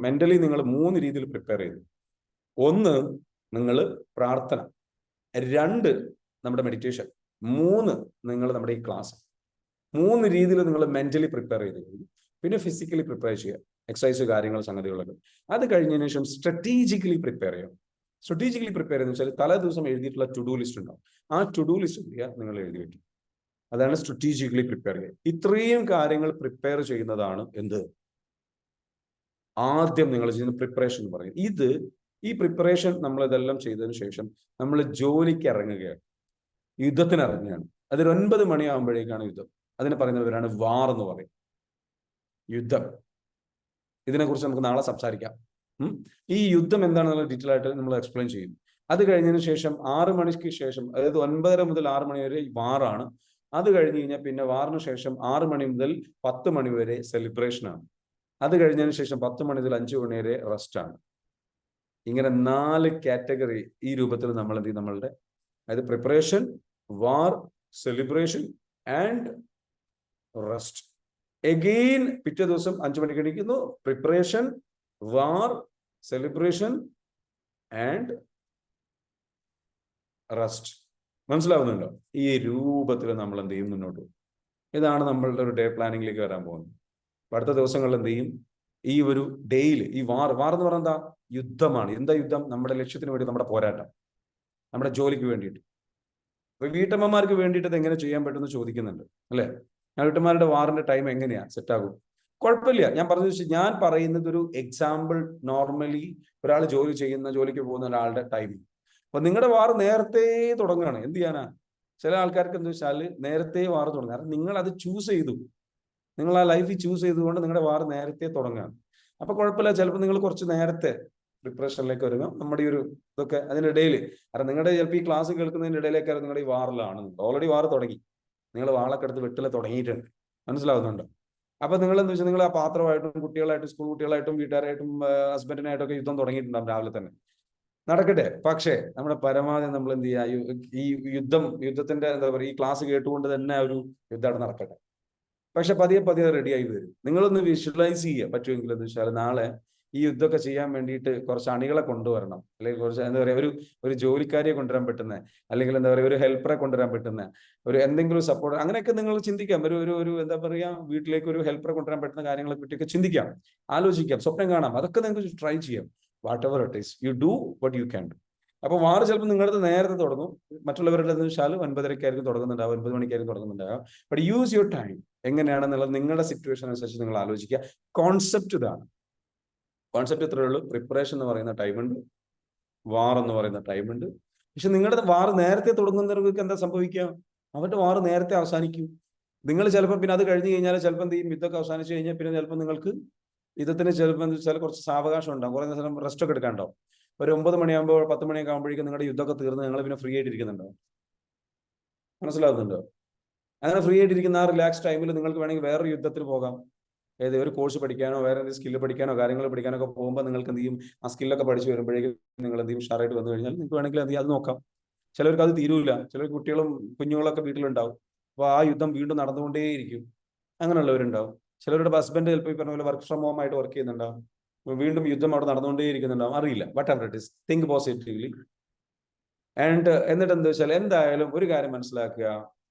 മെന്റലി നിങ്ങൾ 3 രീതിയിൽ പ്രിപ്പയർ ചെയ്തു. 1 നിങ്ങൾ പ്രാർത്ഥന, 2 നമ്മുടെ മെഡിറ്റേഷൻ, 3 നിങ്ങൾ നമ്മുടെ ഈ ക്ലാസ്. 3 രീതിയിൽ നിങ്ങൾ മെന്റലി പ്രിപ്പയർ ചെയ്ത് കഴിഞ്ഞു. പിന്നെ ഫിസിക്കലി പ്രിപ്പയർ ചെയ്യുക, എക്സസൈസ് കാര്യങ്ങൾ സംഗതികളൊക്കെ. അത് കഴിഞ്ഞതിന് ശേഷം സ്ട്രാറ്റജിക്കലി പ്രിപ്പയർ ചെയ്യണം. സ്ട്രാറ്റജിക്കലി പ്രിപ്പയർ ചെയ്യുന്ന വെച്ചാൽ തലേ ദിവസം എഴുതിയിട്ടുള്ള ടു ഡു ലിസ്റ്റ് ഉണ്ടാവും. ആ ടു ഡു ലിസ്റ്റ് എന്ത് ചെയ്യുക, നിങ്ങൾ എഴുതി വെക്കും. അതാണ് സ്ട്രാറ്റജിക്കലി പ്രിപ്പയർ ചെയ്യുക. ഇത്രയും കാര്യങ്ങൾ പ്രിപ്പയർ ചെയ്യുന്നതാണ് എന്ത്, ആദ്യം നിങ്ങൾ ചെയ്യുന്ന പ്രിപ്പറേഷൻ എന്ന് പറയും. ഈ പ്രിപ്പറേഷൻ നമ്മൾ ഇതെല്ലാം ചെയ്തതിനു ശേഷം നമ്മൾ ജോലിക്ക് ഇറങ്ങുകയാണ്, യുദ്ധത്തിന് ഇറങ്ങുകയാണ്. അതൊരു 9 മണിയാകുമ്പോഴേക്കാണ് യുദ്ധം. അതിനെ പറയുന്നവരാണ് വാർ എന്ന് പറയും, യുദ്ധം. ഇതിനെക്കുറിച്ച് നമുക്ക് നാളെ സംസാരിക്കാം. ഈ യുദ്ധം എന്താണെന്നുള്ള ഡീറ്റെയിൽ ആയിട്ട് നമ്മൾ എക്സ്പ്ലെയിൻ ചെയ്യും. അത് കഴിഞ്ഞതിന് ശേഷം 6 മണിക്ക് ശേഷം, അതായത് 9:30 മുതൽ 6 മണി വരെ വാറാണ്. അത് കഴിഞ്ഞ് കഴിഞ്ഞാൽ പിന്നെ വാറിന് ശേഷം 6 മണി മുതൽ 10 മണി വരെ സെലിബ്രേഷനാണ്. അത് കഴിഞ്ഞതിന് ശേഷം 10 മണി മുതൽ 5 മണി വരെ റെസ്റ്റ് ആണ്. ഇങ്ങനെ 4 കാറ്റഗറി ഈ രൂപത്തിൽ നമ്മൾ എന്ത് ചെയ്യും, നമ്മളുടെ അതായത് preparation, war, celebration and rest. Again പിറ്റേ ദിവസം 5 മണിക്ക് എണീക്കുന്നു. Preparation, war, celebration and rest. മനസ്സിലാവുന്നുണ്ടോ? ഈ രൂപത്തിൽ നമ്മൾ എന്ത് ചെയ്യും? മുന്നോട്ട് പോകും. ഇതാണ് നമ്മളുടെ ഒരു ഡേ പ്ലാനിങ്ങിലേക്ക് വരാൻ പോകുന്നത്. അടുത്ത ദിവസങ്ങളിൽ എന്ത് ചെയ്യും? ഈ ഒരു ഡേയിൽ ഈ വാർ എന്ന് പറയുന്നത് എന്താ? യുദ്ധമാണ്. എന്താ യുദ്ധം? നമ്മുടെ ലക്ഷ്യത്തിന് വേണ്ടി നമ്മുടെ പോരാട്ടം, നമ്മുടെ ജോലിക്ക് വേണ്ടിയിട്ട്. അപ്പൊ വീട്ടമ്മമാർക്ക് വേണ്ടിയിട്ട് ഇത് എങ്ങനെ ചെയ്യാൻ പറ്റുമെന്ന് ചോദിക്കുന്നുണ്ട് അല്ലെ? വീട്ടമ്മമാരുടെ വാറിന്റെ ടൈം എങ്ങനെയാ സെറ്റ് ആകും? കുഴപ്പമില്ല. ഞാൻ പറയുന്നത് ഒരു എക്സാമ്പിൾ. നോർമലി ഒരാൾ ജോലിക്ക് പോകുന്ന ഒരാളുടെ ടൈം. അപ്പൊ നിങ്ങളുടെ വാർ നേരത്തെ തുടങ്ങുകയാണ്. എന്ത് ചെയ്യാനാ? ചില ആൾക്കാർക്ക് എന്താ വെച്ചാൽ നേരത്തെ വാർ തുടങ്ങുക. കാരണം നിങ്ങൾ അത് ചൂസ് ചെയ്തു. നിങ്ങൾ ആ ലൈഫ് ചൂസ് ചെയ്തുകൊണ്ട് നിങ്ങളുടെ വാർ നേരത്തെ തുടങ്ങുകയാണ്. അപ്പൊ കുഴപ്പമില്ല. ചിലപ്പോൾ നിങ്ങൾ കുറച്ച് നേരത്തെ പ്രിപ്പറേഷനിലേക്ക് വരുമ്പോൾ നമ്മുടെ ഈ ഒരു ഇതൊക്കെ അതിനിടയിൽ, കാരണം നിങ്ങളുടെ ചിലപ്പോൾ ഈ ക്ലാസ് കേൾക്കുന്നതിന്റെ ഇടയിലേക്കാണ് നിങ്ങളുടെ ഈ വാറിലാണ്. ഓൾറെഡി വാർ തുടങ്ങി. നിങ്ങൾ വാളൊക്കെ എടുത്ത് വെട്ടിൽ തുടങ്ങിയിട്ടുണ്ട്. മനസ്സിലാവുന്നുണ്ടോ? അപ്പൊ നിങ്ങൾ എന്താ വെച്ചാൽ നിങ്ങൾ ആ പാത്രമായിട്ടും കുട്ടികളായിട്ടും സ്കൂൾ കുട്ടികളായിട്ടും വീട്ടുകാരായിട്ടും ഹസ്ബൻഡിനായിട്ടും ഒക്കെ യുദ്ധം തുടങ്ങിയിട്ടുണ്ടാകും രാവിലെ തന്നെ. നടക്കട്ടെ. പക്ഷേ നമ്മുടെ പരമാവധി നമ്മൾ എന്ത് ചെയ്യുക? ഈ യുദ്ധത്തിന്റെ എന്താ പറയുക, ഈ ക്ലാസ് കേട്ടുകൊണ്ട് തന്നെ ഒരു യുദ്ധം നടക്കട്ടെ. പക്ഷെ പതിയെ റെഡിയായി വരും. നിങ്ങളൊന്ന് വിഷ്വലൈസ് ചെയ്യുക പറ്റുമെങ്കിൽ എന്ന് വെച്ചാൽ നാളെ ഈ യുദ്ധമൊക്കെ ചെയ്യാൻ വേണ്ടിയിട്ട് കുറച്ച് അണികളെ കൊണ്ടുവരണം. അല്ലെങ്കിൽ കുറച്ച് എന്താ പറയുക, ഒരു ജോലിക്കാരിയെ കൊണ്ടുവരാൻ പറ്റുന്ന, അല്ലെങ്കിൽ എന്താ പറയുക ഒരു ഹെൽപ്പറെ കൊണ്ടുവരാൻ പറ്റുന്ന, ഒരു എന്തെങ്കിലും സപ്പോർട്ട്, അങ്ങനെയൊക്കെ നിങ്ങൾ ചിന്തിക്കാം. ഒരു എന്താ പറയുക, വീട്ടിലേക്ക് ഒരു ഹെൽപ്പറെ കൊണ്ടുവരാൻ പറ്റുന്ന കാര്യങ്ങളെ പറ്റിയൊക്കെ ചിന്തിക്കാം, ആലോചിക്കാം, സ്വപ്നം കാണാം. അതൊക്കെ നിങ്ങൾക്ക് ട്രൈ ചെയ്യാം. Whatever it is, you do what you can do. അപ്പൊ വാർ ചിലപ്പോൾ നിങ്ങളുടെ നേരത്തെ തുടങ്ങും. മറ്റുള്ളവരുടെ വെച്ചാൽ 9:30 തുടങ്ങുന്നുണ്ടാവും, 9 മണിക്കായിരിക്കും തുടങ്ങുന്നുണ്ടാവും. But use your time. എങ്ങനെയാണെന്നുള്ളത് നിങ്ങളുടെ സിറ്റുവേഷൻ അനുസരിച്ച് നിങ്ങൾ ആലോചിക്കുക. കോൺസെപ്റ്റ് ഇതാണ്. കോൺസെപ്റ്റ് ഇത്രയേ ഉള്ളൂ. പ്രിപ്പറേഷൻ എന്ന് പറയുന്ന ടൈമുണ്ട്, വാർ എന്ന് പറയുന്ന ടൈമുണ്ട്. പക്ഷെ നിങ്ങളുടെ വാർ നേരത്തെ തുടങ്ങുന്നവർക്ക് എന്താ സംഭവിക്കുക? അവരുടെ വാർ നേരത്തെ അവസാനിക്കും. നിങ്ങൾ ചിലപ്പോൾ പിന്നെ അത് കഴിഞ്ഞ് കഴിഞ്ഞാൽ ചിലപ്പോൾ എന്ത് ചെയ്യും? യുദ്ധമൊക്കെ അവസാനിച്ച് കഴിഞ്ഞാൽ പിന്നെ ചിലപ്പോൾ നിങ്ങൾക്ക് യുദ്ധത്തിന് ചിലപ്പോൾ എന്താ വെച്ചാൽ കുറച്ച് സാവകാശം ഉണ്ടാവും, കുറേ നേരം റെസ്റ്റ് ഒക്കെ എടുക്കാനുണ്ടാവും. ഒരു 9 മണിയാകുമ്പോൾ 10 മണിയൊക്കെ ആകുമ്പോഴേക്കും നിങ്ങളുടെ യുദ്ധമൊക്കെ തീർന്ന് നിങ്ങൾ പിന്നെ ഫ്രീ ആയിട്ടിരിക്കുന്നുണ്ടോ? മനസ്സിലാവുന്നുണ്ടോ? അങ്ങനെ ഫ്രീ ആയിട്ടിരിക്കുന്ന ആ റിലാക്സ് ടൈമിൽ നിങ്ങൾക്ക് വേണമെങ്കിൽ വേറൊരു യുദ്ധത്തിൽ പോകാം. ഒരു കോഴ്സ് പഠിക്കാനോ വേറെ എന്തെങ്കിലും സ്കില്ല് പഠിക്കാനോ കാര്യങ്ങൾ പഠിക്കാനോ ഒക്കെ പോകുമ്പോൾ നിങ്ങൾക്ക് എന്ത് ചെയ്യും? ആ സ്കില്ലൊക്കെ പഠിച്ച് വരുമ്പോഴേക്കും നിങ്ങൾ എന്ത് ചെയ്യും? ഉഷാറായിട്ട് വന്നു കഴിഞ്ഞാൽ നിങ്ങൾക്ക് വേണമെങ്കിൽ എന്ത് ചെയ്യും? അത് നോക്കാം. ചിലർക്ക് അത് തീരൂല. ചിലർ കുട്ടികളും കുഞ്ഞുങ്ങളൊക്കെ വീട്ടിലുണ്ടാവും. അപ്പോൾ ആ യുദ്ധം വീണ്ടും നടന്നുകൊണ്ടേയിരിക്കും. അങ്ങനെയുള്ളവരുണ്ടാവും. ചിലരുടെ ഹസ്ബൻഡ് ചിലപ്പോൾ ഈ പറഞ്ഞ പോലെ വർക്ക് ഫ്രം ഹോം ആയിട്ട് വർക്ക് ചെയ്യുന്നുണ്ടാവും. വീണ്ടും യുദ്ധം അവിടെ നടന്നുകൊണ്ടേയിരിക്കുന്നുണ്ടാവും. അറിയില്ല. What ever it is, think positively. എന്നിട്ട് എന്താ വെച്ചാൽ എന്തായാലും ഒരു കാര്യം മനസ്സിലാക്കുക.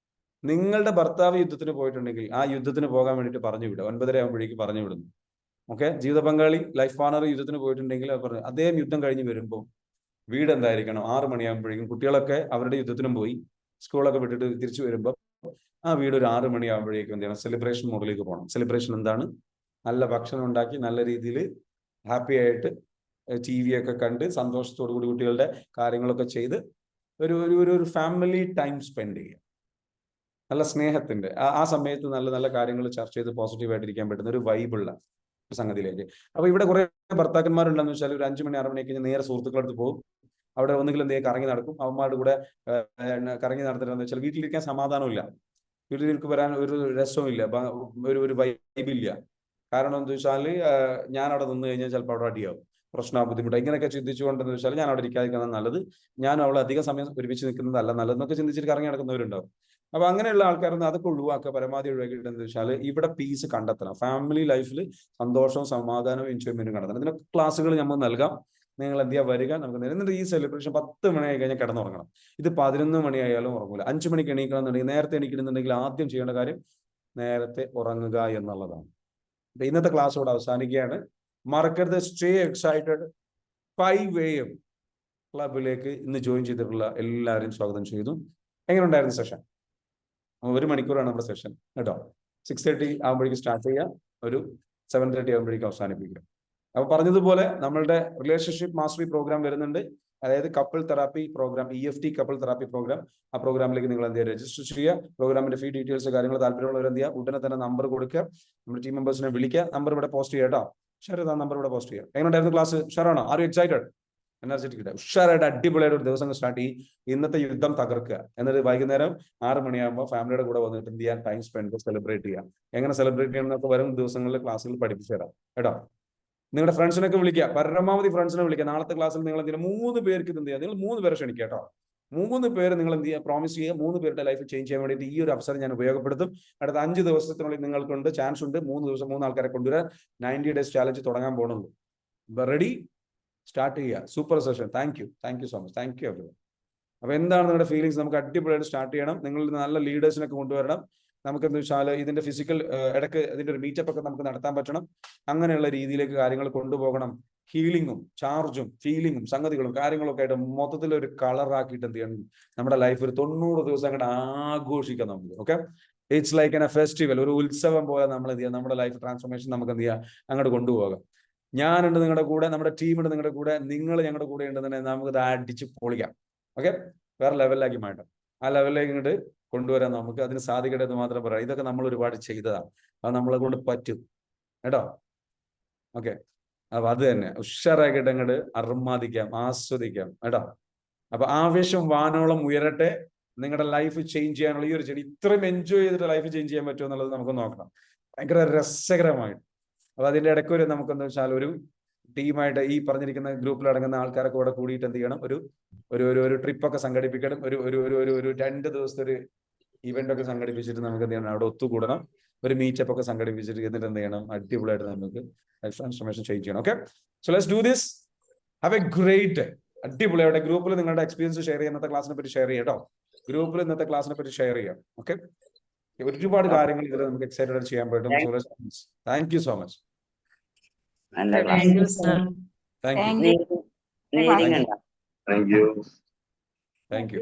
നിങ്ങളുടെ ഭർത്താവ് യുദ്ധത്തിന് പോയിട്ടുണ്ടെങ്കിൽ ആ യുദ്ധത്തിന് പോകാൻ വേണ്ടിയിട്ട് പറഞ്ഞു വിടുക. 9:30 ആകുമ്പോഴേക്ക് പറഞ്ഞു വിടുന്നു. ഓക്കെ. ജീവിത പങ്കാളി, ലൈഫ് പാർട്ണർ യുദ്ധത്തിന് പോയിട്ടുണ്ടെങ്കിൽ പറഞ്ഞു അദ്ദേഹം യുദ്ധം കഴിഞ്ഞ് വരുമ്പോൾ വീട് എന്തായിരിക്കണം? 6 മണിയാകുമ്പോഴേക്കും കുട്ടികളൊക്കെ അവരുടെ യുദ്ധത്തിനും പോയി സ്കൂളൊക്കെ വിട്ടിട്ട് തിരിച്ചു വരുമ്പോൾ ആ വീട് ഒരു 6 മണിയാകുമ്പോഴേക്കും എന്ത് ചെയ്യണം? സെലിബ്രേഷൻ മോഡിലേക്ക് പോകണം. സെലിബ്രേഷൻ എന്താണ്? നല്ല ഭക്ഷണം ഉണ്ടാക്കി നല്ല രീതിയിൽ ഹാപ്പി ആയിട്ട് TV ഒക്കെ കണ്ട് സന്തോഷത്തോടു കൂടി കുട്ടികളുടെ കാര്യങ്ങളൊക്കെ ചെയ്ത് ഒരു ഫാമിലി ടൈം സ്പെൻഡ് ചെയ്യുക. നല്ല സ്നേഹത്തിന്റെ ആ സമയത്ത് നല്ല നല്ല കാര്യങ്ങൾ ചർച്ച ചെയ്ത് പോസിറ്റീവായിട്ടിരിക്കാൻ പറ്റുന്ന ഒരു വൈബുള്ള ഒരു സംഗതിയിലേക്ക്. അപ്പൊ ഇവിടെ കുറെ ഭർത്താക്കന്മാരുണ്ടെന്ന് വെച്ചാൽ ഒരു 5 മണി 6 മണിയൊക്കെ കഴിഞ്ഞ് നേരെ സുഹൃത്തുക്കളുടെ അടുത്ത് പോകും. അവിടെ ഒന്നുകിൽ എന്തെങ്കിലും കറങ്ങി നടക്കും. അവന്മാരുടെ കൂടെ കറങ്ങി നടത്തിട്ടെന്ന് വെച്ചാൽ വീട്ടിലിരിക്കാൻ സമാധാനമില്ല, വീട്ടിലേക്ക് വരാൻ ഒരു രസവും ഇല്ല, ഒരു വൈബില്ല. കാരണം എന്താ വെച്ചാൽ ഞാൻ അവിടെ നിന്ന് കഴിഞ്ഞാൽ ചിലപ്പോൾ അവിടെ അടിയാവും, പ്രശ്നം ബുദ്ധിമുട്ട്, ഇങ്ങനെയൊക്കെ ചിന്തിച്ചുകൊണ്ടെന്ന് വെച്ചാൽ ഞാൻ അവിടെ ഇരിക്കാതിരിക്കുന്നത് നല്ലത്, ഞാൻ അവളെ അധികം സമയം ഒരുമിച്ച് നിൽക്കുന്നതല്ല നല്ലതെന്നൊക്കെ ചിന്തിച്ചിട്ട് കറങ്ങി നടക്കുന്നവരുണ്ടാവും. അപ്പൊ അങ്ങനെയുള്ള ആൾക്കാരൊന്നും അതൊക്കെ ഒഴിവാക്കുക, പരമാവധി ഒഴിവാക്കിയിട്ട് എന്താ വെച്ചാൽ ഇവിടെ പീസ് കണ്ടെത്തണം. ഫാമിലി ലൈഫിൽ സന്തോഷവും സമാധാനവും എൻജോയ്മെന്റും കണ്ടെത്തണം. ഇതിനൊക്കെ ക്ലാസ്സുകൾ നമ്മൾ നൽകാം. നിങ്ങൾ എന്ത് ചെയ്യുക? വരിക. നമുക്ക് എന്നിട്ട് ഈ സെലിബ്രേഷൻ 10 മണിയായി കഴിഞ്ഞാൽ കിടന്നുറങ്ങണം. ഇത് 11 മണിയായാലും ഉറങ്ങില്ല. 5 മണിക്ക് എണീക്കണം എന്നുണ്ടെങ്കിൽ, നേരത്തെ എണീക്കണമെന്നുണ്ടെങ്കിൽ ആദ്യം ചെയ്യേണ്ട കാര്യം നേരത്തെ ഉറങ്ങുക എന്നുള്ളതാണ്. അപ്പൊ ഇന്നത്തെ ക്ലാസ് ഇവിടെ അവസാനിക്കുകയാണ്. മറക്കരുത്, സ്റ്റേ എക്സൈറ്റഡ്. 5 AM ക്ലബിലേക്ക് ഇന്ന് ജോയിൻ ചെയ്തിട്ടുള്ള എല്ലാവരും സ്വാഗതം ചെയ്തു. എങ്ങനെ ഉണ്ടായിരുന്നു സെഷൻ? 1 മണിക്കൂറാണ് നമ്മുടെ സെഷൻ കേട്ടോ. 6:30 ആകുമ്പോഴേക്കും സ്റ്റാർട്ട് ചെയ്യുക, ഒരു 7:30 ആകുമ്പോഴേക്കും അവസാനിപ്പിക്കുക. അപ്പൊ പറഞ്ഞതുപോലെ നമ്മളുടെ റിലേഷൻഷിപ്പ് മാസ്റ്ററി പ്രോഗ്രാം വരുന്നുണ്ട്. അതായത് couple therapy program, EFT couple therapy program. ആ പ്രോഗ്രാമിലേക്ക് നിങ്ങൾ എന്ത് ചെയ്യുക? രജിസ്റ്റർ ചെയ്യുക. പ്രോഗ്രാമിന്റെ ഫീ ഡീറ്റെയിൽസ് കാര്യങ്ങൾ താല്പര്യമുള്ളവർ എന്ത് ചെയ്യുക? ഉടനെ തന്നെ നമ്പർ കൊടുക്കുക, നമ്മുടെ ടീം മെമ്പേഴ്സിനെ വിളിക്കുക. നമ്പർ ഇവിടെ പോസ്റ്റ് ചെയ്യുക കേട്ടോ. ഷെയർ ചെയ്താൽ നമ്പർ ഇവിടെ പോസ്റ്റ് ചെയ്യുക. എങ്ങനെ ഉണ്ടായിരുന്നു ക്ലാസ്? ഷെയറാണോ? Are you excited? എനർജറ്റിക് ഉഷാറായിട്ട് അടിപൊളിയായിട്ട് ഒരു ദിവസം സ്റ്റാർട്ട് ചെയ്യും. ഇന്നത്തെ യുദ്ധം തകർക്കുക. എന്നിട്ട് വൈകുന്നേരം 6 മണിയാകുമ്പോൾ ഫാമിലിയുടെ കൂടെ വന്നിട്ട് എന്ത് ചെയ്യാൻ? ടൈം സ്പെൻഡ്, സെലിബ്രേറ്റ് ചെയ്യാം. എങ്ങനെ സെലിബ്രേറ്റ് ചെയ്യണം എന്നൊക്കെ വരും ദിവസങ്ങളിൽ ക്ലാസ്സുകൾ പഠിപ്പിച്ചു തരാം കേട്ടോ. നിങ്ങളുടെ ഫ്രണ്ട്സിനൊക്കെ വിളിക്കുക, പരമാവധി ഫ്രണ്ട്സിനെ വിളിക്കുക. നാളത്തെ ക്ലാസ്സിൽ നിങ്ങൾ എന്തെങ്കിലും 3 പേർക്ക് ഇത് എന്ത് ചെയ്യുക? നിങ്ങൾ 3 പേരെ ക്ഷണിക്കുക കേട്ടോ. 3 പേര് നിങ്ങൾ എന്ത് ചെയ്യുക, പ്രോമിസ് ചെയ്യുക, 3 പേരുടെ ലൈഫ് ചേഞ്ച് ചെയ്യാൻ വേണ്ടിയിട്ട് ഈ ഒരു അവസരം ഞാൻ ഉപയോഗപ്പെടുത്തും. അടുത്ത 5 ദിവസത്തിനുള്ളിൽ നിങ്ങൾക്കുണ്ട്, ചാൻസ് ഉണ്ട്. 3 ദിവസം 3 ആൾക്കാരെ കൊണ്ടുവരാൻ 90 ഡേയ്സ് ചാലഞ്ച് തുടങ്ങാൻ പോകുന്നുള്ളൂ. റെഡി? സ്റ്റാർട്ട് ചെയ്യുക. Super session. Thank you so much. Thank you everyone. അപ്പൊ എന്താണ് നിങ്ങളുടെ ഫീലിങ്സ്? നമുക്ക് അടിപൊളിയായിട്ട് സ്റ്റാർട്ട് ചെയ്യണം. നിങ്ങൾ നല്ല ലീഡേഴ്സിനൊക്കെ കൊണ്ടുവരണം. നമുക്ക് എന്താ വെച്ചാൽ ഇതിന്റെ ഫിസിക്കൽ ഇടയ്ക്ക് ഇതിന്റെ ഒരു മീറ്റപ്പ് ഒക്കെ നമുക്ക് നടത്താൻ പറ്റണം. അങ്ങനെയുള്ള രീതിയിലേക്ക് കാര്യങ്ങൾ കൊണ്ടുപോകണം. ഹീലിങ്ങും ചാർജും ഫീലിങ്ങും സംഗതികളും കാര്യങ്ങളൊക്കെ ആയിട്ട് മൊത്തത്തിൽ ഒരു കളറാക്കിയിട്ട് എന്ത് ചെയ്യണം, നമ്മുടെ ലൈഫ് ഒരു 90 ദിവസം അങ്ങോട്ട് ആഘോഷിക്കാം നമുക്ക്. Okay, it's like A festival, ഒരു ഉത്സവം പോലെ നമ്മൾ എന്ത് ചെയ്യാം, നമ്മുടെ ലൈഫ് ട്രാൻസ്ഫോർമേഷൻ നമുക്ക് എന്ത് ചെയ്യാം, അങ്ങോട്ട് കൊണ്ടുപോകാം. ഞാനുണ്ട് നിങ്ങളുടെ കൂടെ, നമ്മുടെ ടീമുണ്ട് നിങ്ങളുടെ കൂടെ, നിങ്ങൾ ഞങ്ങളുടെ കൂടെ ഉണ്ടെന്നുണ്ടെങ്കിൽ നമുക്കത് അടിച്ച് പൊളിക്കാം. ഓക്കെ, വേറെ ലെവലിലാക്കി മാറ്റാം. ആ ലെവലിലേക്ക് ഇങ്ങോട്ട് കൊണ്ടുവരാൻ നമുക്ക് അതിന് സാധിക്കട്ടെ എന്ന് മാത്രം പറയാം. ഇതൊക്കെ നമ്മൾ ഒരുപാട് ചെയ്തതാണ്, അത് നമ്മളെ കൊണ്ട് പറ്റും കേട്ടോ. ഓക്കെ, അപ്പൊ അത് തന്നെ ഉഷാറാക്കിയിട്ട് അങ്ങോട്ട് അർമാദിക്കാം, ആസ്വദിക്കാം കേട്ടോ. അപ്പൊ ആവേശം വാനോളം ഉയരട്ടെ. നിങ്ങളുടെ ലൈഫ് ചേഞ്ച് ചെയ്യാനുള്ള ഈ ഒരു ചെടി ഇത്രയും എൻജോയ് ചെയ്തിട്ട് ലൈഫ് ചേഞ്ച് ചെയ്യാൻ പറ്റുമോ എന്നുള്ളത് നമുക്ക് നോക്കണം. ഭയങ്കര രസകരമായിട്ട്. അപ്പൊ അതിന്റെ ഇടയ്ക്ക് ഒരു നമുക്കെന്താ വെച്ചാൽ ഒരു ടീമായിട്ട് ഈ പറഞ്ഞിരിക്കുന്ന ഗ്രൂപ്പിൽ അടങ്ങുന്ന ആൾക്കാരൊക്കെ കൂടെ കൂടിയിട്ട് എന്ത് ചെയ്യണം, ഒരു ട്രിപ്പൊക്കെ സംഘടിപ്പിക്കണം. ഒരു 2 ദിവസത്തെ ഒരു ഇവന്റ് ഒക്കെ സംഘടിപ്പിച്ചിട്ട് നമുക്ക് എന്ത് ചെയ്യണം, അവിടെ ഒത്തുകൂടണം. ഒരു മീറ്റപ്പ് ഒക്കെ സംഘടിപ്പിച്ചിട്ട് എന്നിട്ട് എന്ത് ചെയ്യണം, അടിപൊളിയായിട്ട് നമുക്ക് ലൈഫ് ട്രാൻസ്ഫോർമേഷൻ ചേഞ്ച് ചെയ്യണം. Okay, so let's do this. Have A great. അടിപൊളിയായിട്ട് ഗ്രൂപ്പിൽ നിങ്ങളുടെ എക്സ്പീരിയൻസ് ഷെയർ ചെയ്യാം. ഇന്നത്തെ ക്ലാസ്സിനെ പറ്റി ഷെയർ ചെയ്യാം കേട്ടോ. ഗ്രൂപ്പിൽ ഇന്നത്തെ ക്ലാസ്സിനെ പറ്റി ഷെയർ ചെയ്യാം. ഓക്കെ, ഒരുപാട് കാര്യങ്ങൾ ഇതിൽ നമുക്ക് എക്സൈറ്റഡ് ചെയ്യാൻ പറ്റും. Thank you so much. Thank you, sir. Thank you. Thank you.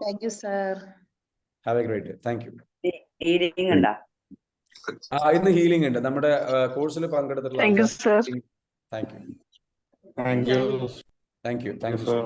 Thank you, sir. Have A great day. Thank you. Healing ഉണ്ടോ? ഇന്ന് ഹീലിംഗ് ഉണ്ട് നമ്മുടെ കോഴ്സിൽ പങ്കെടുത്തിട്ടുള്ള. Thank you, sir. Thank you. Thank you. Thank you. Yes, sir.